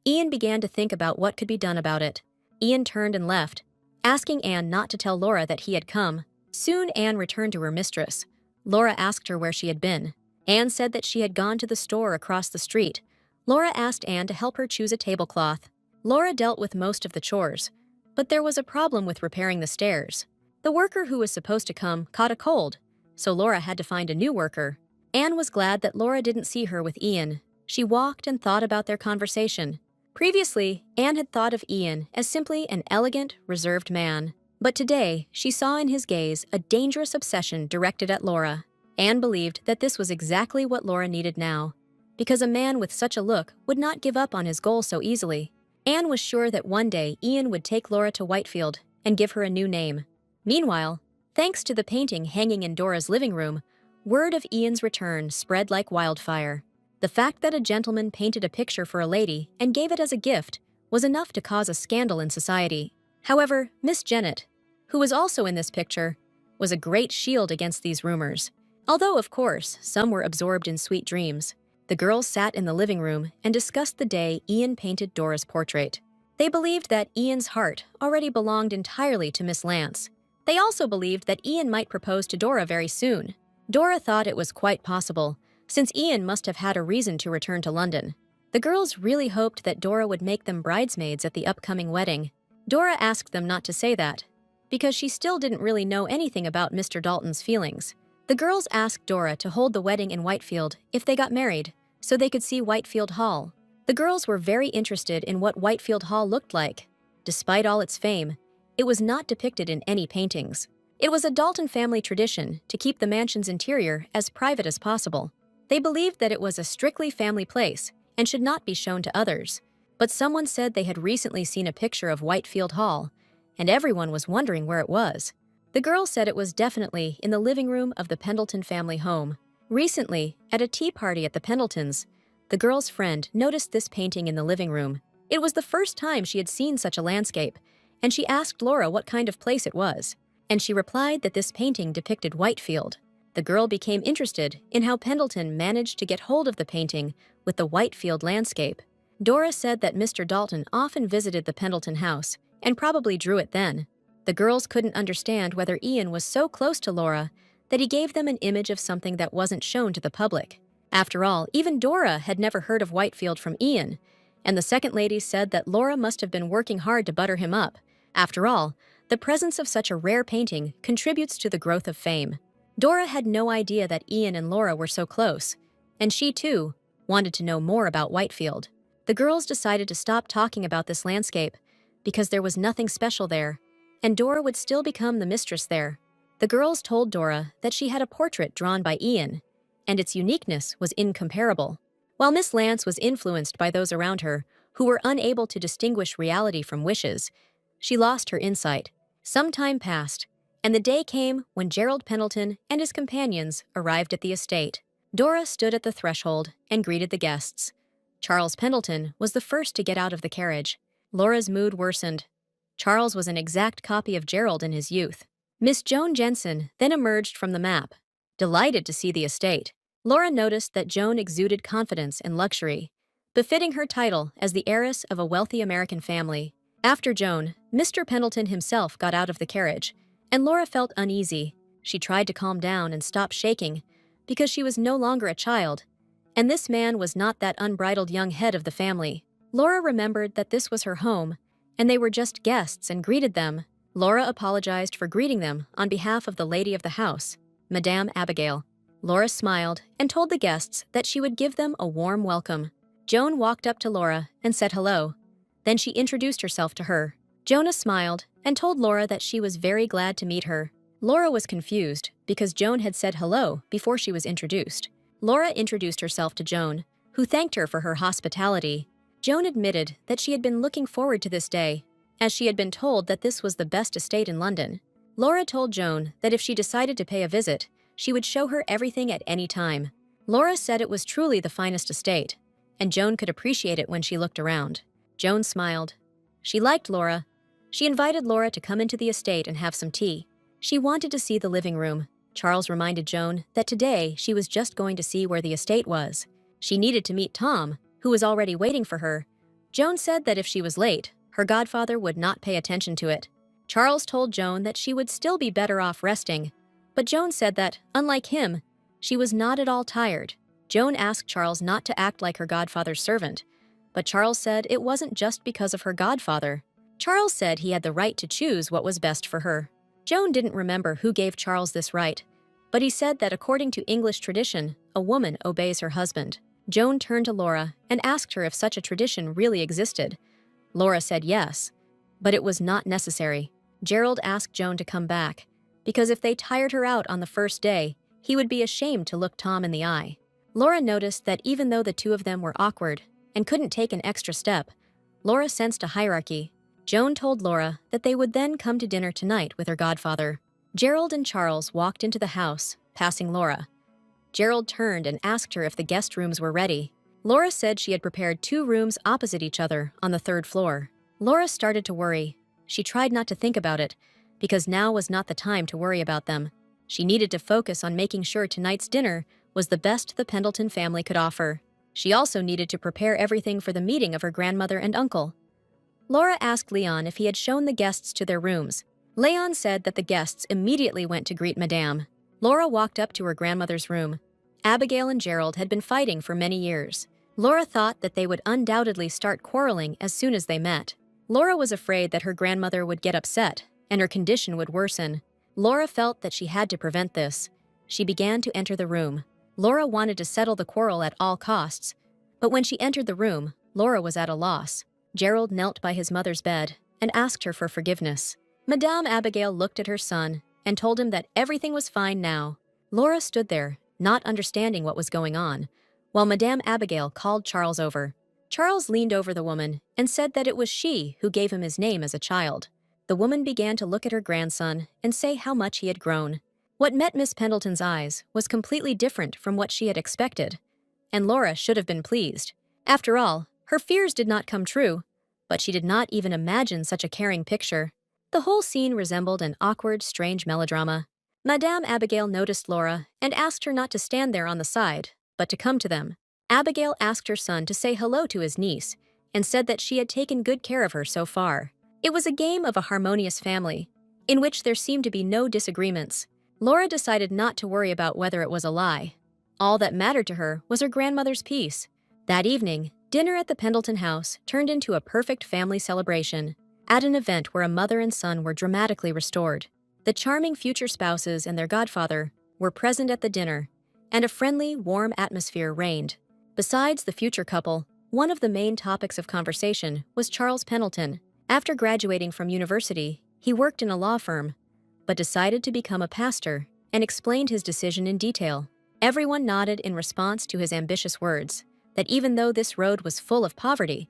Ian began to think about what could be done about it. Ian turned and left, asking Anne not to tell Laura that he had come. Soon Anne returned to her mistress. Laura asked her where she had been. Anne said that she had gone to the store across the street. Laura asked Anne to help her choose a tablecloth. Laura dealt with most of the chores, but there was a problem with repairing the stairs. The worker who was supposed to come caught a cold, so Laura had to find a new worker. Anne was glad that Laura didn't see her with Ian. She walked and thought about their conversation. Previously, Anne had thought of Ian as simply an elegant, reserved man. But today, she saw in his gaze a dangerous obsession directed at Laura. Anne believed that this was exactly what Laura needed now, because a man with such a look would not give up on his goal so easily. Anne was sure that one day Ian would take Laura to Whitefield and give her a new name. Meanwhile, thanks to the painting hanging in Dora's living room, word of Ian's return spread like wildfire. The fact that a gentleman painted a picture for a lady and gave it as a gift was enough to cause a scandal in society. However, Miss Janet, who was also in this picture, was a great shield against these rumors. Although, of course, some were absorbed in sweet dreams. The girls sat in the living room and discussed the day Ian painted Dora's portrait. They believed that Ian's heart already belonged entirely to Miss Lance. They also believed that Ian might propose to Dora very soon. Dora thought it was quite possible, since Ian must have had a reason to return to London. The girls really hoped that Dora would make them bridesmaids at the upcoming wedding. Dora asked them not to say that, because she still didn't really know anything about Mr. Dalton's feelings. The girls asked Dora to hold the wedding in Whitefield if they got married, so they could see Whitefield Hall. The girls were very interested in what Whitefield Hall looked like. Despite all its fame, it was not depicted in any paintings. It was a Dalton family tradition to keep the mansion's interior as private as possible. They believed that it was a strictly family place and should not be shown to others. But someone said they had recently seen a picture of Whitefield Hall, and everyone was wondering where it was. The girls said it was definitely in the living room of the Pendleton family home. Recently, at a tea party at the Pendletons, the girl's friend noticed this painting in the living room. It was the first time she had seen such a landscape, and she asked Laura what kind of place it was, and she replied that this painting depicted Whitefield. The girl became interested in how Pendleton managed to get hold of the painting with the Whitefield landscape. Dora said that Mr. Dalton often visited the Pendleton house and probably drew it then. The girls couldn't understand whether Ian was so close to Laura that he gave them an image of something that wasn't shown to the public. After all, even Dora had never heard of Whitefield from Ian, and the second lady said that Laura must have been working hard to butter him up. After all, the presence of such a rare painting contributes to the growth of fame. Dora had no idea that Ian and Laura were so close, and she, too, wanted to know more about Whitefield. The girls decided to stop talking about this landscape because there was nothing special there, and Dora would still become the mistress there. The girls told Dora that she had a portrait drawn by Ian, and its uniqueness was incomparable. While Miss Lance was influenced by those around her who were unable to distinguish reality from wishes, she lost her insight. Some time passed, and the day came when Gerald Pendleton and his companions arrived at the estate. Dora stood at the threshold and greeted the guests. Charles Pendleton was the first to get out of the carriage. Laura's mood worsened. Charles was an exact copy of Gerald in his youth. Miss Joan Jensen then emerged from the map, delighted to see the estate. Laura noticed that Joan exuded confidence and luxury, befitting her title as the heiress of a wealthy American family. After Joan, Mr. Pendleton himself got out of the carriage, and Laura felt uneasy. She tried to calm down and stop shaking, because she was no longer a child, and this man was not that unbridled young head of the family. Laura remembered that this was her home, and they were just guests and greeted them. Laura apologized for greeting them on behalf of the lady of the house, Madame Abigail. Laura smiled and told the guests that she would give them a warm welcome. Joan walked up to Laura and said hello. Then she introduced herself to her. Jonah smiled and told Laura that she was very glad to meet her. Laura was confused because Joan had said hello before she was introduced. Laura introduced herself to Joan, who thanked her for her hospitality. Joan admitted that she had been looking forward to this day, as she had been told that this was the best estate in London. Laura told Joan that if she decided to pay a visit, she would show her everything at any time. Laura said it was truly the finest estate, and Joan could appreciate it when she looked around. Joan smiled. She liked Laura. She invited Laura to come into the estate and have some tea. She wanted to see the living room. Charles reminded Joan that today she was just going to see where the estate was. She needed to meet Tom, who was already waiting for her. Joan said that if she was late, her godfather would not pay attention to it. Charles told Joan that she would still be better off resting, but Joan said that, unlike him, she was not at all tired. Joan asked Charles not to act like her godfather's servant, but Charles said it wasn't just because of her godfather. Charles said he had the right to choose what was best for her. Joan didn't remember who gave Charles this right, but he said that according to English tradition, a woman obeys her husband. Joan turned to Laura and asked her if such a tradition really existed. Laura said yes, but it was not necessary. Gerald asked Joan to come back, because if they tired her out on the first day, he would be ashamed to look Tom in the eye. Laura noticed that even though the two of them were awkward and couldn't take an extra step, Laura sensed a hierarchy. Joan told Laura that they would then come to dinner tonight with her godfather. Gerald and Charles walked into the house, passing Laura. Gerald turned and asked her if the guest rooms were ready. Laura said she had prepared 2 rooms opposite each other on the 3rd floor. Laura started to worry. She tried not to think about it, because now was not the time to worry about them. She needed to focus on making sure tonight's dinner was the best the Pendleton family could offer. She also needed to prepare everything for the meeting of her grandmother and uncle. Laura asked Leon if he had shown the guests to their rooms. Leon said that the guests immediately went to greet Madame. Laura walked up to her grandmother's room. Abigail and Gerald had been fighting for many years. Laura thought that they would undoubtedly start quarreling as soon as they met. Laura was afraid that her grandmother would get upset and her condition would worsen. Laura felt that she had to prevent this. She began to enter the room. Laura wanted to settle the quarrel at all costs. But when she entered the room, Laura was at a loss. Gerald knelt by his mother's bed and asked her for forgiveness. Madame Abigail looked at her son and told him that everything was fine now. Laura stood there, not understanding what was going on, while Madame Abigail called Charles over. Charles leaned over the woman and said that it was she who gave him his name as a child. The woman began to look at her grandson and say how much he had grown. What met Miss Pendleton's eyes was completely different from what she had expected, and Laura should have been pleased. After all, her fears did not come true, but she did not even imagine such a caring picture. The whole scene resembled an awkward, strange melodrama. Madame Abigail noticed Laura and asked her not to stand there on the side, but to come to them. Abigail asked her son to say hello to his niece and said that she had taken good care of her so far. It was a game of a harmonious family, in which there seemed to be no disagreements. Laura decided not to worry about whether it was a lie. All that mattered to her was her grandmother's peace. That evening, dinner at the Pendleton house turned into a perfect family celebration. At an event where a mother and son were dramatically restored. The charming future spouses and their godfather were present at the dinner, and a friendly, warm atmosphere reigned. Besides the future couple, one of the main topics of conversation was Charles Pendleton. After graduating from university, he worked in a law firm, but decided to become a pastor and explained his decision in detail. Everyone nodded in response to his ambitious words, that even though this road was full of poverty,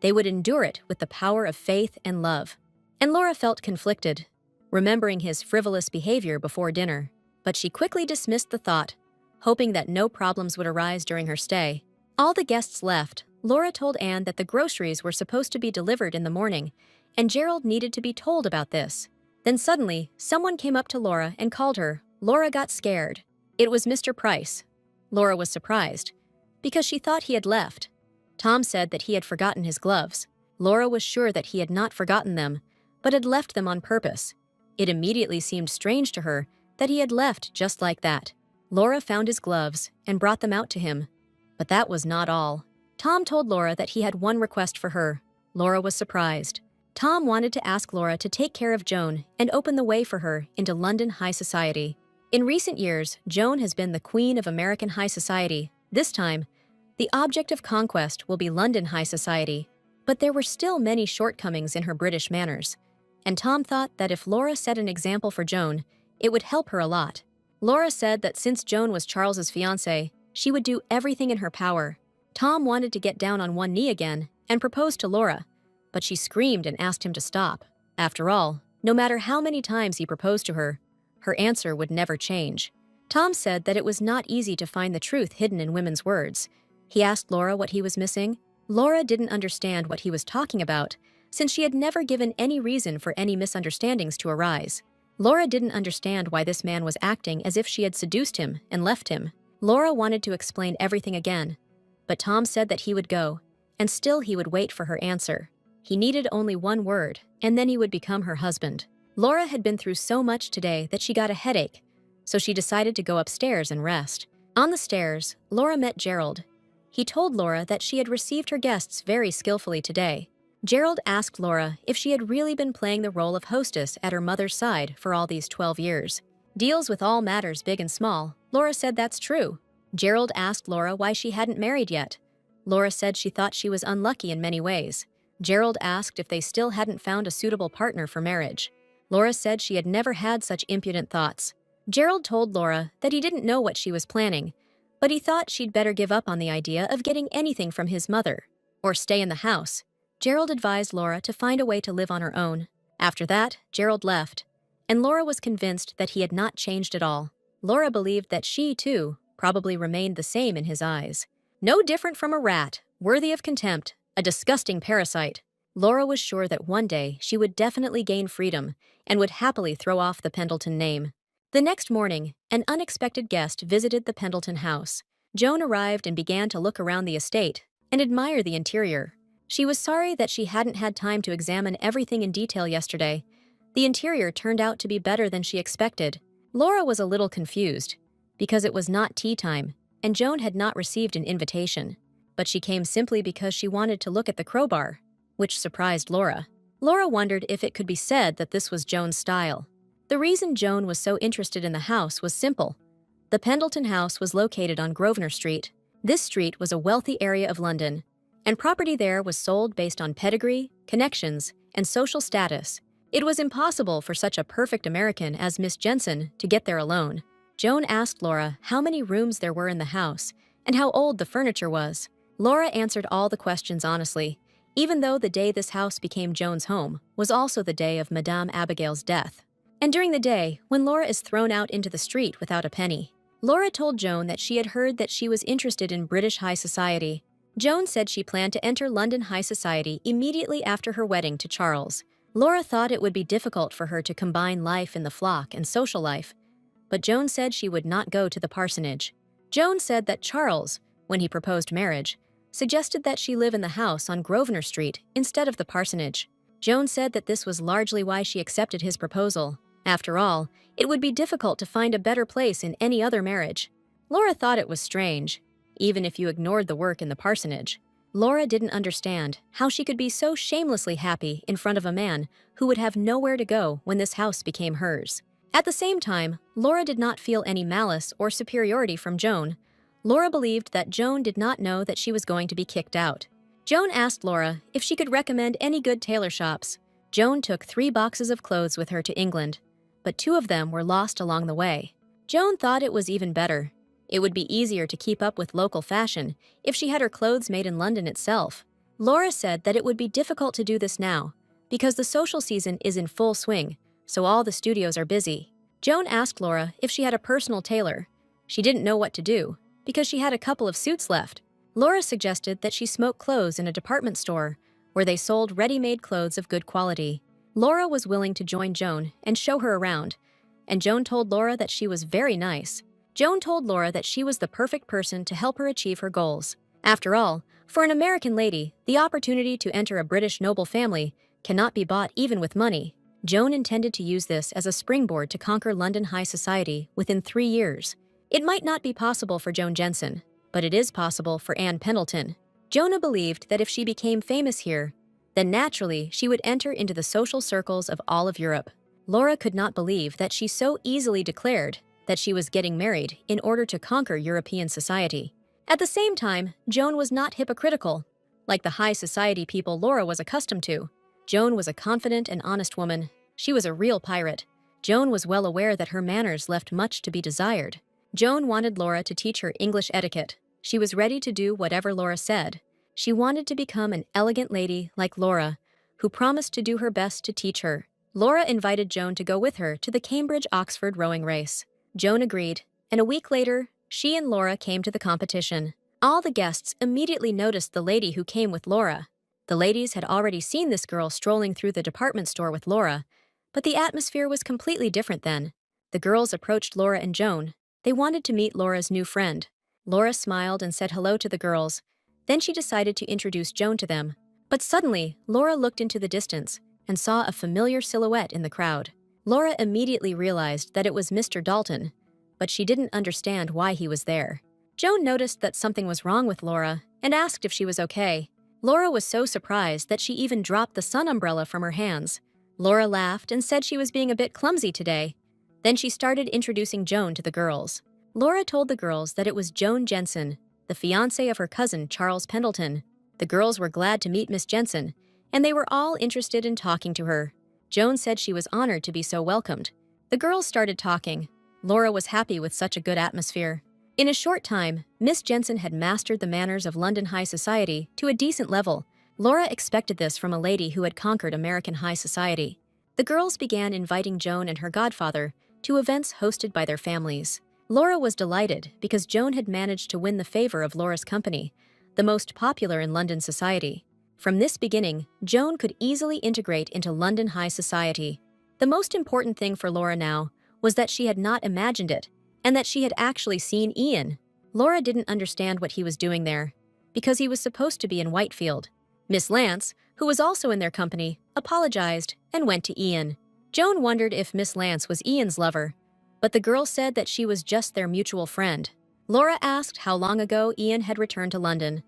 they would endure it with the power of faith and love. And Laura felt conflicted, remembering his frivolous behavior before dinner, but she quickly dismissed the thought, hoping that no problems would arise during her stay. All the guests left. Laura told Anne that the groceries were supposed to be delivered in the morning, and Gerald needed to be told about this. Then suddenly, someone came up to Laura and called her. Laura got scared. It was Mr. Price. Laura was surprised, because she thought he had left. Tom said that he had forgotten his gloves. Laura was sure that he had not forgotten them, but had left them on purpose. It immediately seemed strange to her that he had left just like that. Laura found his gloves and brought them out to him. But that was not all. Tom told Laura that he had one request for her. Laura was surprised. Tom wanted to ask Laura to take care of Joan and open the way for her into London high society. In recent years, Joan has been the queen of American high society. This time, the object of conquest will be London high society. But there were still many shortcomings in her British manners, and Tom thought that if Laura set an example for Joan, it would help her a lot. Laura said that since Joan was Charles's fiancée, she would do everything in her power. Tom wanted to get down on one knee again and propose to Laura, but she screamed and asked him to stop. After all, no matter how many times he proposed to her, her answer would never change. Tom said that it was not easy to find the truth hidden in women's words. He asked Laura what he was missing. Laura didn't understand what he was talking about, since she had never given any reason for any misunderstandings to arise. Laura didn't understand why this man was acting as if she had seduced him and left him. Laura wanted to explain everything again, but Tom said that he would go, and still he would wait for her answer. He needed only one word, and then he would become her husband. Laura had been through so much today that she got a headache, so she decided to go upstairs and rest. On the stairs, Laura met Gerald. He told Laura that she had received her guests very skillfully today. Gerald asked Laura if she had really been playing the role of hostess at her mother's side for all these 12 years. Deals with all matters big and small. Laura said that's true. Gerald asked Laura why she hadn't married yet. Laura said she thought she was unlucky in many ways. Gerald asked if they still hadn't found a suitable partner for marriage. Laura said she had never had such impudent thoughts. Gerald told Laura that he didn't know what she was planning, but he thought she'd better give up on the idea of getting anything from his mother, or stay in the house. Gerald advised Laura to find a way to live on her own. After that, Gerald left, and Laura was convinced that he had not changed at all. Laura believed that she, too, probably remained the same in his eyes. No different from a rat, worthy of contempt, a disgusting parasite. Laura was sure that one day she would definitely gain freedom and would happily throw off the Pendleton name. The next morning, an unexpected guest visited the Pendleton house. Joan arrived and began to look around the estate and admire the interior. She was sorry that she hadn't had time to examine everything in detail yesterday. The interior turned out to be better than she expected. Laura was a little confused because it was not tea time and Joan had not received an invitation. But she came simply because she wanted to look at the crowbar, which surprised Laura. Laura wondered if it could be said that this was Joan's style. The reason Joan was so interested in the house was simple. The Pendleton house was located on Grosvenor Street. This street was a wealthy area of London, and property there was sold based on pedigree, connections, and social status. It was impossible for such a perfect American as Miss Jensen to get there alone. Joan asked Laura how many rooms there were in the house and how old the furniture was. Laura answered all the questions honestly, even though the day this house became Joan's home was also the day of Madame Abigail's death. And during the day, when Laura is thrown out into the street without a penny, Laura told Joan that she had heard that she was interested in British high society. Joan said she planned to enter London high society immediately after her wedding to Charles. Laura thought it would be difficult for her to combine life in the flock and social life, but Joan said she would not go to the parsonage. Joan said that Charles, when he proposed marriage, suggested that she live in the house on Grosvenor Street instead of the parsonage. Joan said that this was largely why she accepted his proposal. After all, it would be difficult to find a better place in any other marriage. Laura thought it was strange, even if you ignored the work in the parsonage. Laura didn't understand how she could be so shamelessly happy in front of a man who would have nowhere to go when this house became hers. At the same time, Laura did not feel any malice or superiority from Joan. Laura believed that Joan did not know that she was going to be kicked out. Joan asked Laura if she could recommend any good tailor shops. Joan took 3 boxes of clothes with her to England, but 2 of them were lost along the way. Joan thought it was even better. It would be easier to keep up with local fashion if she had her clothes made in London itself. Laura said that it would be difficult to do this now because the social season is in full swing, so all the studios are busy. Joan asked Laura if she had a personal tailor. She didn't know what to do because she had a couple of suits left. Laura suggested that she smoke clothes in a department store where they sold ready-made clothes of good quality. Laura was willing to join Joan and show her around, and Joan told Laura that she was very nice. Joan told Laura that she was the perfect person to help her achieve her goals. After all, for an American lady, the opportunity to enter a British noble family cannot be bought even with money. Joan intended to use this as a springboard to conquer London high society within 3 years. It might not be possible for Joan Jensen, but it is possible for Anne Pendleton. Jonah believed that if she became famous here, then naturally she would enter into the social circles of all of Europe. Laura could not believe that she so easily declared that she was getting married in order to conquer European society. At the same time, Joan was not hypocritical, like the high society people Laura was accustomed to. Joan was a confident and honest woman. She was a real pirate. Joan was well aware that her manners left much to be desired. Joan wanted Laura to teach her English etiquette. She was ready to do whatever Laura said. She wanted to become an elegant lady like Laura, who promised to do her best to teach her. Laura invited Joan to go with her to the Cambridge-Oxford rowing race. Joan agreed, and a week later, she and Laura came to the competition. All the guests immediately noticed the lady who came with Laura. The ladies had already seen this girl strolling through the department store with Laura, but the atmosphere was completely different then. The girls approached Laura and Joan. They wanted to meet Laura's new friend. Laura smiled and said hello to the girls. Then she decided to introduce Joan to them. But suddenly, Laura looked into the distance and saw a familiar silhouette in the crowd. Laura immediately realized that it was Mr. Dalton, but she didn't understand why he was there. Joan noticed that something was wrong with Laura and asked if she was okay. Laura was so surprised that she even dropped the sun umbrella from her hands. Laura laughed and said she was being a bit clumsy today. Then she started introducing Joan to the girls. Laura told the girls that it was Joan Jensen, the fiancée of her cousin Charles Pendleton. The girls were glad to meet Miss Jensen, and they were all interested in talking to her. Joan said she was honored to be so welcomed. The girls started talking. Laura was happy with such a good atmosphere. In a short time, Miss Jensen had mastered the manners of London high society to a decent level. Laura expected this from a lady who had conquered American high society. The girls began inviting Joan and her godfather to events hosted by their families. Laura was delighted because Joan had managed to win the favor of Laura's company, the most popular in London society. From this beginning, Joan could easily integrate into London high society. The most important thing for Laura now was that she had not imagined it, and that she had actually seen Ian. Laura didn't understand what he was doing there, because he was supposed to be in Whitefield. Miss Lance, who was also in their company, apologized and went to Ian. Joan wondered if Miss Lance was Ian's lover, but the girl said that she was just their mutual friend. Laura asked how long ago Ian had returned to London.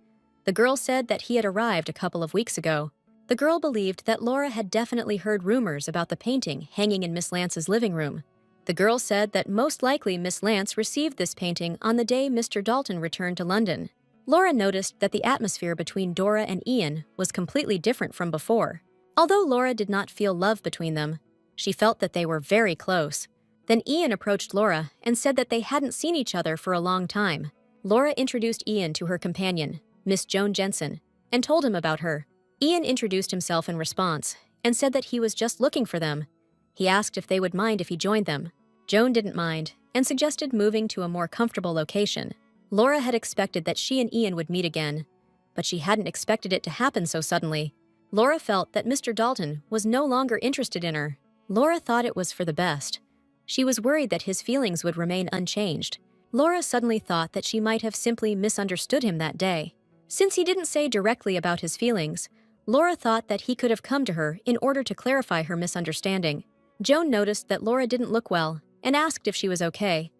The girl said that he had arrived a couple of weeks ago. The girl believed that Laura had definitely heard rumors about the painting hanging in Miss Lance's living room. The girl said that most likely Miss Lance received this painting on the day Mr. Dalton returned to London. Laura noticed that the atmosphere between Dora and Ian was completely different from before. Although Laura did not feel love between them, she felt that they were very close. Then Ian approached Laura and said that they hadn't seen each other for a long time. Laura introduced Ian to her companion, Miss Joan Jensen, and told him about her. Ian introduced himself in response and said that he was just looking for them. He asked if they would mind if he joined them. Joan didn't mind and suggested moving to a more comfortable location. Laura had expected that she and Ian would meet again, but she hadn't expected it to happen so suddenly. Laura felt that Mr. Dalton was no longer interested in her. Laura thought it was for the best. She was worried that his feelings would remain unchanged. Laura suddenly thought that she might have simply misunderstood him that day. Since he didn't say directly about his feelings, Laura thought that he could have come to her in order to clarify her misunderstanding. Joan noticed that Laura didn't look well and asked if she was okay.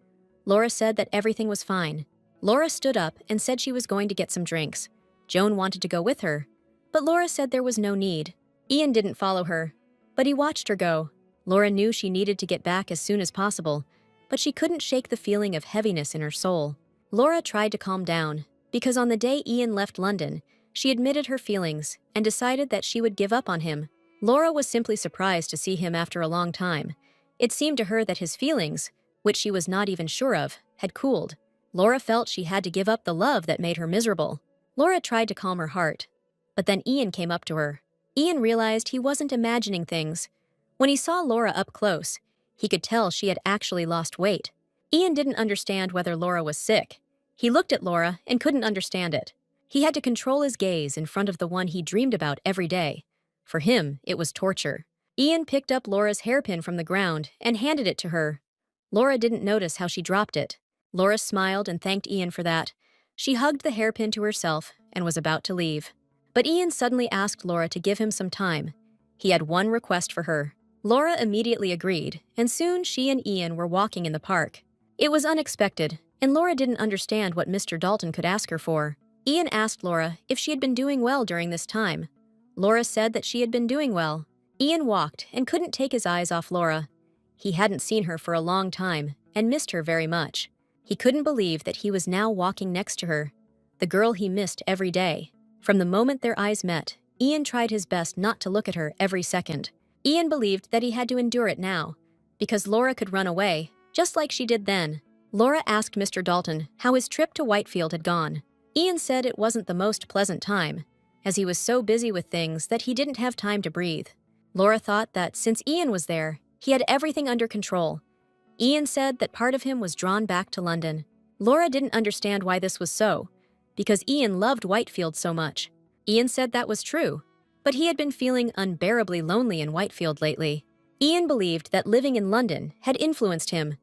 Laura said that everything was fine. Laura stood up and said she was going to get some drinks. Joan wanted to go with her, but Laura said there was no need. Ian didn't follow her, but he watched her go. Laura knew she needed to get back as soon as possible, but she couldn't shake the feeling of heaviness in her soul. Laura tried to calm down, because on the day Ian left London, she admitted her feelings and decided that she would give up on him. Laura was simply surprised to see him after a long time. It seemed to her that his feelings, which she was not even sure of, had cooled. Laura felt she had to give up the love that made her miserable. Laura tried to calm her heart, but then Ian came up to her. Ian realized he wasn't imagining things. When he saw Laura up close, he could tell she had actually lost weight. Ian didn't understand whether Laura was sick. He looked at Laura and couldn't understand it. He had to control his gaze in front of the one he dreamed about every day. For him, it was torture. Ian picked up Laura's hairpin from the ground and handed it to her. Laura didn't notice how she dropped it. Laura smiled and thanked Ian for that. She hugged the hairpin to herself and was about to leave. But Ian suddenly asked Laura to give him some time. He had one request for her. Laura immediately agreed, and soon she and Ian were walking in the park. It was unexpected, and Laura didn't understand what Mr. Dalton could ask her for. Ian asked Laura if she had been doing well during this time. Laura said that she had been doing well. Ian walked and couldn't take his eyes off Laura. He hadn't seen her for a long time and missed her very much. He couldn't believe that he was now walking next to her, the girl he missed every day. From the moment their eyes met, Ian tried his best not to look at her every second. Ian believed that he had to endure it now, because Laura could run away, just like she did then. Laura asked Mr. Dalton how his trip to Whitefield had gone. Ian said it wasn't the most pleasant time, as he was so busy with things that he didn't have time to breathe. Laura thought that since Ian was there, he had everything under control. Ian said that part of him was drawn back to London. Laura didn't understand why this was so, because Ian loved Whitefield so much. Ian said that was true, but he had been feeling unbearably lonely in Whitefield lately. Ian believed that living in London had influenced him,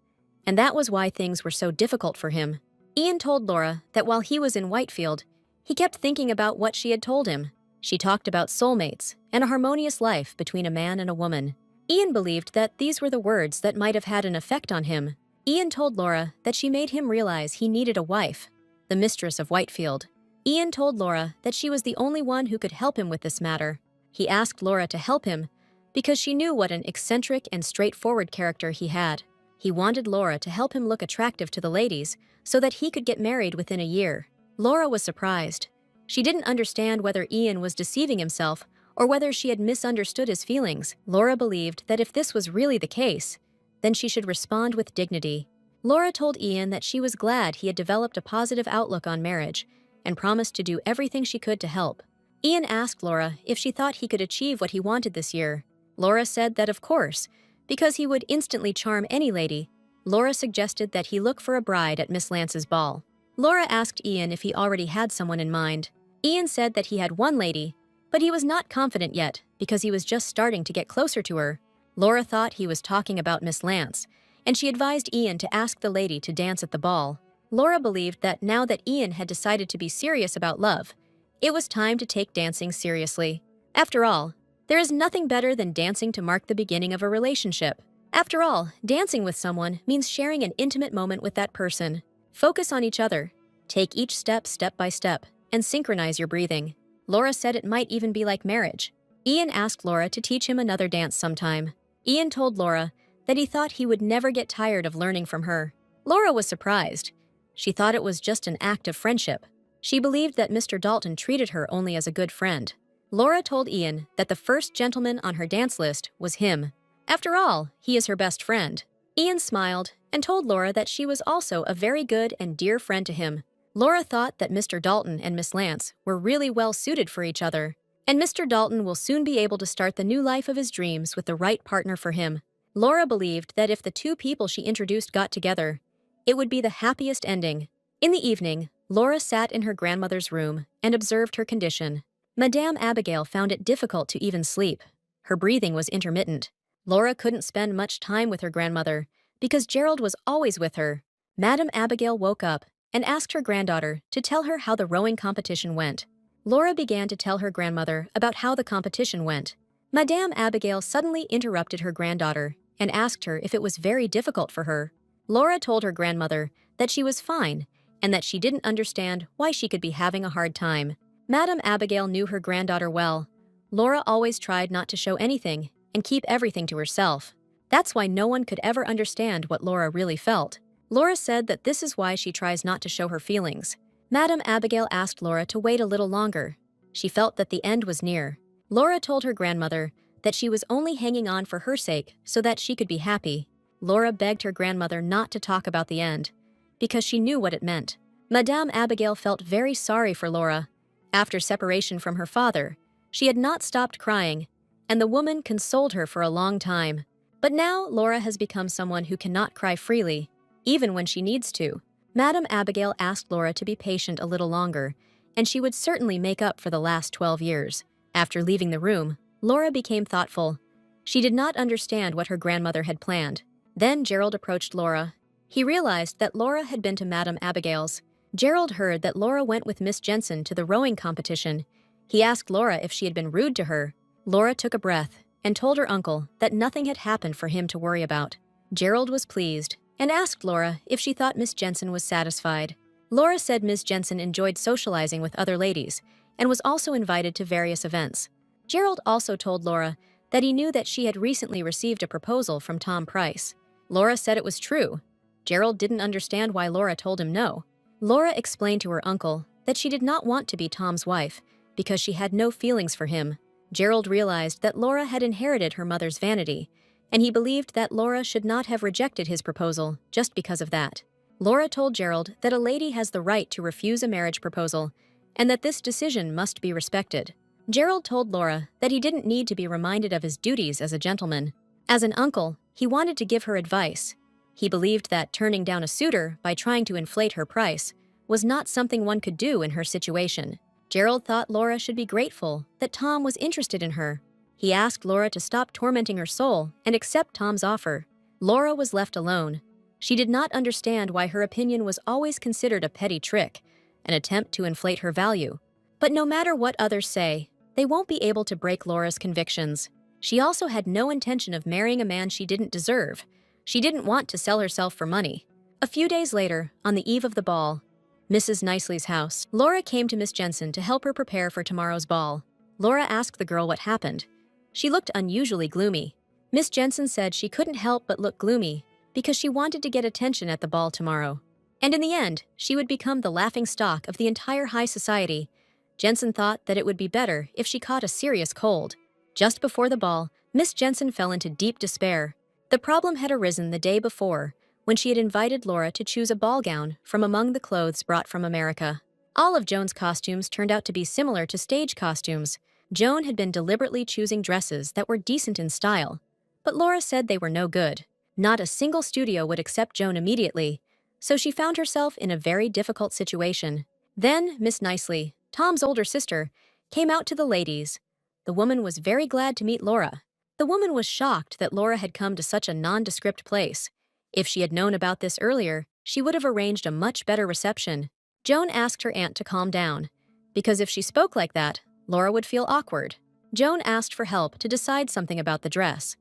and that was why things were so difficult for him. Ian told Laura that while he was in Whitefield, he kept thinking about what she had told him. She talked about soulmates and a harmonious life between a man and a woman. Ian believed that these were the words that might have had an effect on him. Ian told Laura that she made him realize he needed a wife, the mistress of Whitefield. Ian told Laura that she was the only one who could help him with this matter. He asked Laura to help him because she knew what an eccentric and straightforward character he had. He wanted Laura to help him look attractive to the ladies so that he could get married within a year. Laura was surprised. She didn't understand whether Ian was deceiving himself or whether she had misunderstood his feelings. Laura believed that if this was really the case, then she should respond with dignity. Laura told Ian that she was glad he had developed a positive outlook on marriage and promised to do everything she could to help. Ian asked Laura if she thought he could achieve what he wanted this year. Laura said that of course, because he would instantly charm any lady. Laura suggested that he look for a bride at Miss Lance's ball. Laura asked Ian if he already had someone in mind. Ian said that he had one lady, but he was not confident yet because he was just starting to get closer to her. Laura thought he was talking about Miss Lance, and she advised Ian to ask the lady to dance at the ball. Laura believed that now that Ian had decided to be serious about love, it was time to take dancing seriously. After all, there is nothing better than dancing to mark the beginning of a relationship. After all, dancing with someone means sharing an intimate moment with that person. Focus on each other. Take each step by step, and synchronize your breathing. Laura said it might even be like marriage. Ian asked Laura to teach him another dance sometime. Ian told Laura that he thought he would never get tired of learning from her. Laura was surprised. She thought it was just an act of friendship. She believed that Mr. Dalton treated her only as a good friend. Laura told Ian that the first gentleman on her dance list was him. After all, he is her best friend. Ian smiled and told Laura that she was also a very good and dear friend to him. Laura thought that Mr. Dalton and Miss Lance were really well suited for each other, and Mr. Dalton will soon be able to start the new life of his dreams with the right partner for him. Laura believed that if the two people she introduced got together, it would be the happiest ending. In the evening, Laura sat in her grandmother's room and observed her condition. Madame Abigail found it difficult to even sleep. Her breathing was intermittent. Laura couldn't spend much time with her grandmother because Gerald was always with her. Madame Abigail woke up and asked her granddaughter to tell her how the rowing competition went. Laura began to tell her grandmother about how the competition went. Madame Abigail suddenly interrupted her granddaughter and asked her if it was very difficult for her. Laura told her grandmother that she was fine and that she didn't understand why she could be having a hard time. Madame Abigail knew her granddaughter well. Laura always tried not to show anything and keep everything to herself. That's why no one could ever understand what Laura really felt. Laura said that this is why she tries not to show her feelings. Madame Abigail asked Laura to wait a little longer. She felt that the end was near. Laura told her grandmother that she was only hanging on for her sake so that she could be happy. Laura begged her grandmother not to talk about the end, because she knew what it meant. Madame Abigail felt very sorry for Laura. After separation from her father, she had not stopped crying, and the woman consoled her for a long time. But now Laura has become someone who cannot cry freely, even when she needs to. Madame Abigail asked Laura to be patient a little longer, and she would certainly make up for the last 12 years. After leaving the room, Laura became thoughtful. She did not understand what her grandmother had planned. Then Gerald approached Laura. He realized that Laura had been to Madame Abigail's. Gerald heard that Laura went with Miss Jensen to the rowing competition. He asked Laura if she had been rude to her. Laura took a breath and told her uncle that nothing had happened for him to worry about. Gerald was pleased and asked Laura if she thought Miss Jensen was satisfied. Laura said Miss Jensen enjoyed socializing with other ladies and was also invited to various events. Gerald also told Laura that he knew that she had recently received a proposal from Tom Price. Laura said it was true. Gerald didn't understand why Laura told him no. Laura explained to her uncle that she did not want to be Tom's wife because she had no feelings for him. Gerald realized that Laura had inherited her mother's vanity, and he believed that Laura should not have rejected his proposal just because of that. Laura told Gerald that a lady has the right to refuse a marriage proposal and that this decision must be respected. Gerald told Laura that he didn't need to be reminded of his duties as a gentleman. As an uncle, he wanted to give her advice. He believed that turning down a suitor by trying to inflate her price was not something one could do in her situation. Gerald thought Laura should be grateful that Tom was interested in her. He asked Laura to stop tormenting her soul and accept Tom's offer. Laura was left alone. She did not understand why her opinion was always considered a petty trick, an attempt to inflate her value. But no matter what others say, they won't be able to break Laura's convictions. She also had no intention of marrying a man she didn't deserve. She didn't want to sell herself for money. A few days later, on the eve of the ball, Mrs. Nicely's house, Laura came to Miss Jensen to help her prepare for tomorrow's ball. Laura asked the girl what happened. She looked unusually gloomy. Miss Jensen said she couldn't help but look gloomy because she wanted to get attention at the ball tomorrow. And in the end, she would become the laughingstock of the entire high society. Jensen thought that it would be better if she caught a serious cold. Just before the ball, Miss Jensen fell into deep despair. The problem had arisen the day before, when she had invited Laura to choose a ball gown from among the clothes brought from America. All of Joan's costumes turned out to be similar to stage costumes. Joan had been deliberately choosing dresses that were decent in style, but Laura said they were no good. Not a single studio would accept Joan immediately, so she found herself in a very difficult situation. Then Miss Nicely, Tom's older sister, came out to the ladies. The woman was very glad to meet Laura. The woman was shocked that Laura had come to such a nondescript place. If she had known about this earlier, she would have arranged a much better reception. Joan asked her aunt to calm down, because if she spoke like that, Laura would feel awkward. Joan asked for help to decide something about the dress,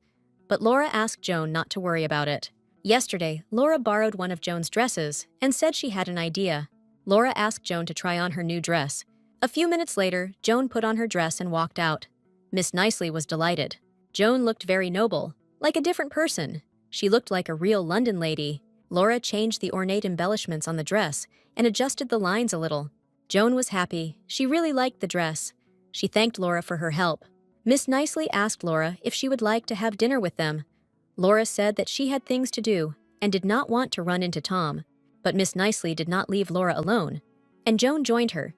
but Laura asked Joan not to worry about it. Yesterday, Laura borrowed one of Joan's dresses and said she had an idea. Laura asked Joan to try on her new dress. A few minutes later, Joan put on her dress and walked out. Miss Nicely was delighted. Joan looked very noble, like a different person. She looked like a real London lady. Laura changed the ornate embellishments on the dress and adjusted the lines a little. Joan was happy. She really liked the dress. She thanked Laura for her help. Miss Nicely asked Laura if she would like to have dinner with them. Laura said that she had things to do and did not want to run into Tom. But Miss Nicely did not leave Laura alone, and Joan joined her,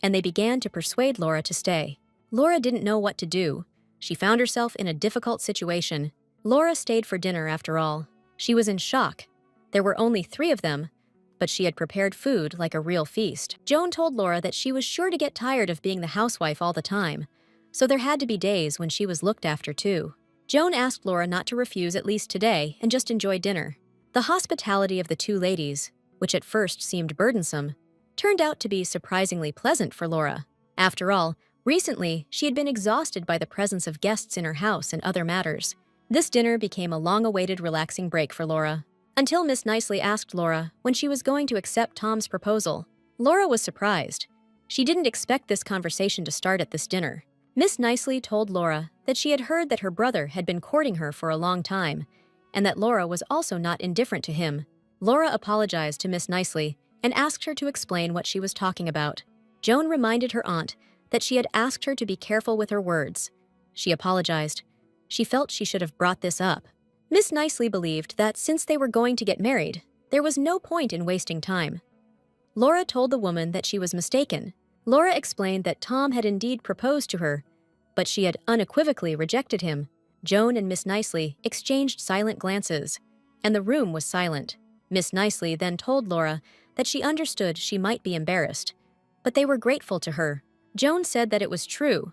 and they began to persuade Laura to stay. Laura didn't know what to do. She found herself in a difficult situation. Laura stayed for dinner after all. She was in shock. There were only 3 of them, but she had prepared food like a real feast. Joan told Laura that she was sure to get tired of being the housewife all the time, so there had to be days when she was looked after too. Joan asked Laura not to refuse at least today and just enjoy dinner. The hospitality of the 2 ladies, which at first seemed burdensome, turned out to be surprisingly pleasant for Laura. After all, recently she had been exhausted by the presence of guests in her house and other matters. This dinner became a long-awaited relaxing break for Laura, until Miss Nicely asked Laura when she was going to accept Tom's proposal. Laura was surprised. She didn't expect this conversation to start at this dinner. Miss Nicely told Laura that she had heard that her brother had been courting her for a long time, and that Laura was also not indifferent to him. Laura apologized to Miss Nicely and asked her to explain what she was talking about. Joan reminded her aunt that she had asked her to be careful with her words. She apologized. She felt she should have brought this up. Miss Nicely believed that since they were going to get married, there was no point in wasting time. Laura told the woman that she was mistaken. Laura explained that Tom had indeed proposed to her, but she had unequivocally rejected him. Joan and Miss Nicely exchanged silent glances, and the room was silent. Miss Nicely then told Laura that she understood she might be embarrassed, but they were grateful to her. Joan said that it was true,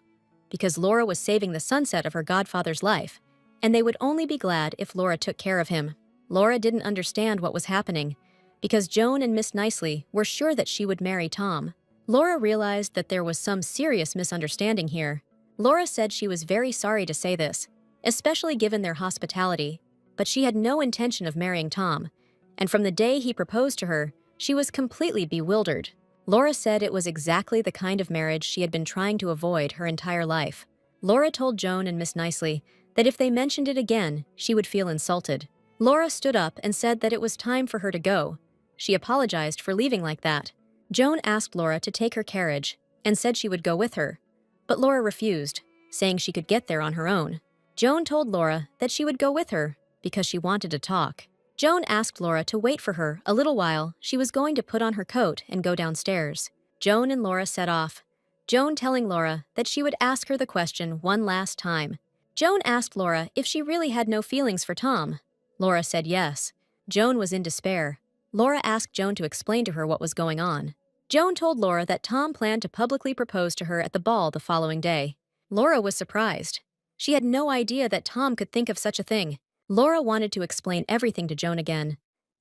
because Laura was saving the sunset of her godfather's life, and they would only be glad if Laura took care of him. Laura didn't understand what was happening, because Joan and Miss Nicely were sure that she would marry Tom. Laura realized that there was some serious misunderstanding here. Laura said she was very sorry to say this, especially given their hospitality, but she had no intention of marrying Tom, and from the day he proposed to her, she was completely bewildered. Laura said it was exactly the kind of marriage she had been trying to avoid her entire life. Laura told Joan and Miss Nicely that if they mentioned it again, she would feel insulted. Laura stood up and said that it was time for her to go. She apologized for leaving like that. Joan asked Laura to take her carriage and said she would go with her, but Laura refused, saying she could get there on her own. Joan told Laura that she would go with her because she wanted to talk. Joan asked Laura to wait for her a little while. She was going to put on her coat and go downstairs. Joan and Laura set off, Joan telling Laura that she would ask her the question one last time. Joan asked Laura if she really had no feelings for Tom. Laura said yes. Joan was in despair. Laura asked Joan to explain to her what was going on. Joan told Laura that Tom planned to publicly propose to her at the ball the following day. Laura was surprised. She had no idea that Tom could think of such a thing. Laura wanted to explain everything to Joan again,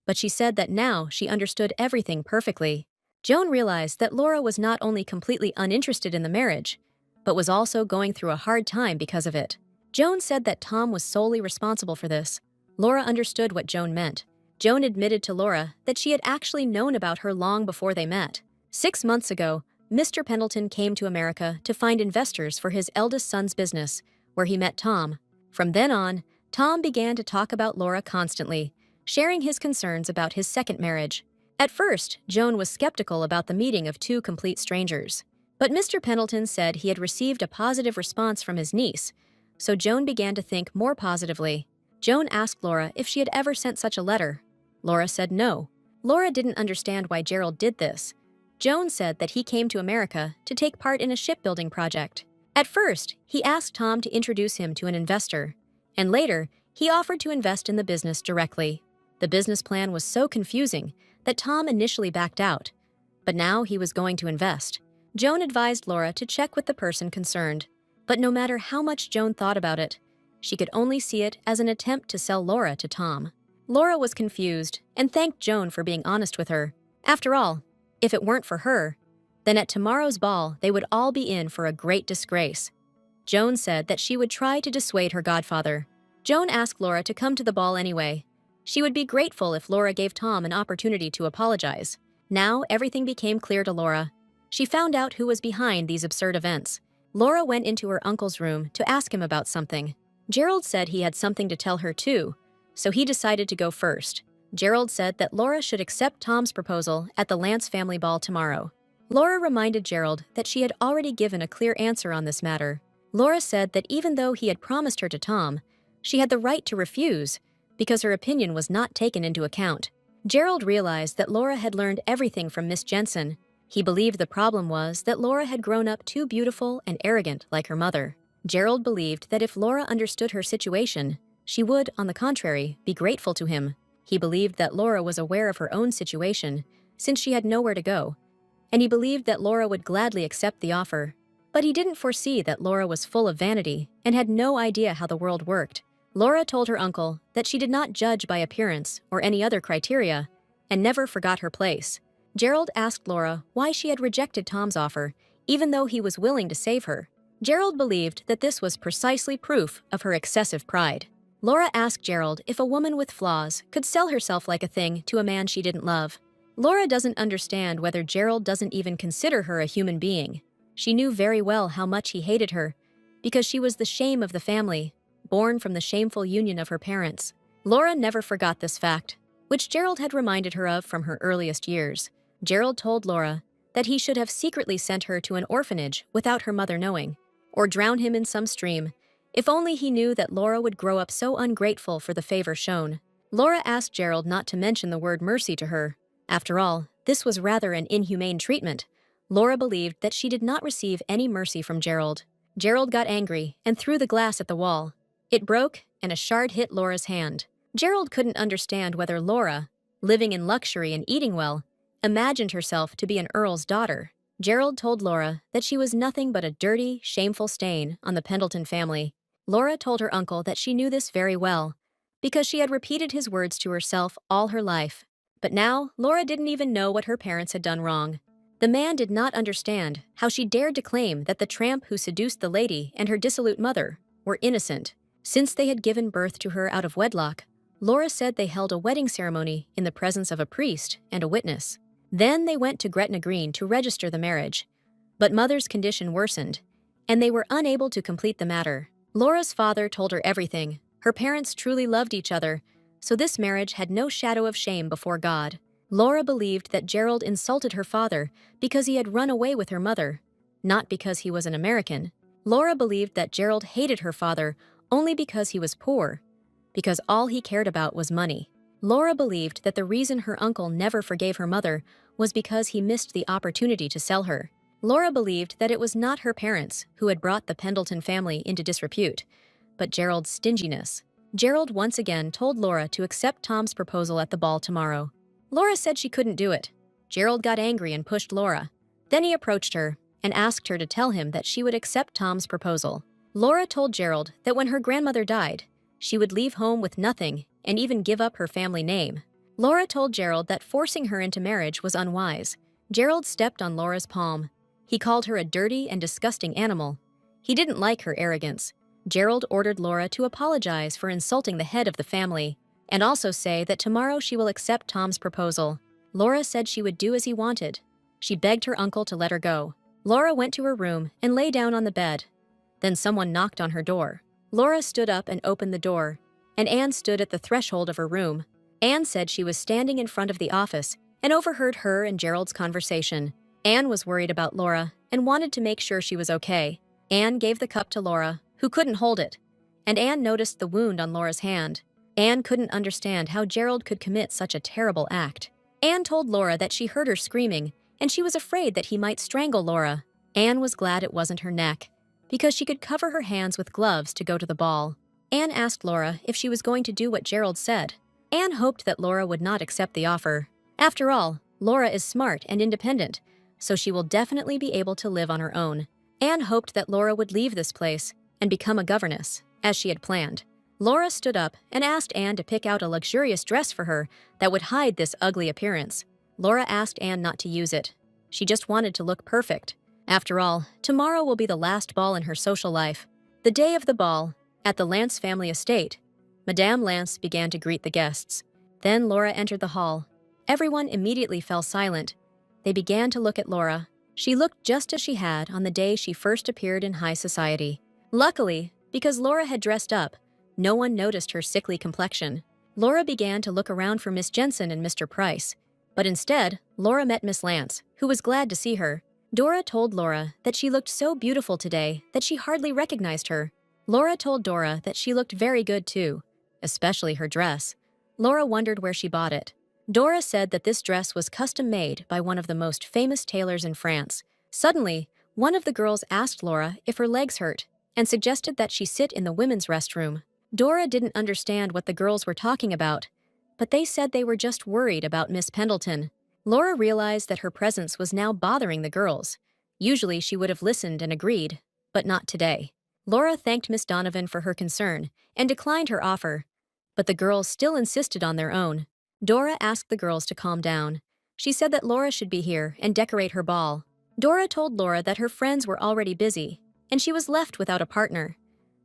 but she said that now she understood everything perfectly. Joan realized that Laura was not only completely uninterested in the marriage, but was also going through a hard time because of it. Joan said that Tom was solely responsible for this. Laura understood what Joan meant. Joan admitted to Laura that she had actually known about her long before they met. 6 months ago, Mr. Pendleton came to America to find investors for his eldest son's business, where he met Tom. From then on, Tom began to talk about Laura constantly, sharing his concerns about his second marriage. At first, Joan was skeptical about the meeting of 2 complete strangers. But Mr. Pendleton said he had received a positive response from his niece, so Joan began to think more positively. Joan asked Laura if she had ever sent such a letter. Laura said no. Laura didn't understand why Gerald did this. Joan said that he came to America to take part in a shipbuilding project. At first, he asked Tom to introduce him to an investor, and later, he offered to invest in the business directly. The business plan was so confusing that Tom initially backed out, but now he was going to invest. Joan advised Laura to check with the person concerned, but no matter how much Joan thought about it, she could only see it as an attempt to sell Laura to Tom. Laura was confused and thanked Joan for being honest with her. After all, if it weren't for her, then at tomorrow's ball they would all be in for a great disgrace. Joan said that she would try to dissuade her godfather. Joan asked Laura to come to the ball anyway. She would be grateful if Laura gave Tom an opportunity to apologize. Now everything became clear to Laura. She found out who was behind these absurd events. Laura went into her uncle's room to ask him about something. Gerald said he had something to tell her too, so he decided to go first. Gerald said that Laura should accept Tom's proposal at the Lance family ball tomorrow. Laura reminded Gerald that she had already given a clear answer on this matter. Laura said that even though he had promised her to Tom, she had the right to refuse because her opinion was not taken into account. Gerald realized that Laura had learned everything from Miss Jensen. He believed the problem was that Laura had grown up too beautiful and arrogant like her mother. Gerald believed that if Laura understood her situation, she would, on the contrary, be grateful to him. He believed that Laura was aware of her own situation, since she had nowhere to go, and he believed that Laura would gladly accept the offer. But he didn't foresee that Laura was full of vanity and had no idea how the world worked. Laura told her uncle that she did not judge by appearance or any other criteria, and never forgot her place. Gerald asked Laura why she had rejected Tom's offer, even though he was willing to save her. Gerald believed that this was precisely proof of her excessive pride. Laura asked Gerald if a woman with flaws could sell herself like a thing to a man she didn't love. Laura doesn't understand whether Gerald doesn't even consider her a human being. She knew very well how much he hated her, because she was the shame of the family, born from the shameful union of her parents. Laura never forgot this fact, which Gerald had reminded her of from her earliest years. Gerald told Laura that he should have secretly sent her to an orphanage without her mother knowing, or drown him in some stream, if only he knew that Laura would grow up so ungrateful for the favor shown. Laura asked Gerald not to mention the word mercy to her. After all, this was rather an inhumane treatment. Laura believed that she did not receive any mercy from Gerald. Gerald got angry and threw the glass at the wall. It broke, and a shard hit Laura's hand. Gerald couldn't understand whether Laura, living in luxury and eating well, imagined herself to be an earl's daughter. Gerald told Laura that she was nothing but a dirty, shameful stain on the Pendleton family. Laura told her uncle that she knew this very well, because she had repeated his words to herself all her life. But now, Laura didn't even know what her parents had done wrong. The man did not understand how she dared to claim that the tramp who seduced the lady and her dissolute mother were innocent. Since they had given birth to her out of wedlock, Laura said they held a wedding ceremony in the presence of a priest and a witness. Then they went to Gretna Green to register the marriage. But Mother's condition worsened, and they were unable to complete the matter. Laura's father told her everything. Her parents truly loved each other, so this marriage had no shadow of shame before God. Laura believed that Gerald insulted her father because he had run away with her mother, not because he was an American. Laura believed that Gerald hated her father only because he was poor, because all he cared about was money. Laura believed that the reason her uncle never forgave her mother was because he missed the opportunity to sell her. Laura believed that it was not her parents who had brought the Pendleton family into disrepute, but Gerald's stinginess. Gerald once again told Laura to accept Tom's proposal at the ball tomorrow. Laura said she couldn't do it. Gerald got angry and pushed Laura. Then he approached her and asked her to tell him that she would accept Tom's proposal. Laura told Gerald that when her grandmother died, she would leave home with nothing and even give up her family name. Laura told Gerald that forcing her into marriage was unwise. Gerald stepped on Laura's palm. He called her a dirty and disgusting animal. He didn't like her arrogance. Gerald ordered Laura to apologize for insulting the head of the family, and also say that tomorrow she will accept Tom's proposal. Laura said she would do as he wanted. She begged her uncle to let her go. Laura went to her room and lay down on the bed. Then someone knocked on her door. Laura stood up and opened the door, and Anne stood at the threshold of her room. Anne said she was standing in front of the office and overheard her and Gerald's conversation. Anne was worried about Laura and wanted to make sure she was okay. Anne gave the cup to Laura, who couldn't hold it, and Anne noticed the wound on Laura's hand. Anne couldn't understand how Gerald could commit such a terrible act. Anne told Laura that she heard her screaming, and she was afraid that he might strangle Laura. Anne was glad it wasn't her neck, because she could cover her hands with gloves to go to the ball. Anne asked Laura if she was going to do what Gerald said. Anne hoped that Laura would not accept the offer. After all, Laura is smart and independent, so she will definitely be able to live on her own. Anne hoped that Laura would leave this place and become a governess, as she had planned. Laura stood up and asked Anne to pick out a luxurious dress for her that would hide this ugly appearance. Laura asked Anne not to use it. She just wanted to look perfect. After all, tomorrow will be the last ball in her social life. The day of the ball, at the Lance family estate, Madame Lance began to greet the guests. Then Laura entered the hall. Everyone immediately fell silent. They began to look at Laura. She looked just as she had on the day she first appeared in high society. Luckily, because Laura had dressed up, no one noticed her sickly complexion. Laura began to look around for Miss Jensen and Mr. Price. But instead, Laura met Miss Lance, who was glad to see her. Dora told Laura that she looked so beautiful today that she hardly recognized her. Laura told Dora that she looked very good too, especially her dress. Laura wondered where she bought it. Dora said that this dress was custom-made by one of the most famous tailors in France. Suddenly, one of the girls asked Laura if her legs hurt and suggested that she sit in the women's restroom. Dora didn't understand what the girls were talking about, but they said they were just worried about Miss Pendleton. Laura realized that her presence was now bothering the girls. Usually she would have listened and agreed, but not today. Laura thanked Miss Donovan for her concern and declined her offer, but the girls still insisted on their own. Dora asked the girls to calm down. She said that Laura should be here and decorate her ball. Dora told Laura that her friends were already busy, and she was left without a partner.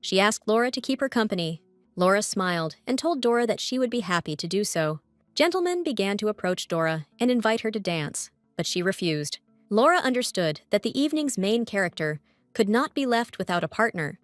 She asked Laura to keep her company. Laura smiled and told Dora that she would be happy to do so. Gentlemen began to approach Dora and invite her to dance, but she refused. Laura understood that the evening's main character could not be left without a partner.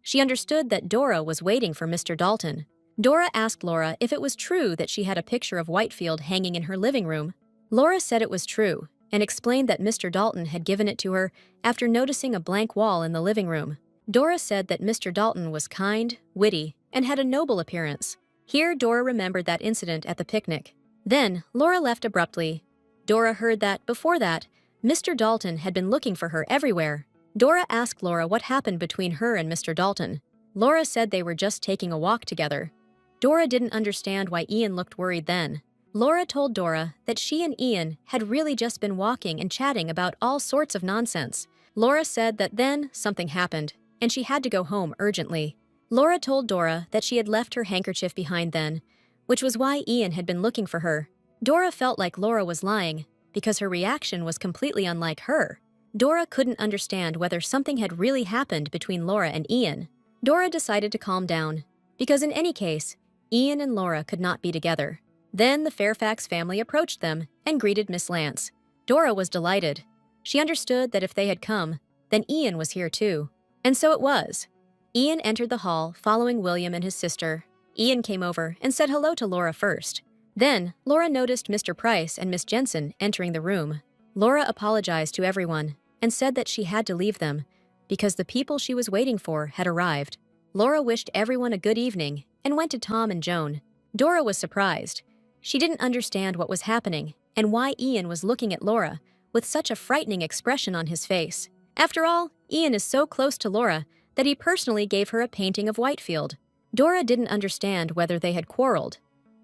She understood that Dora was waiting for Mr. Dalton. Dora asked Laura if it was true that she had a picture of Whitefield hanging in her living room. Laura said it was true and explained that Mr. Dalton had given it to her after noticing a blank wall in the living room. Dora said that Mr. Dalton was kind, witty, and had a noble appearance. Here Dora remembered that incident at the picnic. Then Laura left abruptly. Dora heard that, before that, Mr. Dalton had been looking for her everywhere. Dora asked Laura what happened between her and Mr. Dalton. Laura said they were just taking a walk together. Dora didn't understand why Ian looked worried then. Laura told Dora that she and Ian had really just been walking and chatting about all sorts of nonsense. Laura said that then something happened, and she had to go home urgently. Laura told Dora that she had left her handkerchief behind then, which was why Ian had been looking for her. Dora felt like Laura was lying, because her reaction was completely unlike her. Dora couldn't understand whether something had really happened between Laura and Ian. Dora decided to calm down, because in any case, Ian and Laura could not be together. Then the Fairfax family approached them and greeted Miss Lance. Dora was delighted. She understood that if they had come, then Ian was here too. And so it was. Ian entered the hall following William and his sister. Ian came over and said hello to Laura first. Then, Laura noticed Mr. Price and Miss Jensen entering the room. Laura apologized to everyone and said that she had to leave them because the people she was waiting for had arrived. Laura wished everyone a good evening and went to Tom and Joan. Dora was surprised. She didn't understand what was happening and why Ian was looking at Laura with such a frightening expression on his face. After all, Ian is so close to Laura that he personally gave her a painting of Whitefield. Dora didn't understand whether they had quarreled,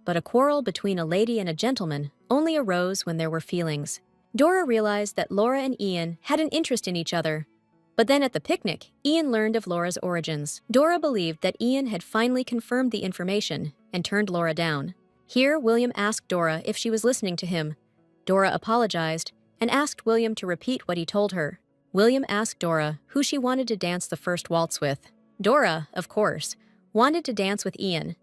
but a quarrel between a lady and a gentleman only arose when there were feelings. Dora realized that Laura and Ian had an interest in each other. But then at the picnic, Ian learned of Laura's origins. Dora believed that Ian had finally confirmed the information and turned Laura down. Here, William asked Dora if she was listening to him. Dora apologized and asked William to repeat what he told her. William asked Dora who she wanted to dance the first waltz with. Dora, of course, wanted to dance with Ian,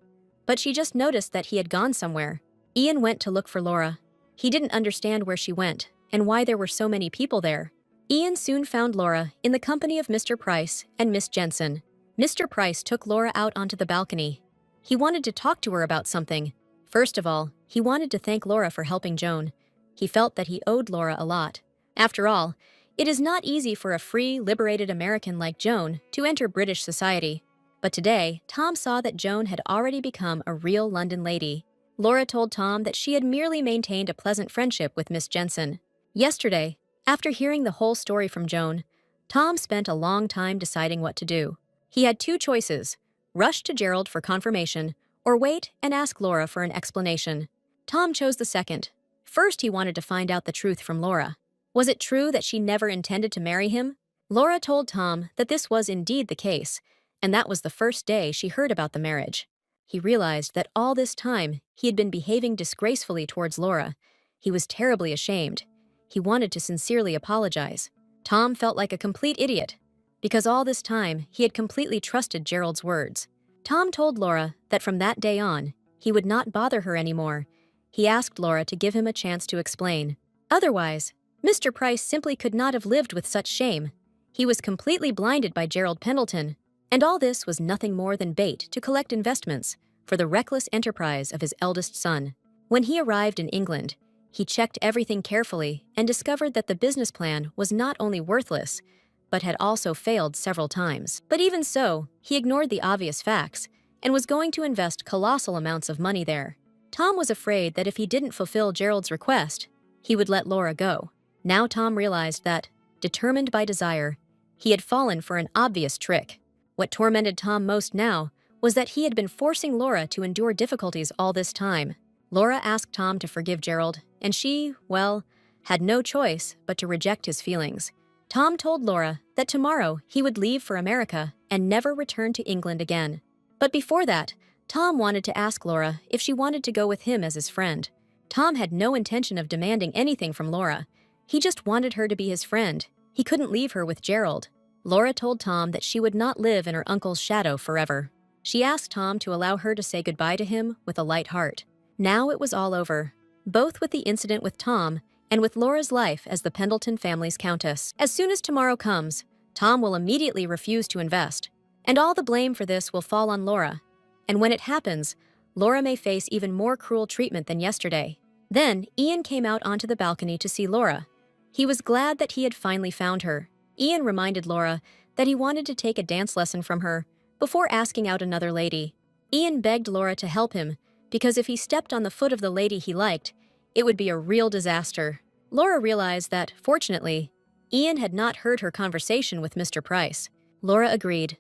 but she just noticed that he had gone somewhere. Ian went to look for Laura. He didn't understand where she went and why there were so many people there. Ian soon found Laura in the company of Mr. Price and Miss Jensen. Mr. Price took Laura out onto the balcony. He wanted to talk to her about something. First of all, he wanted to thank Laura for helping Joan. He felt that he owed Laura a lot. After all, it is not easy for a free, liberated American like Joan to enter British society. But today, Tom saw that Joan had already become a real London lady. Laura told Tom that she had merely maintained a pleasant friendship with Miss Jensen. Yesterday, after hearing the whole story from Joan, Tom spent a long time deciding what to do. He had two choices: rush to Gerald for confirmation, or wait and ask Laura for an explanation. Tom chose the second. First, he wanted to find out the truth from Laura. Was it true that she never intended to marry him? Laura told Tom that this was indeed the case, and that was the first day she heard about the marriage. He realized that all this time he had been behaving disgracefully towards Laura. He was terribly ashamed. He wanted to sincerely apologize. Tom felt like a complete idiot, because all this time he had completely trusted Gerald's words. Tom told Laura that from that day on, he would not bother her anymore. He asked Laura to give him a chance to explain. Otherwise, Mr. Price simply could not have lived with such shame. He was completely blinded by Gerald Pendleton, and all this was nothing more than bait to collect investments for the reckless enterprise of his eldest son. When he arrived in England, he checked everything carefully and discovered that the business plan was not only worthless, but had also failed several times. But even so, he ignored the obvious facts and was going to invest colossal amounts of money there. Tom was afraid that if he didn't fulfill Gerald's request, he would let Laura go. Now Tom realized that, determined by desire, he had fallen for an obvious trick. What tormented Tom most now was that he had been forcing Laura to endure difficulties all this time. Laura asked Tom to forgive Gerald, and she, well, had no choice but to reject his feelings. Tom told Laura that tomorrow he would leave for America and never return to England again. But before that, Tom wanted to ask Laura if she wanted to go with him as his friend. Tom had no intention of demanding anything from Laura. He just wanted her to be his friend. He couldn't leave her with Gerald. Laura told Tom that she would not live in her uncle's shadow forever. She asked Tom to allow her to say goodbye to him with a light heart. Now it was all over, both with the incident with Tom and with Laura's life as the Pendleton family's countess. As soon as tomorrow comes, Tom will immediately refuse to invest, and all the blame for this will fall on Laura. And when it happens, Laura may face even more cruel treatment than yesterday. Then, Ian came out onto the balcony to see Laura. He was glad that he had finally found her. Ian reminded Laura that he wanted to take a dance lesson from her before asking out another lady. Ian begged Laura to help him, because if he stepped on the foot of the lady he liked, it would be a real disaster. Laura realized that, fortunately, Ian had not heard her conversation with Mr. Price. Laura agreed.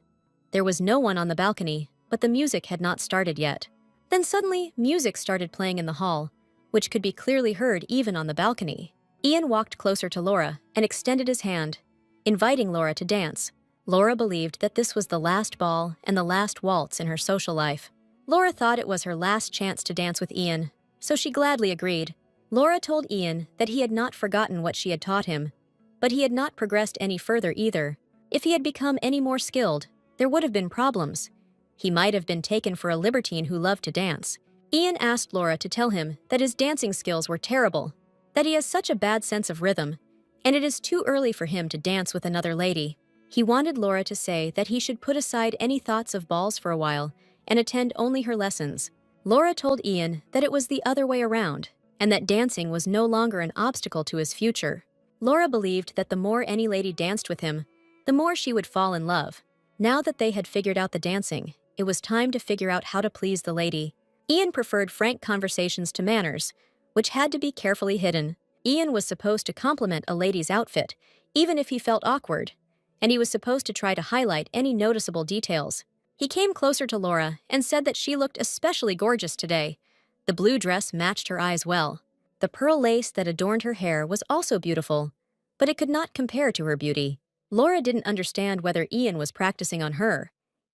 There was no one on the balcony, but the music had not started yet. Then suddenly, music started playing in the hall, which could be clearly heard even on the balcony. Ian walked closer to Laura and extended his hand, inviting Laura to dance. Laura believed that this was the last ball and the last waltz in her social life. Laura thought it was her last chance to dance with Ian, so she gladly agreed. Laura told Ian that he had not forgotten what she had taught him, but he had not progressed any further either. If he had become any more skilled, there would have been problems. He might have been taken for a libertine who loved to dance. Ian asked Laura to tell him that his dancing skills were terrible, that he has such a bad sense of rhythm, and it is too early for him to dance with another lady. He wanted Laura to say that he should put aside any thoughts of balls for a while and attend only her lessons. Laura told Ian that it was the other way around, and that dancing was no longer an obstacle to his future. Laura believed that the more any lady danced with him, the more she would fall in love. Now that they had figured out the dancing, it was time to figure out how to please the lady. Ian preferred frank conversations to manners, which had to be carefully hidden. Ian was supposed to compliment a lady's outfit, even if he felt awkward, and he was supposed to try to highlight any noticeable details. He came closer to Laura and said that she looked especially gorgeous today. The blue dress matched her eyes well. The pearl lace that adorned her hair was also beautiful, but it could not compare to her beauty. Laura didn't understand whether Ian was practicing on her.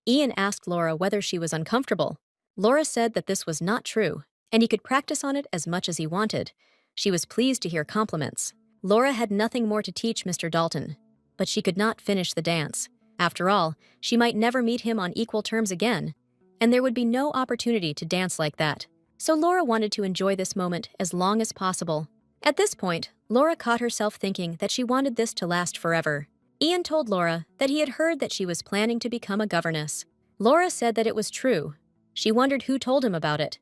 Ian asked Laura whether she was uncomfortable. Laura said that this was not true, and he could practice on it as much as he wanted. She was pleased to hear compliments. Laura had nothing more to teach Mr. Dalton, but she could not finish the dance. After all, she might never meet him on equal terms again, and there would be no opportunity to dance like that. So Laura wanted to enjoy this moment as long as possible. At this point, Laura caught herself thinking that she wanted this to last forever. Ian told Laura that he had heard that she was planning to become a governess. Laura said that it was true. She wondered who told him about it.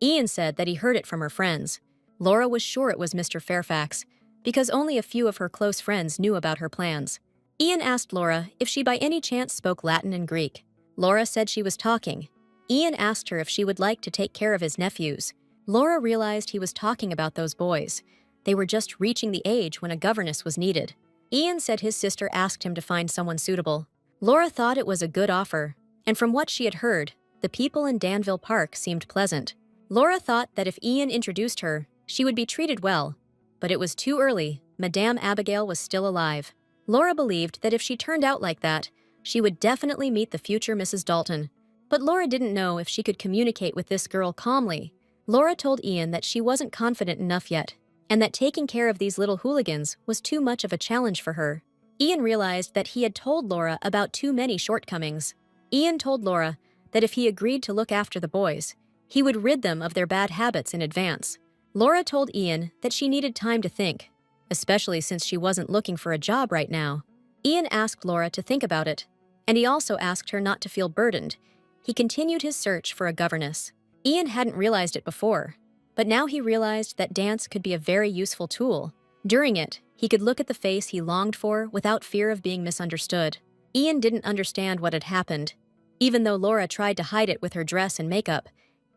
Ian said that he heard it from her friends. Laura was sure it was Mr. Fairfax, because only a few of her close friends knew about her plans. Ian asked Laura if she by any chance spoke Latin and Greek. Laura said she was talking. Ian asked her if she would like to take care of his nephews. Laura realized he was talking about those boys. They were just reaching the age when a governess was needed. Ian said his sister asked him to find someone suitable. Laura thought it was a good offer, and from what she had heard, the people in Danville Park seemed pleasant. Laura thought that if Ian introduced her, she would be treated well, but it was too early. Madame Abigail was still alive. Laura believed that if she turned out like that, She would definitely meet the future Mrs. Dalton. But Laura didn't know if she could communicate with this girl calmly. Laura told Ian that she wasn't confident enough yet, and that taking care of these little hooligans was too much of a challenge for her. Ian realized that he had told Laura about too many shortcomings. Ian told Laura that if he agreed to look after the boys, he would rid them of their bad habits in advance. Laura told Ian that she needed time to think, especially since she wasn't looking for a job right now. Ian asked Laura to think about it, and he also asked her not to feel burdened. He continued his search for a governess. Ian hadn't realized it before, but now he realized that dance could be a very useful tool. During it, he could look at the face he longed for without fear of being misunderstood. Ian didn't understand what had happened. Even though Laura tried to hide it with her dress and makeup,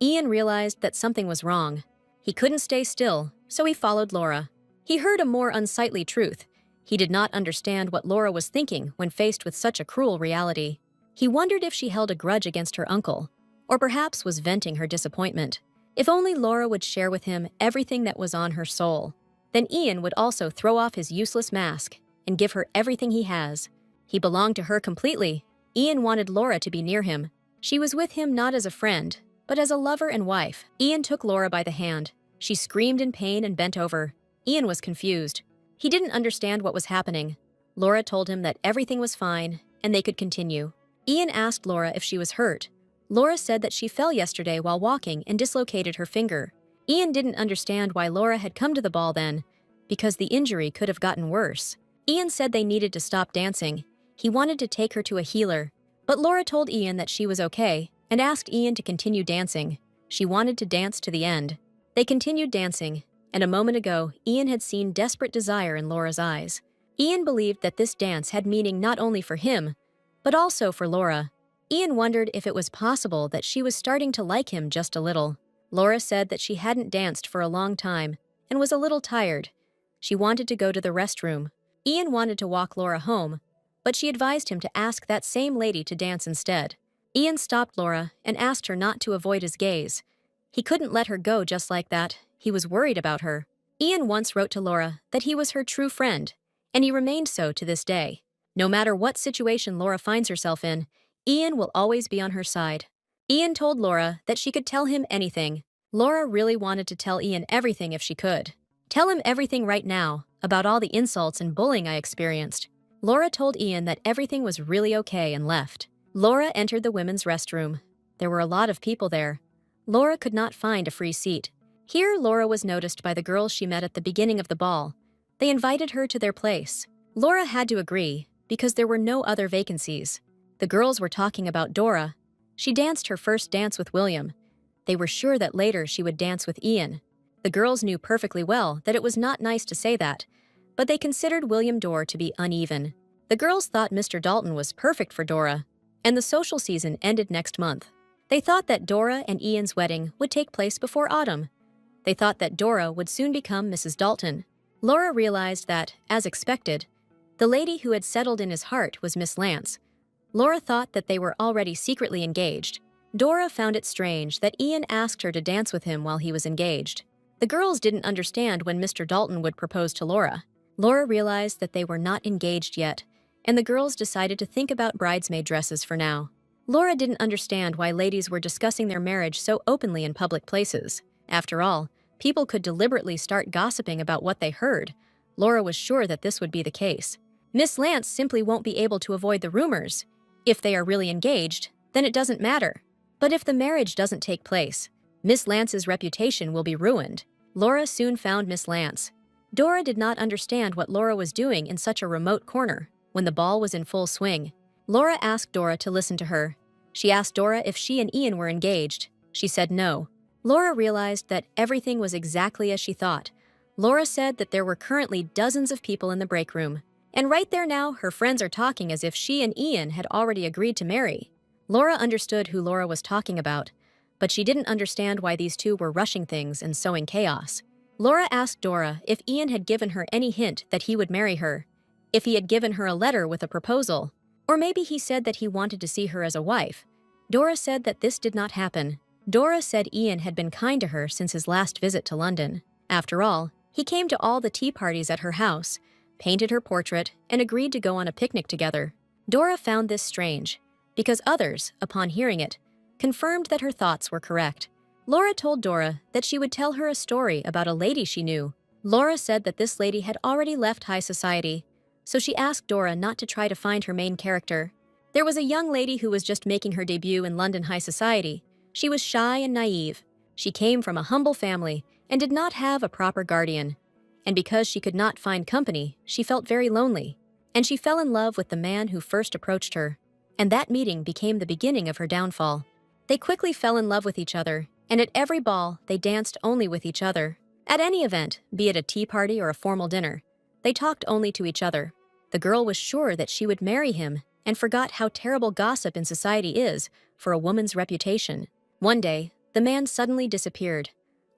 Ian realized that something was wrong. He couldn't stay still, so he followed Laura. He heard a more unsightly truth. He did not understand what Laura was thinking when faced with such a cruel reality. He wondered if she held a grudge against her uncle, or perhaps was venting her disappointment. If only Laura would share with him everything that was on her soul. Then Ian would also throw off his useless mask and give her everything he has. He belonged to her completely. Ian wanted Laura to be near him. She was with him not as a friend, but as a lover and wife. Ian took Laura by the hand. She screamed in pain and bent over. Ian was confused. He didn't understand what was happening. Laura told him that everything was fine and they could continue. Ian asked Laura if she was hurt. Laura said that she fell yesterday while walking and dislocated her finger. Ian didn't understand why Laura had come to the ball then, because the injury could have gotten worse. Ian said they needed to stop dancing. He wanted to take her to a healer, but Laura told Ian that she was okay and asked Ian to continue dancing. She wanted to dance to the end. They continued dancing, and a moment ago, Ian had seen desperate desire in Laura's eyes. Ian believed that this dance had meaning not only for him, but also for Laura. Ian wondered if it was possible that she was starting to like him just a little. Laura said that she hadn't danced for a long time and was a little tired. She wanted to go to the restroom. Ian wanted to walk Laura home, but she advised him to ask that same lady to dance instead. Ian stopped Laura and asked her not to avoid his gaze. He couldn't let her go just like that. He was worried about her. Ian once wrote to Laura that he was her true friend, and he remained so to this day. No matter what situation Laura finds herself in, Ian will always be on her side. Ian told Laura that she could tell him anything. Laura really wanted to tell Ian everything if she could. Tell him everything right now, about all the insults and bullying I experienced. Laura told Ian that everything was really okay and left. Laura entered the women's restroom. There were a lot of people there. Laura could not find a free seat. Here, Laura was noticed by the girls she met at the beginning of the ball. They invited her to their place. Laura had to agree, because there were no other vacancies. The girls were talking about Dora. She danced her first dance with William. They were sure that later she would dance with Ian. The girls knew perfectly well that it was not nice to say that, but they considered William Dorr to be uneven. The girls thought Mr. Dalton was perfect for Dora, and the social season ended next month. They thought that Dora and Ian's wedding would take place before autumn. They thought that Dora would soon become Mrs. Dalton. Laura realized that, as expected, the lady who had settled in his heart was Miss Lance. Laura thought that they were already secretly engaged. Dora found it strange that Ian asked her to dance with him while he was engaged. The girls didn't understand when Mr. Dalton would propose to Laura. Laura realized that they were not engaged yet, and the girls decided to think about bridesmaid dresses for now. Laura didn't understand why ladies were discussing their marriage so openly in public places. After all, people could deliberately start gossiping about what they heard. Laura was sure that this would be the case. Miss Lance simply won't be able to avoid the rumors. If they are really engaged, then it doesn't matter. But if the marriage doesn't take place, Miss Lance's reputation will be ruined. Laura soon found Miss Lance. Dora did not understand what Laura was doing in such a remote corner when the ball was in full swing. Laura asked Dora to listen to her. She asked Dora if she and Ian were engaged. She said no. Laura realized that everything was exactly as she thought. Laura said that there were currently dozens of people in the break room. And right there now, her friends are talking as if she and Ian had already agreed to marry. Laura understood who Laura was talking about, but she didn't understand why these two were rushing things and sowing chaos. Laura asked Dora if Ian had given her any hint that he would marry her, if he had given her a letter with a proposal, or maybe he said that he wanted to see her as a wife. Dora said that this did not happen. Dora said Ian had been kind to her since his last visit to London. After all, he came to all the tea parties at her house, painted her portrait, and agreed to go on a picnic together. Dora found this strange, because others, upon hearing it, confirmed that her thoughts were correct. Laura told Dora that she would tell her a story about a lady she knew. Laura said that this lady had already left high society, so she asked Dora not to try to find her main character. There was a young lady who was just making her debut in London high society. She was shy and naive. She came from a humble family and did not have a proper guardian. And because she could not find company, she felt very lonely. And she fell in love with the man who first approached her. And that meeting became the beginning of her downfall. They quickly fell in love with each other, and at every ball, they danced only with each other. At any event, be it a tea party or a formal dinner, they talked only to each other. The girl was sure that she would marry him and forgot how terrible gossip in society is for a woman's reputation. One day, the man suddenly disappeared,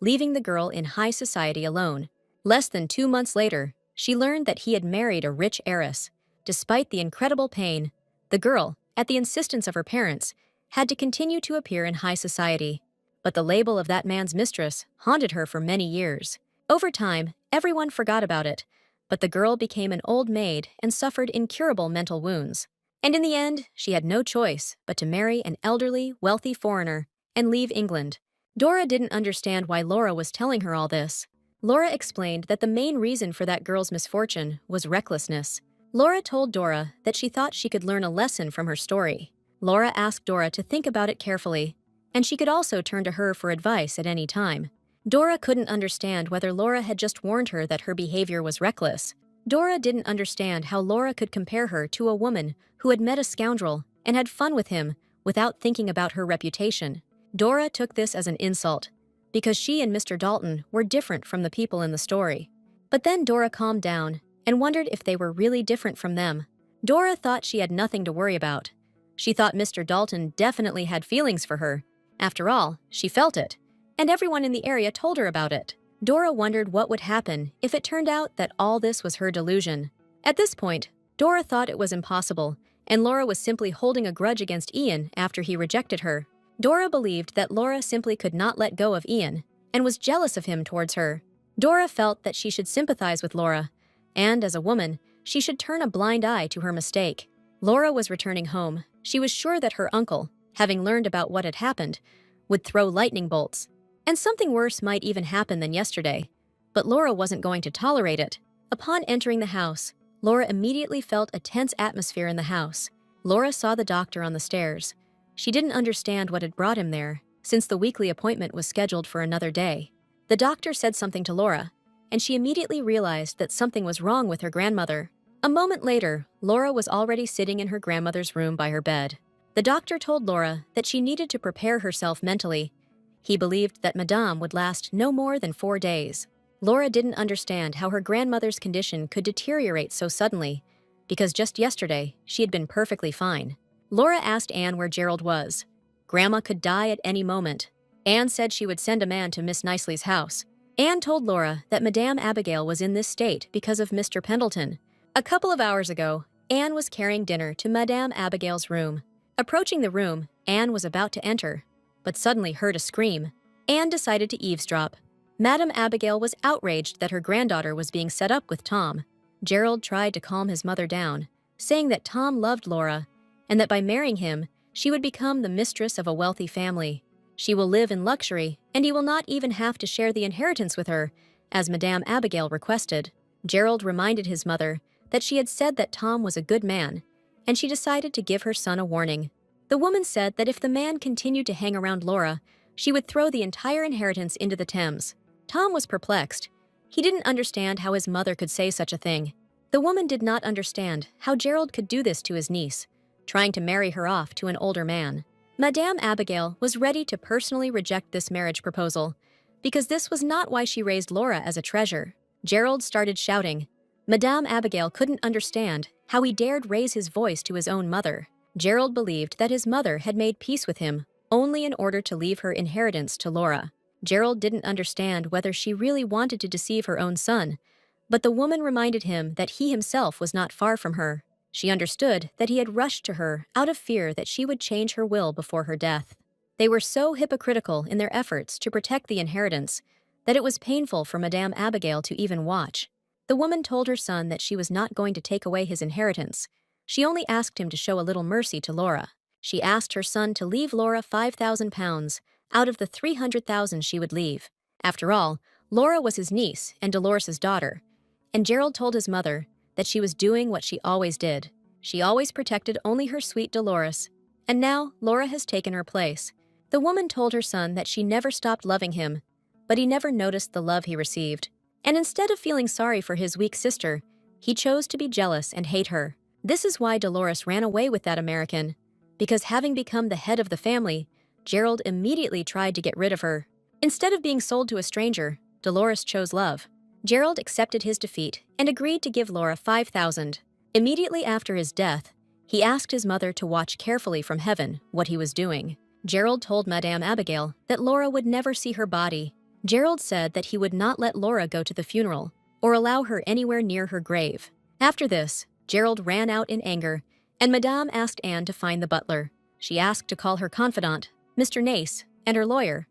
leaving the girl in high society alone. Less than 2 months later, she learned that he had married a rich heiress. Despite the incredible pain, the girl, at the insistence of her parents, had to continue to appear in high society. But the label of that man's mistress haunted her for many years. Over time, everyone forgot about it, but the girl became an old maid and suffered incurable mental wounds. And in the end, she had no choice but to marry an elderly, wealthy foreigner and leave England. Dora didn't understand why Laura was telling her all this. Laura explained that the main reason for that girl's misfortune was recklessness. Laura told Dora that she thought she could learn a lesson from her story. Laura asked Dora to think about it carefully, and she could also turn to her for advice at any time. Dora couldn't understand whether Laura had just warned her that her behavior was reckless. Dora didn't understand how Laura could compare her to a woman who had met a scoundrel and had fun with him without thinking about her reputation. Dora took this as an insult, because she and Mr. Dalton were different from the people in the story. But then Dora calmed down and wondered if they were really different from them. Dora thought she had nothing to worry about. She thought Mr. Dalton definitely had feelings for her. After all, she felt it, and everyone in the area told her about it. Dora wondered what would happen if it turned out that all this was her delusion. At this point, Dora thought it was impossible, and Laura was simply holding a grudge against Ian after he rejected her. Dora believed that Laura simply could not let go of Ian and was jealous of him towards her. Dora felt that she should sympathize with Laura, and as a woman, she should turn a blind eye to her mistake. Laura was returning home. She was sure that her uncle, having learned about what had happened, would throw lightning bolts. And something worse might even happen than yesterday. But Laura wasn't going to tolerate it. Upon entering the house, Laura immediately felt a tense atmosphere in the house. Laura saw the doctor on the stairs. She didn't understand what had brought him there, since the weekly appointment was scheduled for another day. The doctor said something to Laura, and she immediately realized that something was wrong with her grandmother. A moment later, Laura was already sitting in her grandmother's room by her bed. The doctor told Laura that she needed to prepare herself mentally. He believed that Madame would last no more than 4 days. Laura didn't understand how her grandmother's condition could deteriorate so suddenly, because just yesterday, she had been perfectly fine. Laura asked Anne where Gerald was. Grandma could die at any moment. Anne said she would send a man to Miss Knisley's house. Anne told Laura that Madame Abigail was in this state because of Mr. Pendleton. A couple of hours ago, Anne was carrying dinner to Madame Abigail's room. Approaching the room, Anne was about to enter, but suddenly heard a scream. Anne decided to eavesdrop. Madame Abigail was outraged that her granddaughter was being set up with Tom. Gerald tried to calm his mother down, saying that Tom loved Laura, and that by marrying him, she would become the mistress of a wealthy family. She will live in luxury, and he will not even have to share the inheritance with her, as Madame Abigail requested. Gerald reminded his mother that she had said that Tom was a good man, and she decided to give her son a warning. The woman said that if the man continued to hang around Laura, she would throw the entire inheritance into the Thames. Tom was perplexed. He didn't understand how his mother could say such a thing. The woman did not understand how Gerald could do this to his niece, trying to marry her off to an older man. Madame Abigail was ready to personally reject this marriage proposal, because this was not why she raised Laura as a treasure. Gerald started shouting. Madame Abigail couldn't understand how he dared raise his voice to his own mother. Gerald believed that his mother had made peace with him only in order to leave her inheritance to Laura. Gerald didn't understand whether she really wanted to deceive her own son, but the woman reminded him that he himself was not far from her. She understood that he had rushed to her out of fear that she would change her will before her death. They were so hypocritical in their efforts to protect the inheritance that it was painful for Madame Abigail to even watch. The woman told her son that she was not going to take away his inheritance, She only asked him to show a little mercy to Laura. She asked her son to leave Laura £5,000 out of the £300,000 she would leave. After all, Laura was his niece and Dolores' daughter. And Gerald told his mother that she was doing what she always did. She always protected only her sweet Dolores. And now, Laura has taken her place. The woman told her son that she never stopped loving him, but he never noticed the love he received. And instead of feeling sorry for his weak sister, he chose to be jealous and hate her. This is why Dolores ran away with that American. Because having become the head of the family, Gerald immediately tried to get rid of her. Instead of being sold to a stranger, Dolores chose love. Gerald accepted his defeat and agreed to give Laura $5,000. Immediately after his death, he asked his mother to watch carefully from heaven what he was doing. Gerald told Madame Abigail that Laura would never see her body. Gerald said that he would not let Laura go to the funeral or allow her anywhere near her grave. After this, Gerald ran out in anger, and Madame asked Anne to find the butler. She asked to call her confidant, Mr. Nace, and her lawyer.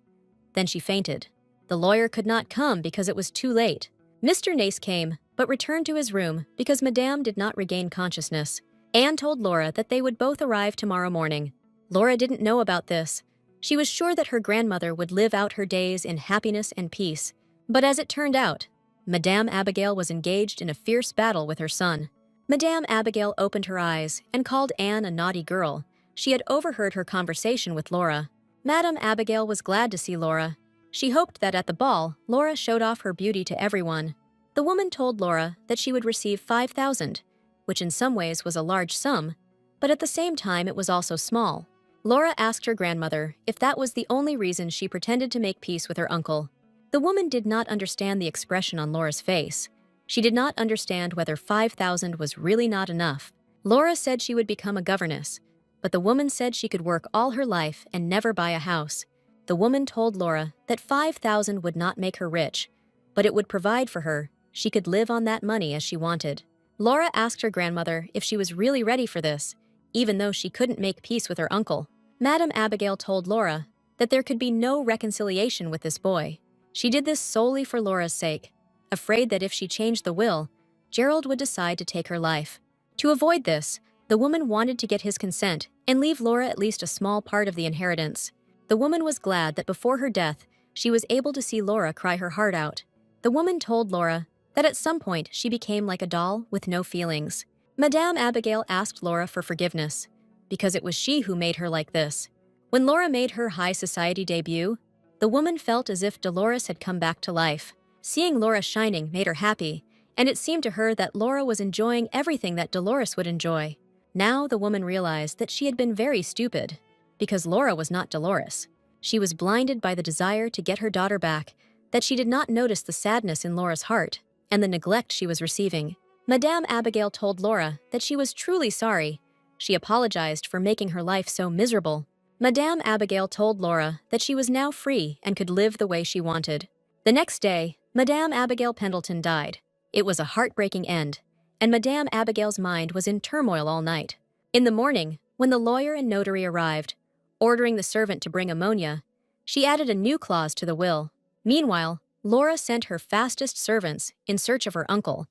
Then she fainted. The lawyer could not come because it was too late. Mr. Nace came, but returned to his room because Madame did not regain consciousness. Anne told Laura that they would both arrive tomorrow morning. Laura didn't know about this. She was sure that her grandmother would live out her days in happiness and peace. But as it turned out, Madame Abigail was engaged in a fierce battle with her son. Madame Abigail opened her eyes and called Anne a naughty girl. She had overheard her conversation with Laura. Madame Abigail was glad to see Laura. She hoped that at the ball, Laura showed off her beauty to everyone. The woman told Laura that she would receive $5,000, which in some ways was a large sum, but at the same time it was also small. Laura asked her grandmother if that was the only reason she pretended to make peace with her uncle. The woman did not understand the expression on Laura's face. She did not understand whether $5,000 was really not enough. Laura said she would become a governess, but the woman said she could work all her life and never buy a house. The woman told Laura that $5,000 would not make her rich, but it would provide for her. She could live on that money as she wanted. Laura asked her grandmother if she was really ready for this, even though she couldn't make peace with her uncle. Madame Abigail told Laura that there could be no reconciliation with this boy. She did this solely for Laura's sake, afraid that if she changed the will, Gerald would decide to take her life. To avoid this, the woman wanted to get his consent and leave Laura at least a small part of the inheritance. The woman was glad that before her death, she was able to see Laura cry her heart out. The woman told Laura that at some point she became like a doll with no feelings. Madame Abigail asked Laura for forgiveness, because it was she who made her like this. When Laura made her high society debut, the woman felt as if Dolores had come back to life. Seeing Laura shining made her happy, and it seemed to her that Laura was enjoying everything that Dolores would enjoy. Now the woman realized that she had been very stupid, because Laura was not Dolores. She was blinded by the desire to get her daughter back, that she did not notice the sadness in Laura's heart and the neglect she was receiving. Madame Abigail told Laura that she was truly sorry. She apologized for making her life so miserable. Madame Abigail told Laura that she was now free and could live the way she wanted. The next day, Madame Abigail Pendleton died. It was a heartbreaking end, and Madame Abigail's mind was in turmoil all night. In the morning, when the lawyer and notary arrived, ordering the servant to bring ammonia, she added a new clause to the will. Meanwhile, Laura sent her fastest servants in search of her uncle,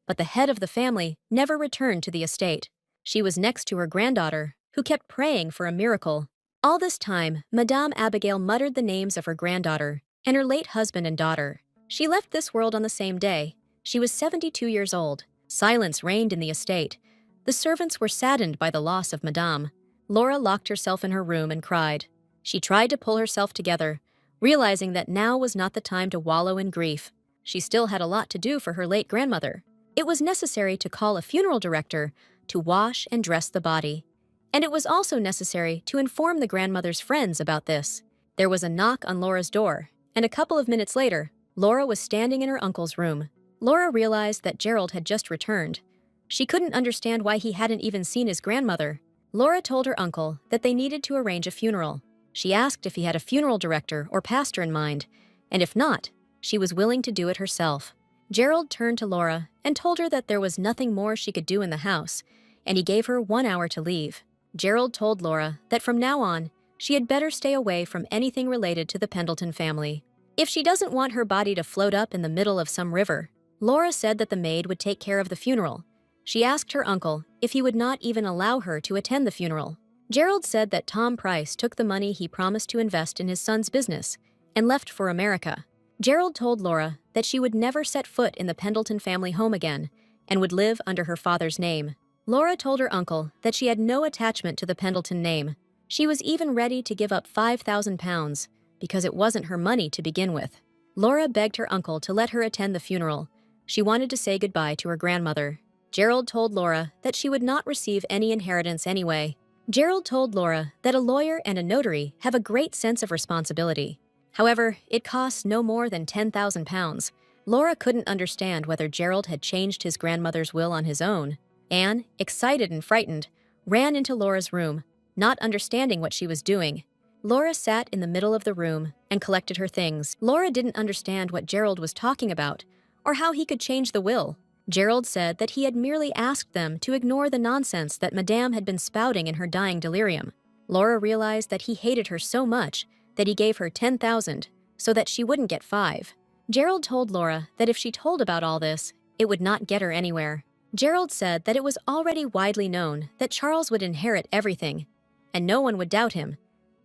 but the head of the family never returned to the estate. She was next to her granddaughter, who kept praying for a miracle. All this time, Madame Abigail muttered the names of her granddaughter and her late husband and daughter. She left this world on the same day. She was 72 years old. Silence reigned in the estate. The servants were saddened by the loss of Madame. Laura locked herself in her room and cried. She tried to pull herself together, realizing that now was not the time to wallow in grief. She still had a lot to do for her late grandmother. It was necessary to call a funeral director to wash and dress the body. And it was also necessary to inform the grandmother's friends about this. There was a knock on Laura's door, and a couple of minutes later, Laura was standing in her uncle's room. Laura realized that Gerald had just returned. She couldn't understand why he hadn't even seen his grandmother. Laura told her uncle that they needed to arrange a funeral. She asked if he had a funeral director or pastor in mind, and if not, she was willing to do it herself. Gerald turned to Laura and told her that there was nothing more she could do in the house, and he gave her 1 hour to leave. Gerald told Laura that from now on, she had better stay away from anything related to the Pendleton family. If she doesn't want her body to float up in the middle of some river, Laura said that the maid would take care of the funeral, She asked her uncle if he would not even allow her to attend the funeral. Gerald said that Tom Price took the money he promised to invest in his son's business and left for America. Gerald told Laura that she would never set foot in the Pendleton family home again and would live under her father's name. Laura told her uncle that she had no attachment to the Pendleton name. She was even ready to give up £5,000 because it wasn't her money to begin with. Laura begged her uncle to let her attend the funeral. She wanted to say goodbye to her grandmother. Gerald told Laura that she would not receive any inheritance anyway. Gerald told Laura that a lawyer and a notary have a great sense of responsibility. However, it costs no more than £10,000. Laura couldn't understand whether Gerald had changed his grandmother's will on his own. Anne, excited and frightened, ran into Laura's room, not understanding what she was doing. Laura sat in the middle of the room and collected her things. Laura didn't understand what Gerald was talking about or how he could change the will. Gerald said that he had merely asked them to ignore the nonsense that Madame had been spouting in her dying delirium. Laura realized that he hated her so much that he gave her $10,000 so that she wouldn't get $5,000. Gerald told Laura that if she told about all this, it would not get her anywhere. Gerald said that it was already widely known that Charles would inherit everything, and no one would doubt him.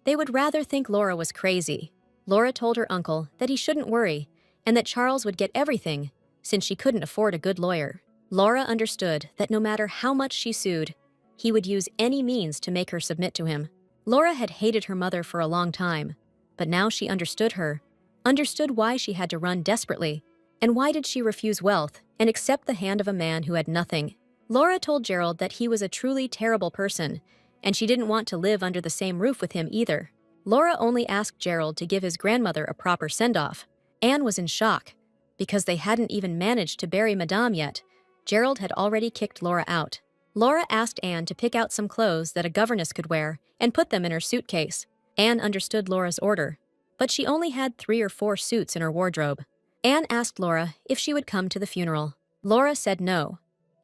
They would rather think Laura was crazy. Laura told her uncle that he shouldn't worry and that Charles would get everything, since she couldn't afford a good lawyer. Laura understood that no matter how much she sued, he would use any means to make her submit to him. Laura had hated her mother for a long time, but now she understood her, understood why she had to run desperately, and why did she refuse wealth and accept the hand of a man who had nothing. Laura told Gerald that he was a truly terrible person, and she didn't want to live under the same roof with him either. Laura only asked Gerald to give his grandmother a proper send-off. Anne was in shock. Because they hadn't even managed to bury Madame yet, Gerald had already kicked Laura out. Laura asked Anne to pick out some clothes that a governess could wear and put them in her suitcase. Anne understood Laura's order, but she only had 3 or 4 suits in her wardrobe. Anne asked Laura if she would come to the funeral. Laura said no.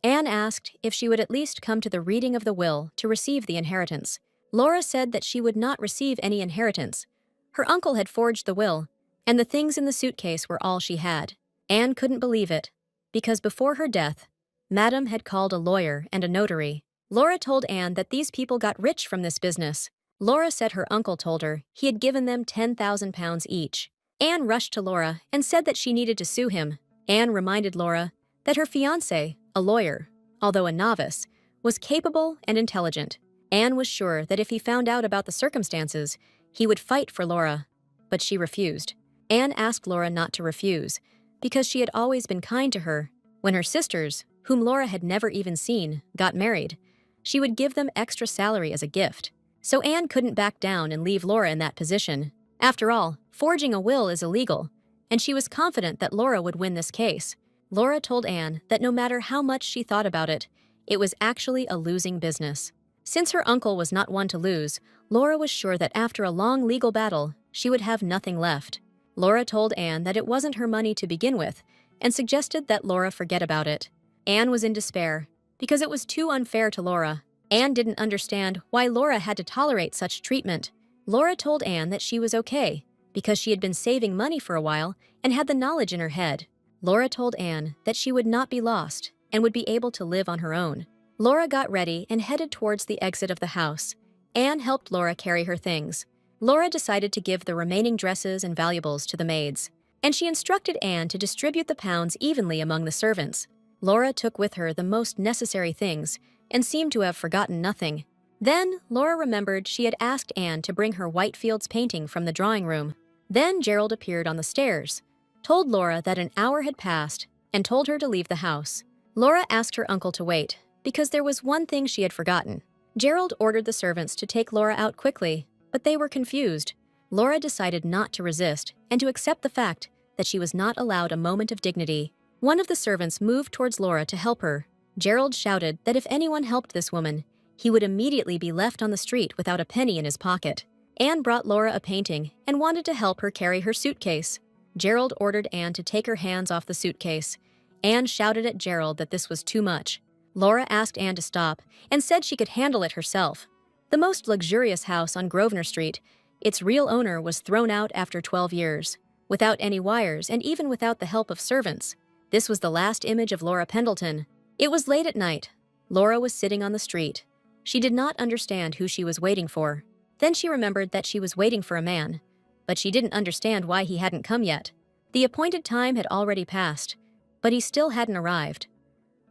Anne asked if she would at least come to the reading of the will to receive the inheritance. Laura said that she would not receive any inheritance. Her uncle had forged the will, and the things in the suitcase were all she had. Anne couldn't believe it, because before her death, Madame had called a lawyer and a notary. Laura told Anne that these people got rich from this business. Laura said her uncle told her he had given them £10,000 each. Anne rushed to Laura and said that she needed to sue him. Anne reminded Laura that her fiancé, a lawyer, although a novice, was capable and intelligent. Anne was sure that if he found out about the circumstances, he would fight for Laura, but she refused. Anne asked Laura not to refuse, because she had always been kind to her. When her sisters, whom Laura had never even seen, got married, she would give them extra salary as a gift. So Anne couldn't back down and leave Laura in that position. After all, forging a will is illegal, and she was confident that Laura would win this case. Laura told Anne that no matter how much she thought about it, it was actually a losing business. Since her uncle was not one to lose, Laura was sure that after a long legal battle, she would have nothing left. Laura told Anne that it wasn't her money to begin with and suggested that Laura forget about it. Anne was in despair because it was too unfair to Laura. Anne didn't understand why Laura had to tolerate such treatment. Laura told Anne that she was okay because she had been saving money for a while and had the knowledge in her head. Laura told Anne that she would not be lost and would be able to live on her own. Laura got ready and headed towards the exit of the house. Anne helped Laura carry her things. Laura decided to give the remaining dresses and valuables to the maids, and she instructed Anne to distribute the pounds evenly among the servants. Laura took with her the most necessary things and seemed to have forgotten nothing. Then Laura remembered she had asked Anne to bring her Whitefields painting from the drawing room. Then Gerald appeared on the stairs, told Laura that an hour had passed, and told her to leave the house. Laura asked her uncle to wait, because there was one thing she had forgotten. Gerald ordered the servants to take Laura out quickly, but they were confused. Laura decided not to resist and to accept the fact that she was not allowed a moment of dignity. One of the servants moved towards Laura to help her. Gerald shouted that if anyone helped this woman, he would immediately be left on the street without a penny in his pocket. Anne brought Laura a painting and wanted to help her carry her suitcase. Gerald ordered Anne to take her hands off the suitcase. Anne shouted at Gerald that this was too much. Laura asked Anne to stop and said she could handle it herself. The most luxurious house on Grosvenor Street, its real owner was thrown out after 12 years, without any wires and even without the help of servants. This was the last image of Laura Pendleton. It was late at night. Laura was sitting on the street. She did not understand who she was waiting for. Then she remembered that she was waiting for a man, but she didn't understand why he hadn't come yet. The appointed time had already passed, but he still hadn't arrived.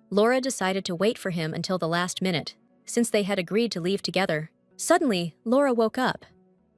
Laura decided to wait for him until the last minute, since they had agreed to leave together. Suddenly, Laura woke up.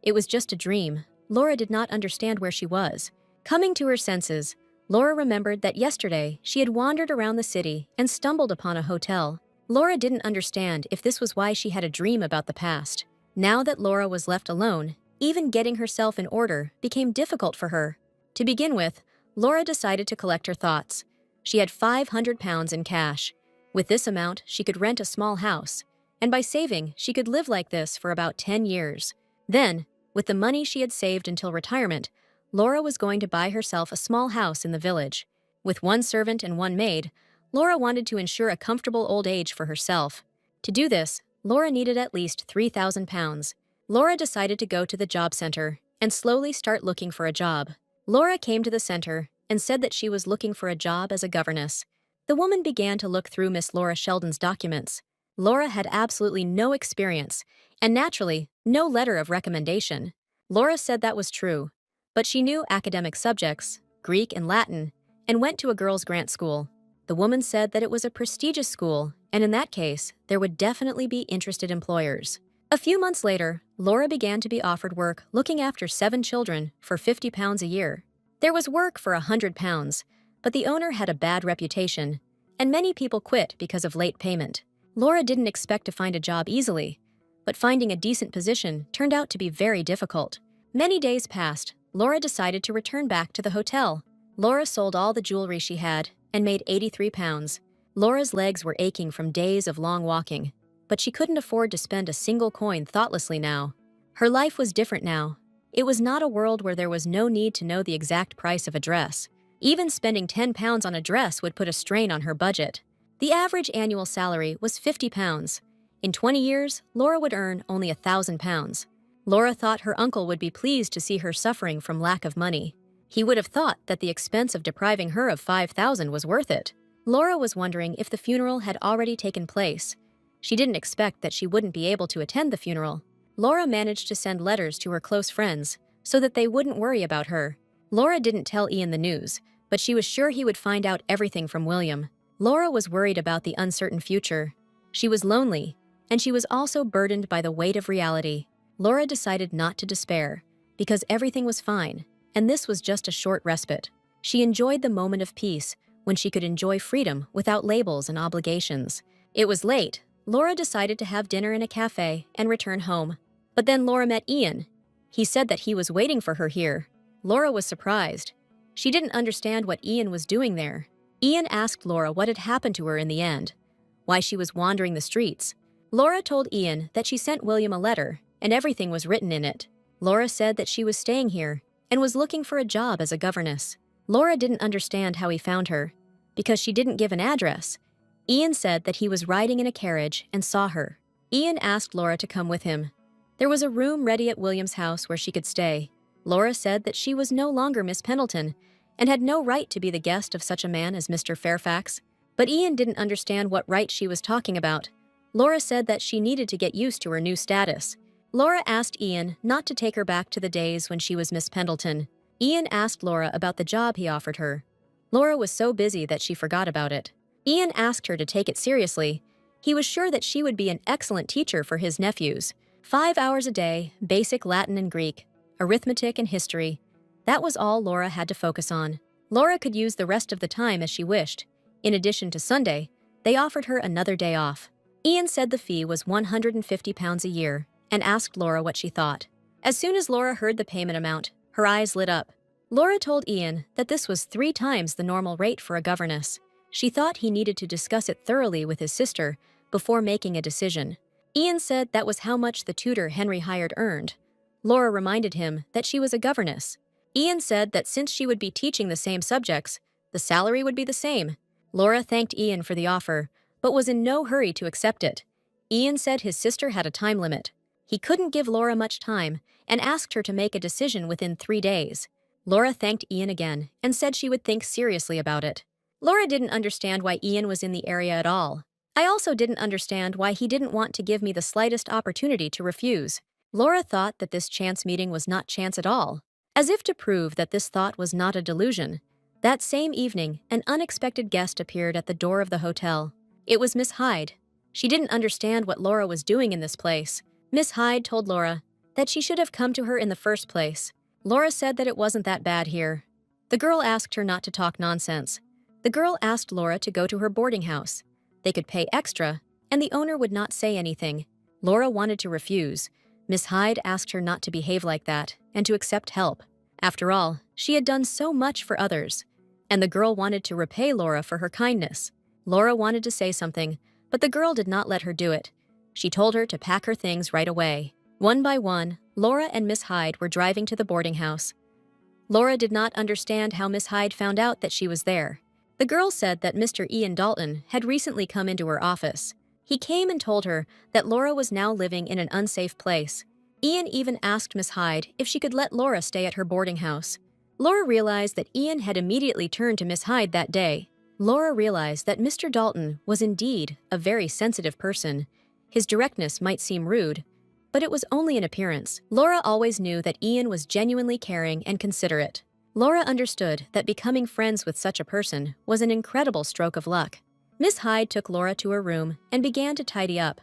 It was just a dream. Laura did not understand where she was. Coming to her senses, Laura remembered that yesterday she had wandered around the city and stumbled upon a hotel. Laura didn't understand if this was why she had a dream about the past. Now that Laura was left alone, even getting herself in order became difficult for her. To begin with, Laura decided to collect her thoughts. She had £500 in cash. With this amount, she could rent a small house, and by saving, she could live like this for about 10 years. Then, with the money she had saved until retirement, Laura was going to buy herself a small house in the village. With one servant and one maid, Laura wanted to ensure a comfortable old age for herself. To do this, Laura needed at least £3,000. Laura decided to go to the job center and slowly start looking for a job. Laura came to the center and said that she was looking for a job as a governess. The woman began to look through Miss Laura Sheldon's documents. Laura had absolutely no experience, and naturally, no letter of recommendation. Laura said that was true, but she knew academic subjects, Greek and Latin, and went to a girls' grant school. The woman said that it was a prestigious school, and in that case, there would definitely be interested employers. A few months later, Laura began to be offered work looking after 7 children for £50 a year. There was work for £100, but the owner had a bad reputation, and many people quit because of late payment. Laura didn't expect to find a job easily, but finding a decent position turned out to be very difficult. Many days passed. Laura decided to return back to the hotel. Laura sold all the jewelry she had and made £83. Laura's legs were aching from days of long walking, but she couldn't afford to spend a single coin thoughtlessly now. Her life was different now. It was not a world where there was no need to know the exact price of a dress. Even spending £10 on a dress would put a strain on her budget. The average annual salary was £50. In 20 years, Laura would earn only £1,000. Laura thought her uncle would be pleased to see her suffering from lack of money. He would have thought that the expense of depriving her of £5,000 was worth it. Laura was wondering if the funeral had already taken place. She didn't expect that she wouldn't be able to attend the funeral. Laura managed to send letters to her close friends so that they wouldn't worry about her. Laura didn't tell Ian the news, but she was sure he would find out everything from William. Laura was worried about the uncertain future. She was lonely, and she was also burdened by the weight of reality. Laura decided not to despair, because everything was fine, and this was just a short respite. She enjoyed the moment of peace when she could enjoy freedom without labels and obligations. It was late. Laura decided to have dinner in a cafe and return home. But then Laura met Ian. He said that he was waiting for her here. Laura was surprised. She didn't understand what Ian was doing there. Ian asked Laura what had happened to her in the end, why she was wandering the streets. Laura told Ian that she sent William a letter, and everything was written in it. Laura said that she was staying here and was looking for a job as a governess. Laura didn't understand how he found her, because she didn't give an address. Ian said that he was riding in a carriage and saw her. Ian asked Laura to come with him. There was a room ready at William's house where she could stay. Laura said that she was no longer Miss Pendleton and had no right to be the guest of such a man as Mr. Fairfax. But Ian didn't understand what right she was talking about. Laura said that she needed to get used to her new status. Laura asked Ian not to take her back to the days when she was Miss Pendleton. Ian asked Laura about the job he offered her. Laura was so busy that she forgot about it. Ian asked her to take it seriously. He was sure that she would be an excellent teacher for his nephews. 5 hours a day, basic Latin and Greek, arithmetic and history. That was all Laura had to focus on. Laura could use the rest of the time as she wished. In addition to Sunday, they offered her another day off. Ian said the fee was £150 a year and asked Laura what she thought. As soon as Laura heard the payment amount, her eyes lit up. Laura told Ian that this was 3 times the normal rate for a governess. She thought he needed to discuss it thoroughly with his sister before making a decision. Ian said that was how much the tutor Henry hired earned. Laura reminded him that she was a governess. Ian said that since she would be teaching the same subjects, the salary would be the same. Laura thanked Ian for the offer, but was in no hurry to accept it. Ian said his sister had a time limit. He couldn't give Laura much time and asked her to make a decision within 3 days. Laura thanked Ian again and said she would think seriously about it. Laura didn't understand why Ian was in the area at all. I also didn't understand why he didn't want to give me the slightest opportunity to refuse. Laura thought that this chance meeting was not chance at all. As if to prove that this thought was not a delusion, that same evening, an unexpected guest appeared at the door of the hotel. It was Miss Hyde. She didn't understand what Laura was doing in this place. Miss Hyde told Laura that she should have come to her in the first place. Laura said that it wasn't that bad here. The girl asked her not to talk nonsense. The girl asked Laura to go to her boarding house. They could pay extra, and the owner would not say anything. Laura wanted to refuse. Miss Hyde asked her not to behave like that and to accept help. After all, she had done so much for others, and the girl wanted to repay Laura for her kindness. Laura wanted to say something, but the girl did not let her do it. She told her to pack her things right away. One by one, Laura and Miss Hyde were driving to the boarding house. Laura did not understand how Miss Hyde found out that she was there. The girl said that Mr. Ian Dalton had recently come into her office. He came and told her that Laura was now living in an unsafe place. Ian even asked Miss Hyde if she could let Laura stay at her boarding house. Laura realized that Ian had immediately turned to Miss Hyde that day. Laura realized that Mr. Dalton was indeed a very sensitive person. His directness might seem rude, but it was only an appearance. Laura always knew that Ian was genuinely caring and considerate. Laura understood that becoming friends with such a person was an incredible stroke of luck. Miss Hyde took Laura to her room and began to tidy up.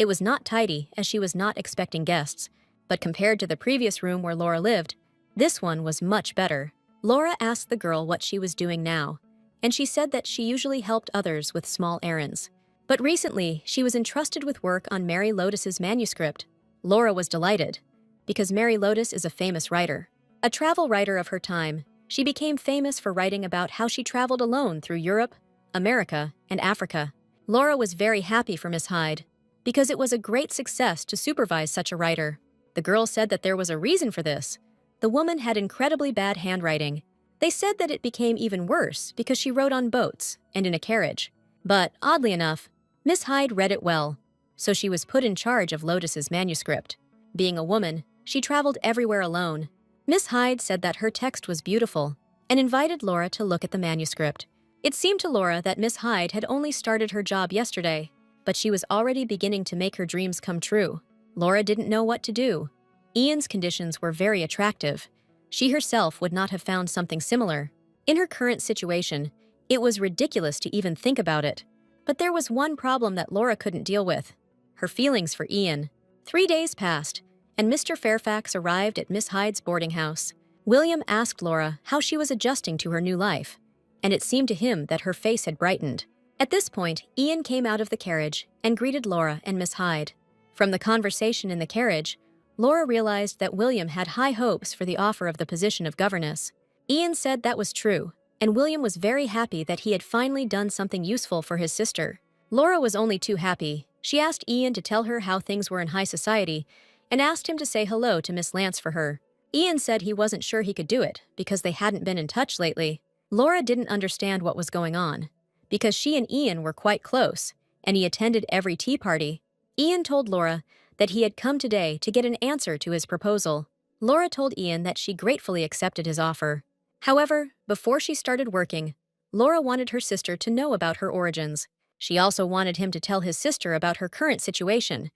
It was not tidy as she was not expecting guests, but compared to the previous room where Laura lived, this one was much better. Laura asked the girl what she was doing now, and she said that she usually helped others with small errands. But recently, she was entrusted with work on Mary Lotus's manuscript. Laura was delighted, because Mary Lotus is a famous writer. A travel writer of her time, she became famous for writing about how she traveled alone through Europe, America, and Africa. Laura was very happy for Miss Hyde, because it was a great success to supervise such a writer. The girl said that there was a reason for this. The woman had incredibly bad handwriting. They said that it became even worse because she wrote on boats and in a carriage. But, oddly enough, Miss Hyde read it well, so she was put in charge of Lotus's manuscript. Being a woman, she traveled everywhere alone. Miss Hyde said that her text was beautiful and invited Laura to look at the manuscript. It seemed to Laura that Miss Hyde had only started her job yesterday, but she was already beginning to make her dreams come true. Laura didn't know what to do. Ian's conditions were very attractive. She herself would not have found something similar. In her current situation, it was ridiculous to even think about it. But there was one problem that Laura couldn't deal with: her feelings for Ian. 3 days passed, and Mr. Fairfax arrived at Miss Hyde's boarding house. William asked Laura how she was adjusting to her new life, and it seemed to him that her face had brightened. At this point, Ian came out of the carriage and greeted Laura and Miss Hyde. From the conversation in the carriage, Laura realized that William had high hopes for the offer of the position of governess. Ian said that was true, and William was very happy that he had finally done something useful for his sister. Laura was only too happy. She asked Ian to tell her how things were in high society and asked him to say hello to Miss Lance for her. Ian said he wasn't sure he could do it because they hadn't been in touch lately. Laura didn't understand what was going on, because she and Ian were quite close, and he attended every tea party. Ian told Laura that he had come today to get an answer to his proposal. Laura told Ian that she gratefully accepted his offer. However, before she started working, Laura wanted her sister to know about her origins. She also wanted him to tell his sister about her current situation.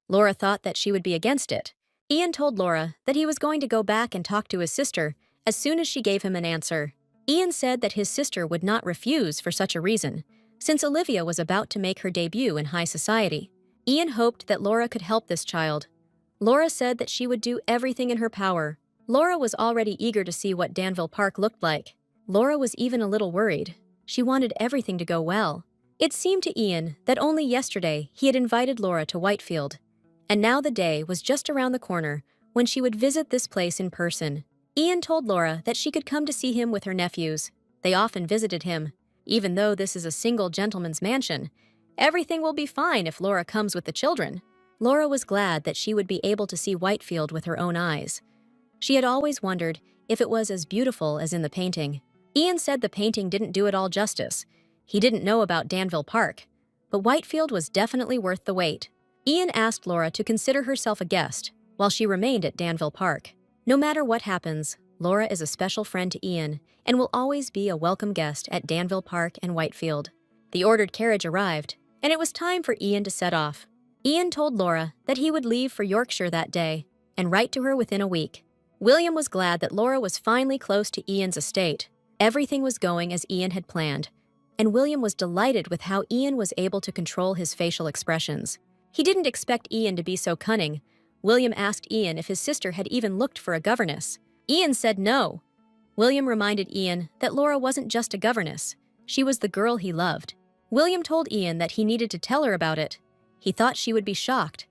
Laura thought that she would be against it. Ian told Laura that he was going to go back and talk to his sister as soon as she gave him an answer. Ian said that his sister would not refuse for such a reason, since Olivia was about to make her debut in high society. Ian hoped that Laura could help this child. Laura said that she would do everything in her power. Laura was already eager to see what Danville Park looked like. Laura was even a little worried. She wanted everything to go well. It seemed to Ian that only yesterday he had invited Laura to Whitefield, and now the day was just around the corner when she would visit this place in person. Ian told Laura that she could come to see him with her nephews. They often visited him. Even though this is a single gentleman's mansion, everything will be fine if Laura comes with the children. Laura was glad that she would be able to see Whitefield with her own eyes. She had always wondered if it was as beautiful as in the painting. Ian said the painting didn't do it all justice. He didn't know about Danville Park, but Whitefield was definitely worth the wait. Ian asked Laura to consider herself a guest while she remained at Danville Park. No matter what happens, Laura is a special friend to Ian and will always be a welcome guest at Danville Park and Whitefield. The ordered carriage arrived, and it was time for Ian to set off. Ian told Laura that he would leave for Yorkshire that day and write to her within a week. William was glad that Laura was finally close to Ian's estate. Everything was going as Ian had planned, and William was delighted with how Ian was able to control his facial expressions. He didn't expect Ian to be so cunning. William asked Ian if his sister had even looked for a governess. Ian said no. William reminded Ian that Laura wasn't just a governess. She was the girl he loved. William told Ian that he needed to tell her about it. He thought she would be shocked.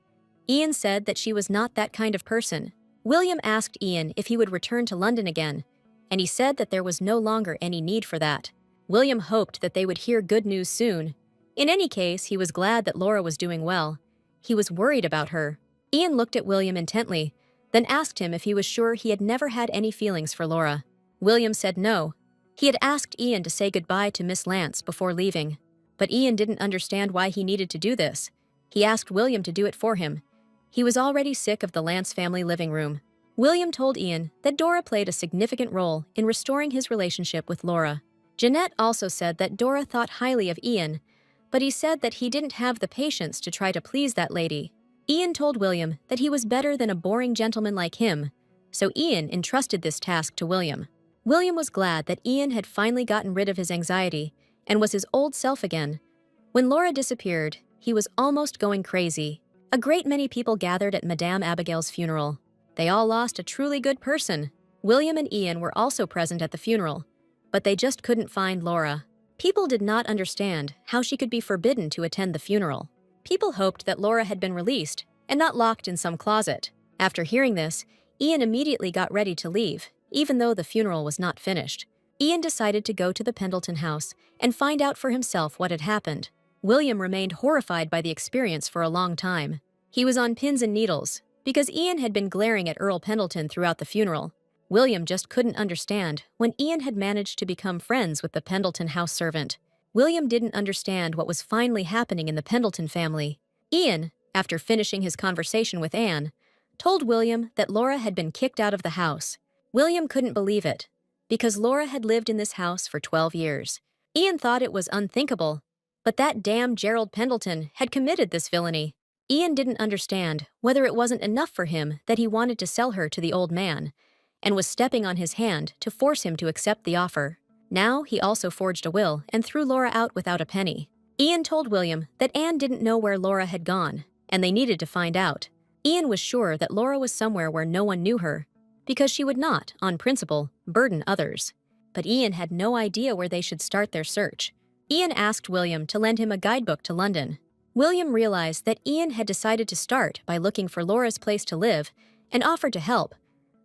Ian said that she was not that kind of person. William asked Ian if he would return to London again, and he said that there was no longer any need for that. William hoped that they would hear good news soon. In any case, he was glad that Laura was doing well. He was worried about her. Ian looked at William intently, then asked him if he was sure he had never had any feelings for Laura. William said no. He had asked Ian to say goodbye to Miss Lance before leaving, but Ian didn't understand why he needed to do this. He asked William to do it for him. He was already sick of the Lance family living room. William told Ian that Dora played a significant role in restoring his relationship with Laura. Jeanette also said that Dora thought highly of Ian, but he said that he didn't have the patience to try to please that lady. Ian told William that he was better than a boring gentleman like him, so Ian entrusted this task to William. William was glad that Ian had finally gotten rid of his anxiety and was his old self again. When Laura disappeared, he was almost going crazy. A great many people gathered at Madame Abigail's funeral. They all lost a truly good person. William and Ian were also present at the funeral, but they just couldn't find Laura. People did not understand how she could be forbidden to attend the funeral. People hoped that Laura had been released and not locked in some closet. After hearing this, Ian immediately got ready to leave, even though the funeral was not finished. Ian decided to go to the Pendleton house and find out for himself what had happened. William remained horrified by the experience for a long time. He was on pins and needles because Ian had been glaring at Earl Pendleton throughout the funeral. William just couldn't understand when Ian had managed to become friends with the Pendleton house servant. William didn't understand what was finally happening in the Pendleton family. Ian, after finishing his conversation with Anne, told William that Laura had been kicked out of the house. William couldn't believe it, because Laura had lived in this house for 12 years. Ian thought it was unthinkable, but that damn Gerald Pendleton had committed this villainy. Ian didn't understand whether it wasn't enough for him that he wanted to sell her to the old man, and was stepping on his hand to force him to accept the offer. Now he also forged a will and threw Laura out without a penny. Ian told William that Anne didn't know where Laura had gone, and they needed to find out. Ian was sure that Laura was somewhere where no one knew her, because she would not, on principle, burden others. But Ian had no idea where they should start their search. Ian asked William to lend him a guidebook to London. William realized that Ian had decided to start by looking for Laura's place to live and offered to help,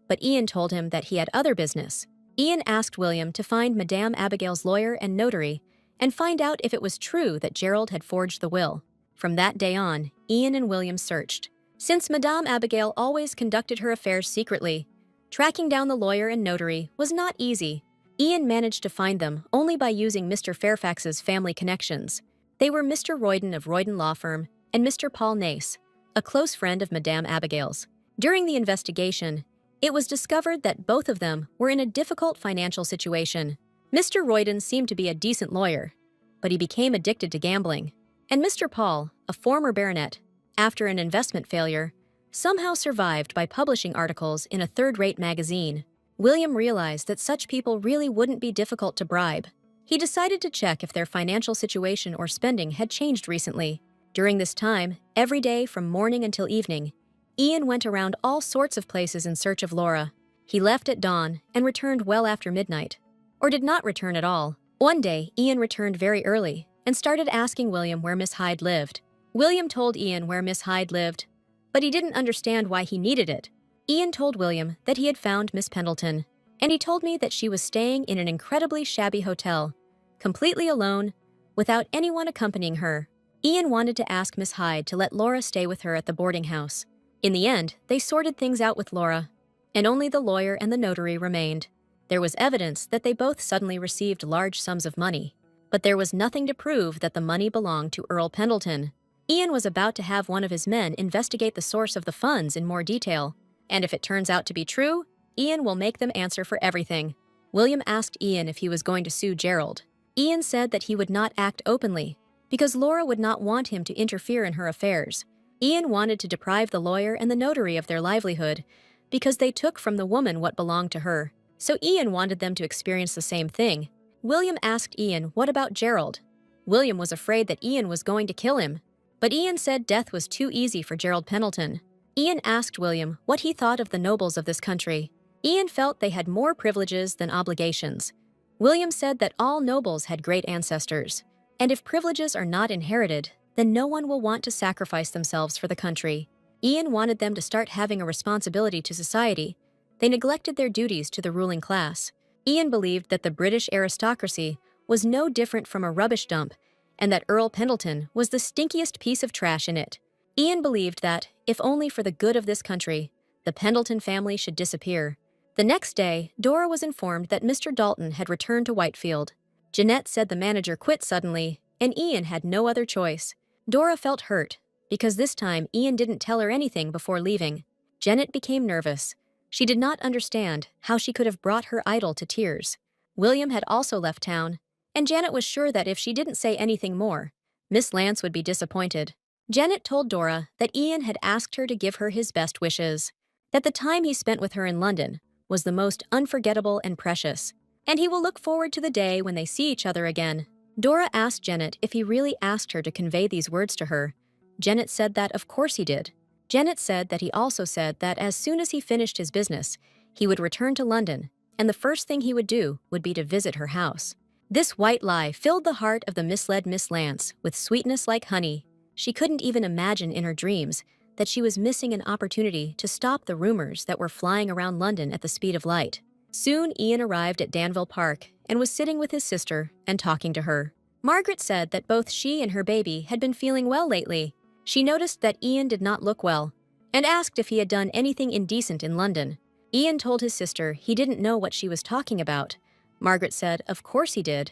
but Ian told him that he had other business. Ian asked William to find Madame Abigail's lawyer and notary and find out if it was true that Gerald had forged the will. From that day on, Ian and William searched. Since Madame Abigail always conducted her affairs secretly, tracking down the lawyer and notary was not easy. Ian managed to find them only by using Mr. Fairfax's family connections. They were Mr. Royden of Royden Law Firm and Mr. Paul Nace, a close friend of Madame Abigail's. During the investigation, it was discovered that both of them were in a difficult financial situation. Mr. Royden seemed to be a decent lawyer, but he became addicted to gambling. And Mr. Paul, a former baronet, after an investment failure, somehow survived by publishing articles in a third-rate magazine. William realized that such people really wouldn't be difficult to bribe. He decided to check if their financial situation or spending had changed recently. During this time, every day from morning until evening, Ian went around all sorts of places in search of Laura. He left at dawn and returned well after midnight, or did not return at all. One day, Ian returned very early and started asking William where Miss Hyde lived. William told Ian where Miss Hyde lived, but he didn't understand why he needed it. Ian told William that he had found Miss Pendleton, and he told me that she was staying in an incredibly shabby hotel, completely alone, without anyone accompanying her. Ian wanted to ask Miss Hyde to let Laura stay with her at the boarding house. In the end, they sorted things out with Laura, and only the lawyer and the notary remained. There was evidence that they both suddenly received large sums of money, but there was nothing to prove that the money belonged to Earl Pendleton. Ian was about to have one of his men investigate the source of the funds in more detail, and if it turns out to be true, Ian will make them answer for everything. William asked Ian if he was going to sue Gerald. Ian said that he would not act openly, because Laura would not want him to interfere in her affairs. Ian wanted to deprive the lawyer and the notary of their livelihood, because they took from the woman what belonged to her. So Ian wanted them to experience the same thing. William asked Ian what about Gerald. William was afraid that Ian was going to kill him, but Ian said death was too easy for Gerald Pendleton. Ian asked William what he thought of the nobles of this country. Ian felt they had more privileges than obligations. William said that all nobles had great ancestors, and if privileges are not inherited, then no one will want to sacrifice themselves for the country. Ian wanted them to start having a responsibility to society. They neglected their duties to the ruling class. Ian believed that the British aristocracy was no different from a rubbish dump, and that Earl Pendleton was the stinkiest piece of trash in it. Ian believed that, if only for the good of this country, the Pendleton family should disappear. The next day, Dora was informed that Mr. Dalton had returned to Whitefield. Jeanette said the manager quit suddenly, and Ian had no other choice. Dora felt hurt, because this time Ian didn't tell her anything before leaving. Janet became nervous. She did not understand how she could have brought her idol to tears. William had also left town, and Janet was sure that if she didn't say anything more, Miss Lance would be disappointed. Janet told Dora that Ian had asked her to give her his best wishes, that the time he spent with her in London was the most unforgettable and precious, and he will look forward to the day when they see each other again. Dora asked Janet if he really asked her to convey these words to her. Janet said that of course he did. Janet said that he also said that as soon as he finished his business, he would return to London, and the first thing he would do would be to visit her house. This white lie filled the heart of the misled Miss Lance with sweetness like honey. She couldn't even imagine in her dreams that she was missing an opportunity to stop the rumors that were flying around London at the speed of light. Soon Ian arrived at Danville Park and was sitting with his sister and talking to her. Margaret said that both she and her baby had been feeling well lately. She noticed that Ian did not look well and asked if he had done anything indecent in London. Ian told his sister he didn't know what she was talking about. Margaret said of course he did,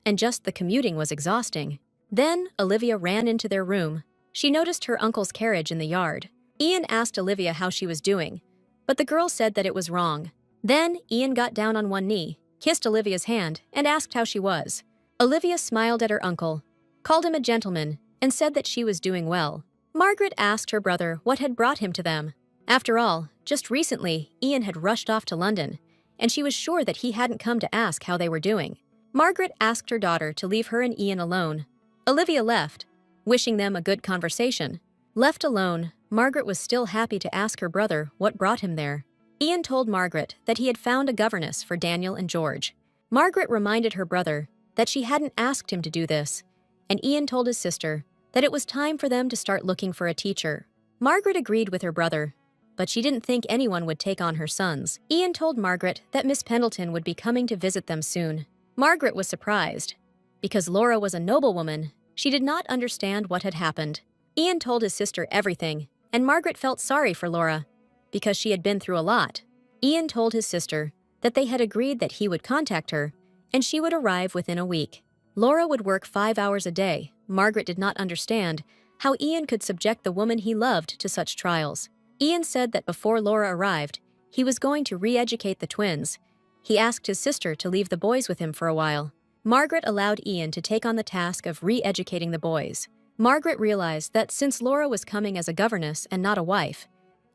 and just the commuting was exhausting. Then Olivia ran into their room. She noticed her uncle's carriage in the yard. Ian asked Olivia how she was doing, but the girl said that it was wrong. Then Ian got down on one knee, kissed Olivia's hand, and asked how she was. Olivia smiled at her uncle, called him a gentleman, and said that she was doing well. Margaret asked her brother what had brought him to them. After all, just recently, Ian had rushed off to London, and she was sure that he hadn't come to ask how they were doing. Margaret asked her daughter to leave her and Ian alone. Olivia left, wishing them a good conversation. Left alone, Margaret was still happy to ask her brother what brought him there. Ian told Margaret that he had found a governess for Daniel and George. Margaret reminded her brother that she hadn't asked him to do this, and Ian told his sister that it was time for them to start looking for a teacher. Margaret agreed with her brother, but she didn't think anyone would take on her sons. Ian told Margaret that Miss Pendleton would be coming to visit them soon. Margaret was surprised. Because Laura was a noblewoman, she did not understand what had happened. Ian told his sister everything, and Margaret felt sorry for Laura, because she had been through a lot. Ian told his sister that they had agreed that he would contact her, and she would arrive within a week. Laura would work 5 hours a day. Margaret did not understand how Ian could subject the woman he loved to such trials. Ian said that before Laura arrived, he was going to re-educate the twins. He asked his sister to leave the boys with him for a while. Margaret allowed Ian to take on the task of re-educating the boys. Margaret realized that since Laura was coming as a governess and not a wife,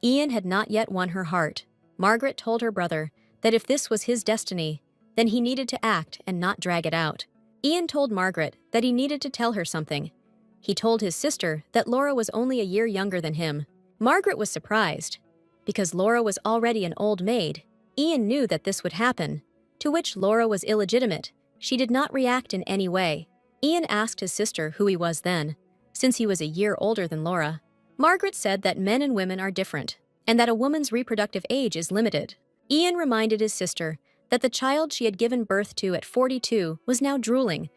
Ian had not yet won her heart. Margaret told her brother that if this was his destiny, then he needed to act and not drag it out. Ian told Margaret that he needed to tell her something. He told his sister that Laura was only a year younger than him. Margaret was surprised. Because Laura was already an old maid, Ian knew that this would happen, to which Laura was illegitimate. She did not react in any way. Ian asked his sister who he was then, since he was a year older than Laura. Margaret said that men and women are different, and that a woman's reproductive age is limited. Ian reminded his sister that the child she had given birth to at 42 was now drooling,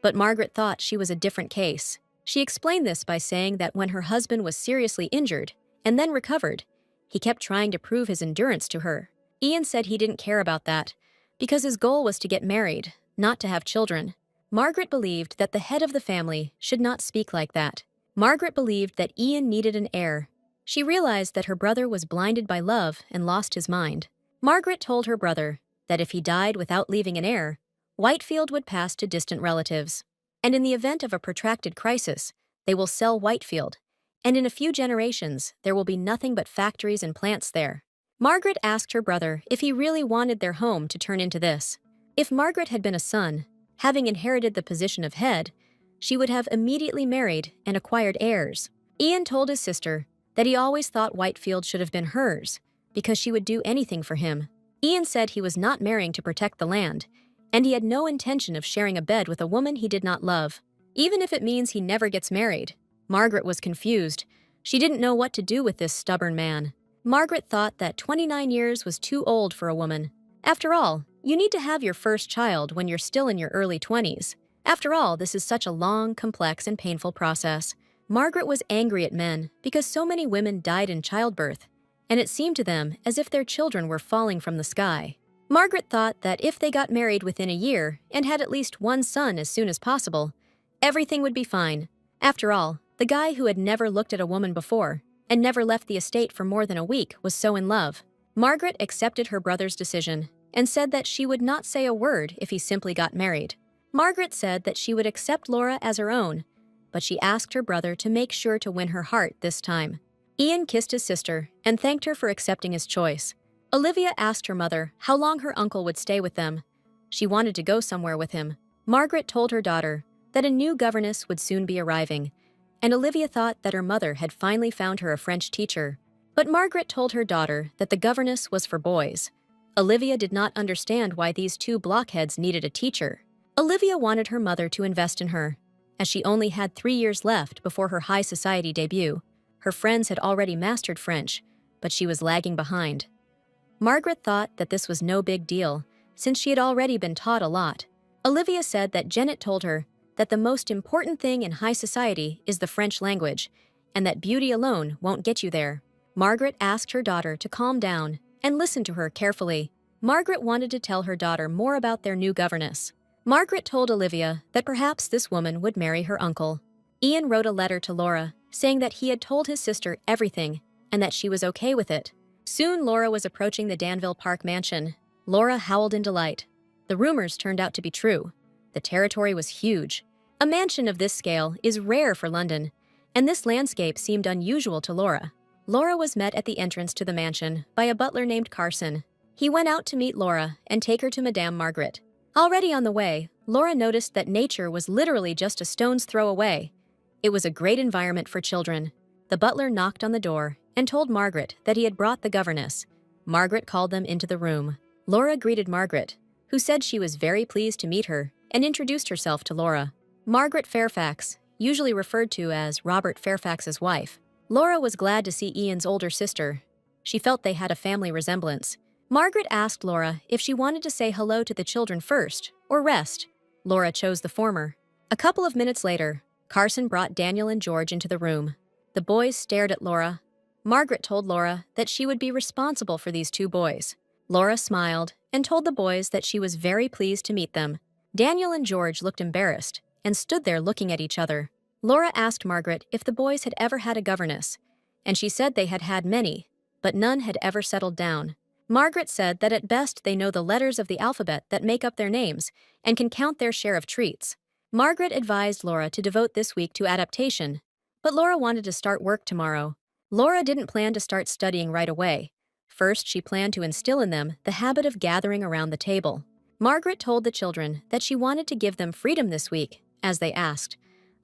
but Margaret thought she was a different case. She explained this by saying that when her husband was seriously injured and then recovered, he kept trying to prove his endurance to her. Ian said he didn't care about that, because his goal was to get married, not to have children. Margaret believed that the head of the family should not speak like that. Margaret believed that Ian needed an heir. She realized that her brother was blinded by love and lost his mind. Margaret told her brother that if he died without leaving an heir, Whitefield would pass to distant relatives. And in the event of a protracted crisis, they will sell Whitefield, and in a few generations there will be nothing but factories and plants there. Margaret asked her brother if he really wanted their home to turn into this. If Margaret had been a son, having inherited the position of head, she would have immediately married and acquired heirs. Ian told his sister that he always thought Whitefield should have been hers, because she would do anything for him. Ian said he was not marrying to protect the land, and he had no intention of sharing a bed with a woman he did not love, even if it means he never gets married. Margaret was confused. She didn't know what to do with this stubborn man. Margaret thought that 29 years was too old for a woman. After all, you need to have your first child when you're still in your early 20s. After all, this is such a long, complex, and painful process. Margaret was angry at men because so many women died in childbirth, and it seemed to them as if their children were falling from the sky. Margaret thought that if they got married within a year and had at least one son as soon as possible, everything would be fine. After all, the guy who had never looked at a woman before and never left the estate for more than a week was so in love. Margaret accepted her brother's decision and said that she would not say a word if he simply got married. Margaret said that she would accept Laura as her own, but she asked her brother to make sure to win her heart this time. Ian kissed his sister and thanked her for accepting his choice. Olivia asked her mother how long her uncle would stay with them. She wanted to go somewhere with him. Margaret told her daughter that a new governess would soon be arriving, and Olivia thought that her mother had finally found her a French teacher. But Margaret told her daughter that the governess was for boys. Olivia did not understand why these two blockheads needed a teacher. Olivia wanted her mother to invest in her, as she only had 3 years left before her high society debut. Her friends had already mastered French, but she was lagging behind. Margaret thought that this was no big deal, since she had already been taught a lot. Olivia said that Janet told her that the most important thing in high society is the French language, and that beauty alone won't get you there. Margaret asked her daughter to calm down and listen to her carefully. Margaret wanted to tell her daughter more about their new governess. Margaret told Olivia that perhaps this woman would marry her uncle. Ian wrote a letter to Laura, saying that he had told his sister everything and that she was okay with it. Soon Laura was approaching the Danville Park mansion. Laura howled in delight. The rumors turned out to be true. The territory was huge. A mansion of this scale is rare for London, and this landscape seemed unusual to Laura. Laura was met at the entrance to the mansion by a butler named Carson. He went out to meet Laura and take her to Madame Margaret. Already on the way, Laura noticed that nature was literally just a stone's throw away. It was a great environment for children. The butler knocked on the door and told Margaret that he had brought the governess. Margaret called them into the room. Laura greeted Margaret, who said she was very pleased to meet her, and introduced herself to Laura. Margaret Fairfax, usually referred to as Robert Fairfax's wife. Laura was glad to see Ian's older sister. She felt they had a family resemblance. Margaret asked Laura if she wanted to say hello to the children first, or rest. Laura chose the former. A couple of minutes later, Carson brought Daniel and George into the room. The boys stared at Laura. Margaret told Laura that she would be responsible for these two boys. Laura smiled and told the boys that she was very pleased to meet them. Daniel and George looked embarrassed and stood there looking at each other. Laura asked Margaret if the boys had ever had a governess, and she said they had had many, but none had ever settled down. Margaret said that at best they know the letters of the alphabet that make up their names and can count their share of treats. Margaret advised Laura to devote this week to adaptation, but Laura wanted to start work tomorrow. Laura didn't plan to start studying right away. First, she planned to instill in them the habit of gathering around the table. Margaret told the children that she wanted to give them freedom this week, as they asked,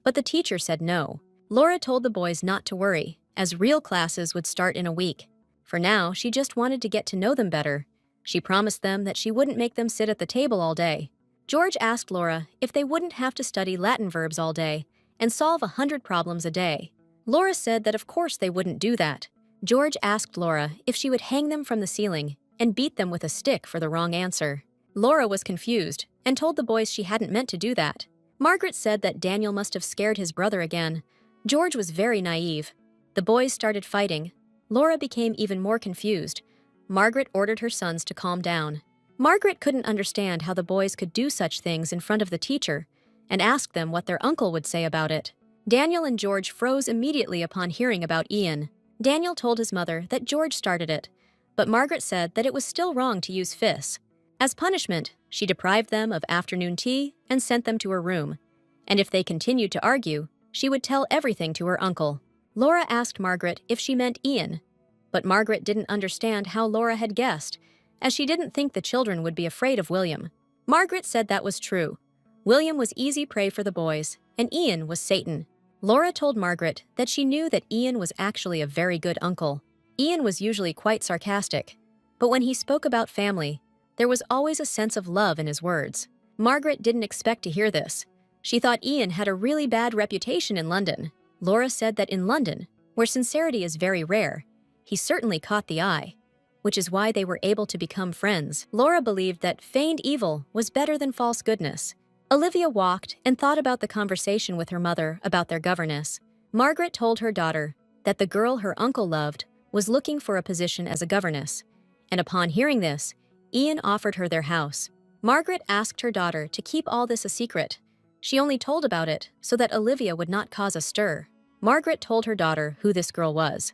but the teacher said no. Laura told the boys not to worry, as real classes would start in a week. For now, she just wanted to get to know them better. She promised them that she wouldn't make them sit at the table all day. George asked Laura if they wouldn't have to study Latin verbs all day and solve 100 problems a day. Laura said that of course they wouldn't do that. George asked Laura if she would hang them from the ceiling and beat them with a stick for the wrong answer. Laura was confused and told the boys she hadn't meant to do that. Margaret said that Daniel must have scared his brother again. George was very naive. The boys started fighting. Laura became even more confused. Margaret ordered her sons to calm down. Margaret couldn't understand how the boys could do such things in front of the teacher and asked them what their uncle would say about it. Daniel and George froze immediately upon hearing about Ian. Daniel told his mother that George started it, but Margaret said that it was still wrong to use fists. As punishment, she deprived them of afternoon tea and sent them to her room. And if they continued to argue, she would tell everything to her uncle. Laura asked Margaret if she meant Ian, but Margaret didn't understand how Laura had guessed, as she didn't think the children would be afraid of William. Margaret said that was true. William was easy prey for the boys, and Ian was Satan. Laura told Margaret that she knew that Ian was actually a very good uncle. Ian was usually quite sarcastic, but when he spoke about family, there was always a sense of love in his words. Margaret didn't expect to hear this. She thought Ian had a really bad reputation in London. Laura said that in London, where sincerity is very rare, he certainly caught the eye, which is why they were able to become friends. Laura believed that feigned evil was better than false goodness. Olivia walked and thought about the conversation with her mother about their governess. Margaret told her daughter that the girl her uncle loved was looking for a position as a governess, and upon hearing this, Ian offered her their house. Margaret asked her daughter to keep all this a secret. She only told about it so that Olivia would not cause a stir. Margaret told her daughter who this girl was,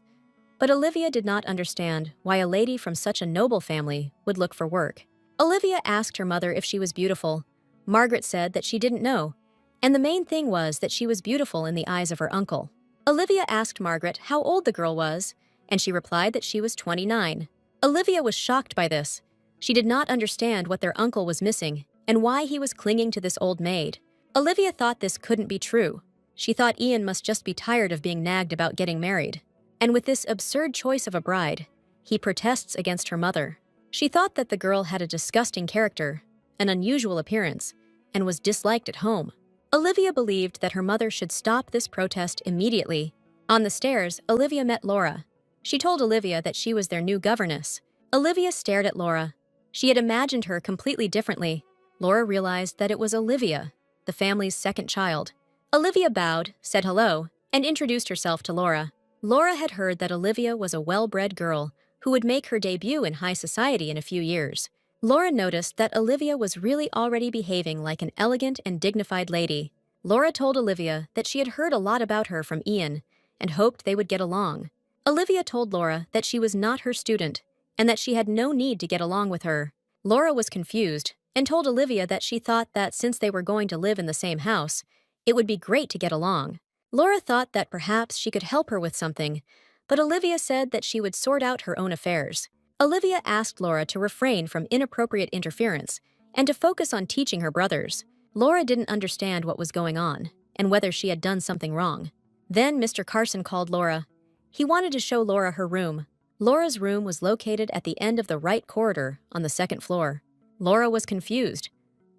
but Olivia did not understand why a lady from such a noble family would look for work. Olivia asked her mother if she was beautiful. Margaret said that she didn't know, and the main thing was that she was beautiful in the eyes of her uncle. Olivia asked Margaret how old the girl was, and she replied that she was 29. Olivia was shocked by this. She did not understand what their uncle was missing and why he was clinging to this old maid. Olivia thought this couldn't be true. She thought Ian must just be tired of being nagged about getting married. And with this absurd choice of a bride, he protests against her mother. She thought that the girl had a disgusting character, an unusual appearance, and was disliked at home. Olivia believed that her mother should stop this protest immediately. On the stairs, Olivia met Laura. She told Olivia that she was their new governess. Olivia stared at Laura. She had imagined her completely differently. Laura realized that it was Olivia, the family's second child. Olivia bowed, said hello, and introduced herself to Laura. Laura had heard that Olivia was a well-bred girl who would make her debut in high society in a few years. Laura noticed that Olivia was really already behaving like an elegant and dignified lady. Laura told Olivia that she had heard a lot about her from Ian and hoped they would get along. Olivia told Laura that she was not her student and that she had no need to get along with her. Laura was confused and told Olivia that she thought that since they were going to live in the same house, it would be great to get along. Laura thought that perhaps she could help her with something, but Olivia said that she would sort out her own affairs. Olivia asked Laura to refrain from inappropriate interference and to focus on teaching her brothers. Laura didn't understand what was going on and whether she had done something wrong. Then Mr. Carson called Laura. He wanted to show Laura her room. Laura's room was located at the end of the right corridor on the second floor. Laura was confused.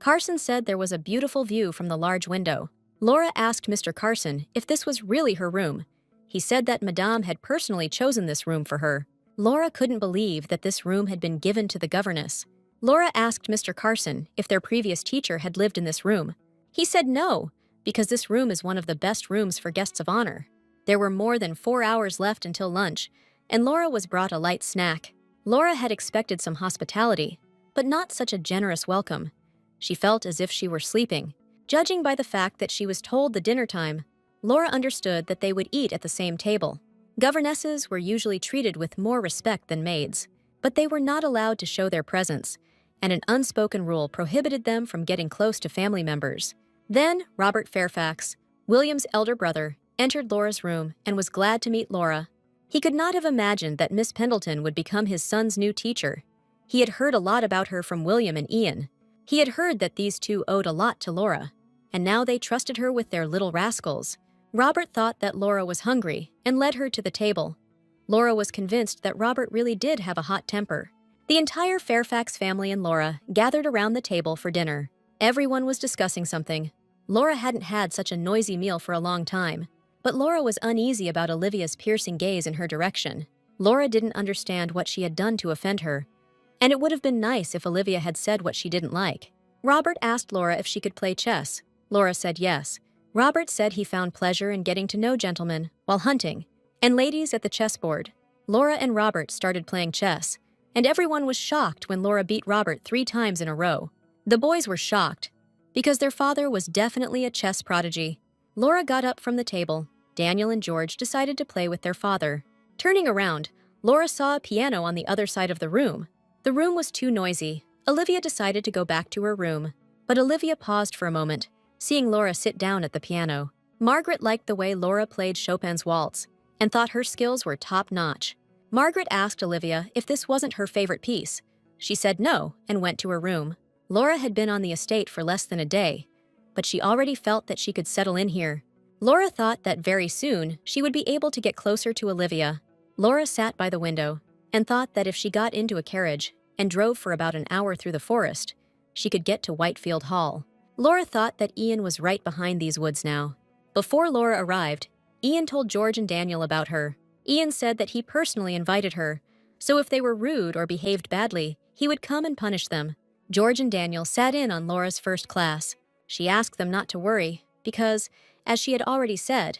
Carson said there was a beautiful view from the large window. Laura asked Mr. Carson if this was really her room. He said that Madame had personally chosen this room for her. Laura couldn't believe that this room had been given to the governess. Laura asked Mr. Carson if their previous teacher had lived in this room. He said no, because this room is one of the best rooms for guests of honor. There were more than 4 hours left until lunch, and Laura was brought a light snack. Laura had expected some hospitality, but not such a generous welcome. She felt as if she were sleeping. Judging by the fact that she was told the dinner time, Laura understood that they would eat at the same table. Governesses were usually treated with more respect than maids, but they were not allowed to show their presence, and an unspoken rule prohibited them from getting close to family members. Then Robert Fairfax, William's elder brother, entered Laura's room and was glad to meet Laura. He could not have imagined that Miss Pendleton would become his son's new teacher. He had heard a lot about her from William and Ian. He had heard that these two owed a lot to Laura, and now they trusted her with their little rascals. Robert thought that Laura was hungry and led her to the table. Laura was convinced that Robert really did have a hot temper. The entire Fairfax family and Laura gathered around the table for dinner. Everyone was discussing something. Laura hadn't had such a noisy meal for a long time, but Laura was uneasy about Olivia's piercing gaze in her direction. Laura didn't understand what she had done to offend her, and it would have been nice if Olivia had said what she didn't like. Robert asked Laura if she could play chess. Laura said yes. Robert said he found pleasure in getting to know gentlemen while hunting and ladies at the chessboard. Laura and Robert started playing chess, and everyone was shocked when Laura beat Robert 3 times in a row. The boys were shocked because their father was definitely a chess prodigy. Laura got up from the table. Daniel and George decided to play with their father. Turning around, Laura saw a piano on the other side of the room. The room was too noisy. Olivia decided to go back to her room. But Olivia paused for a moment, seeing Laura sit down at the piano. Margaret liked the way Laura played Chopin's waltz and thought her skills were top-notch. Margaret asked Olivia if this wasn't her favorite piece. She said no and went to her room. Laura had been on the estate for less than a day, but she already felt that she could settle in here. Laura thought that very soon she would be able to get closer to Olivia. Laura sat by the window and thought that if she got into a carriage and drove for about an hour through the forest, she could get to Whitefield Hall. Laura thought that Ian was right behind these woods now. Before Laura arrived, Ian told George and Daniel about her. Ian said that he personally invited her, so if they were rude or behaved badly, he would come and punish them. George and Daniel sat in on Laura's first class. She asked them not to worry, because, as she had already said,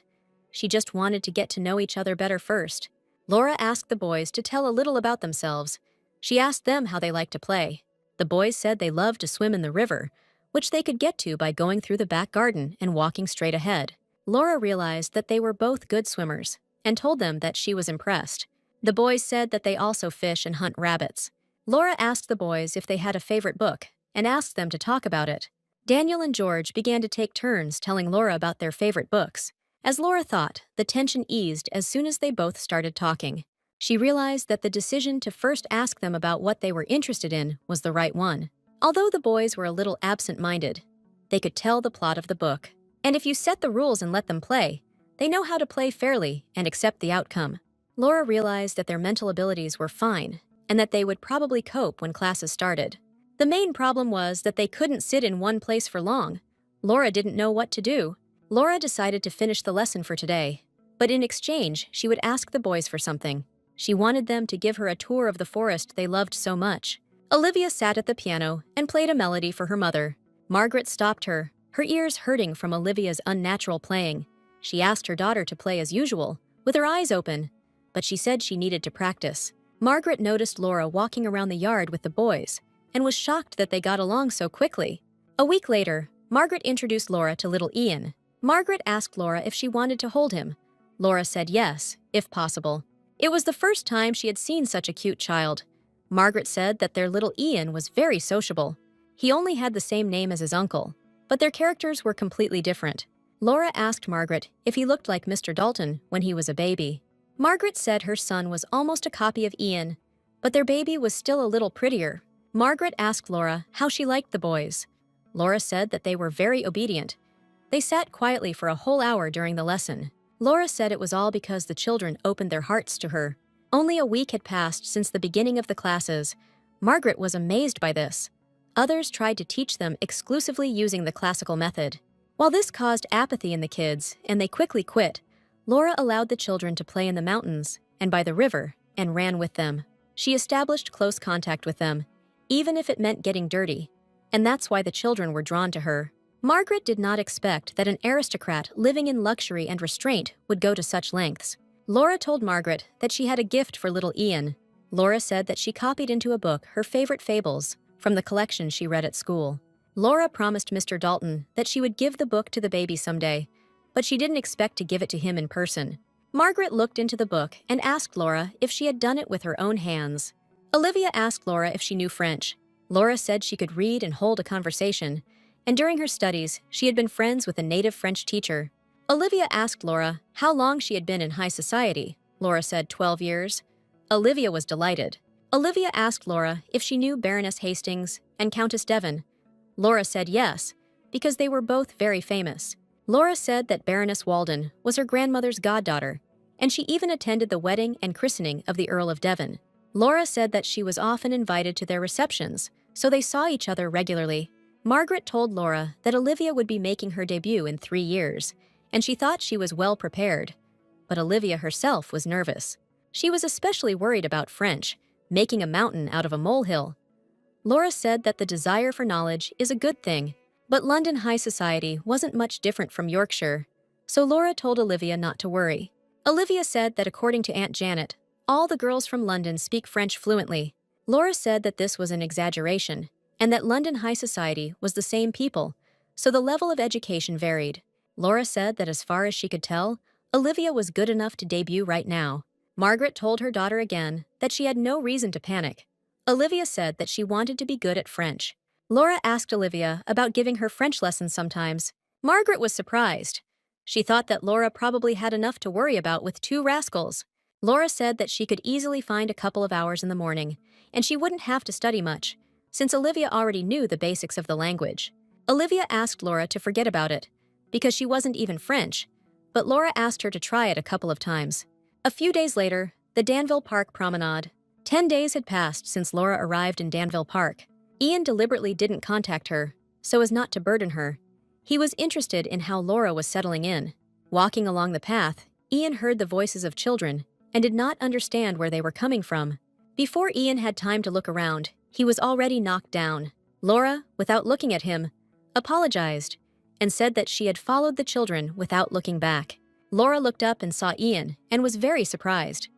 she just wanted to get to know each other better first. Laura asked the boys to tell a little about themselves. She asked them how they liked to play. The boys said they loved to swim in the river, which they could get to by going through the back garden and walking straight ahead. Laura realized that they were both good swimmers and told them that she was impressed. The boys said that they also fish and hunt rabbits. Laura asked the boys if they had a favorite book and asked them to talk about it. Daniel and George began to take turns telling Laura about their favorite books. As Laura thought, the tension eased as soon as they both started talking. She realized that the decision to first ask them about what they were interested in was the right one. Although the boys were a little absent-minded, they could tell the plot of the book. And if you set the rules and let them play, they know how to play fairly and accept the outcome. Laura realized that their mental abilities were fine and that they would probably cope when classes started. The main problem was that they couldn't sit in one place for long. Laura didn't know what to do. Laura decided to finish the lesson for today, but in exchange, she would ask the boys for something. She wanted them to give her a tour of the forest they loved so much. Olivia sat at the piano and played a melody for her mother. Margaret stopped her, her ears hurting from Olivia's unnatural playing. She asked her daughter to play as usual, with her eyes open, but she said she needed to practice. Margaret noticed Laura walking around the yard with the boys and was shocked that they got along so quickly. A week later, Margaret introduced Laura to little Ian. Margaret asked Laura if she wanted to hold him. Laura said yes, if possible. It was the first time she had seen such a cute child. Margaret said that their little Ian was very sociable. He only had the same name as his uncle, but their characters were completely different. Laura asked Margaret if he looked like Mr. Dalton when he was a baby. Margaret said her son was almost a copy of Ian, but their baby was still a little prettier. Margaret asked Laura how she liked the boys. Laura said that they were very obedient. They sat quietly for a whole hour during the lesson. Laura said it was all because the children opened their hearts to her. Only a week had passed since the beginning of the classes. Margaret was amazed by this. Others tried to teach them exclusively using the classical method. While this caused apathy in the kids, and they quickly quit, Laura allowed the children to play in the mountains and by the river and ran with them. She established close contact with them, even if it meant getting dirty, and that's why the children were drawn to her. Margaret did not expect that an aristocrat living in luxury and restraint would go to such lengths. Laura told Margaret that she had a gift for little Ian. Laura said that she copied into a book her favorite fables from the collection she read at school. Laura promised Mr. Dalton that she would give the book to the baby someday, but she didn't expect to give it to him in person. Margaret looked into the book and asked Laura if she had done it with her own hands. Olivia asked Laura if she knew French. Laura said she could read and hold a conversation, and during her studies, she had been friends with a native French teacher. Olivia asked Laura how long she had been in high society. Laura said 12 years. Olivia was delighted. Olivia asked Laura if she knew Baroness Hastings and Countess Devon. Laura said yes, because they were both very famous. Laura said that Baroness Walden was her grandmother's goddaughter, and she even attended the wedding and christening of the Earl of Devon. Laura said that she was often invited to their receptions, so they saw each other regularly. Margaret told Laura that Olivia would be making her debut in 3 years, and she thought she was well prepared. But Olivia herself was nervous. She was especially worried about French, making a mountain out of a molehill. Laura said that the desire for knowledge is a good thing, but London high society wasn't much different from Yorkshire, so Laura told Olivia not to worry. Olivia said that according to Aunt Janet, all the girls from London speak French fluently. Laura said that this was an exaggeration, and that London high society was the same people, so the level of education varied. Laura said that as far as she could tell, Olivia was good enough to debut right now. Margaret told her daughter again that she had no reason to panic. Olivia said that she wanted to be good at French. Laura asked Olivia about giving her French lessons sometimes. Margaret was surprised. She thought that Laura probably had enough to worry about with two rascals. Laura said that she could easily find a couple of hours in the morning, and she wouldn't have to study much, since Olivia already knew the basics of the language. Olivia asked Laura to forget about it, because she wasn't even French, but Laura asked her to try it a couple of times. A few days later, the Danville Park promenade. 10 days had passed since Laura arrived in Danville Park. Ian deliberately didn't contact her, so as not to burden her. He was interested in how Laura was settling in. Walking along the path, Ian heard the voices of children and did not understand where they were coming from. Before Ian had time to look around, he was already knocked down. Laura, without looking at him, apologized and said that she had followed the children without looking back. Laura looked up and saw Ian and was very surprised.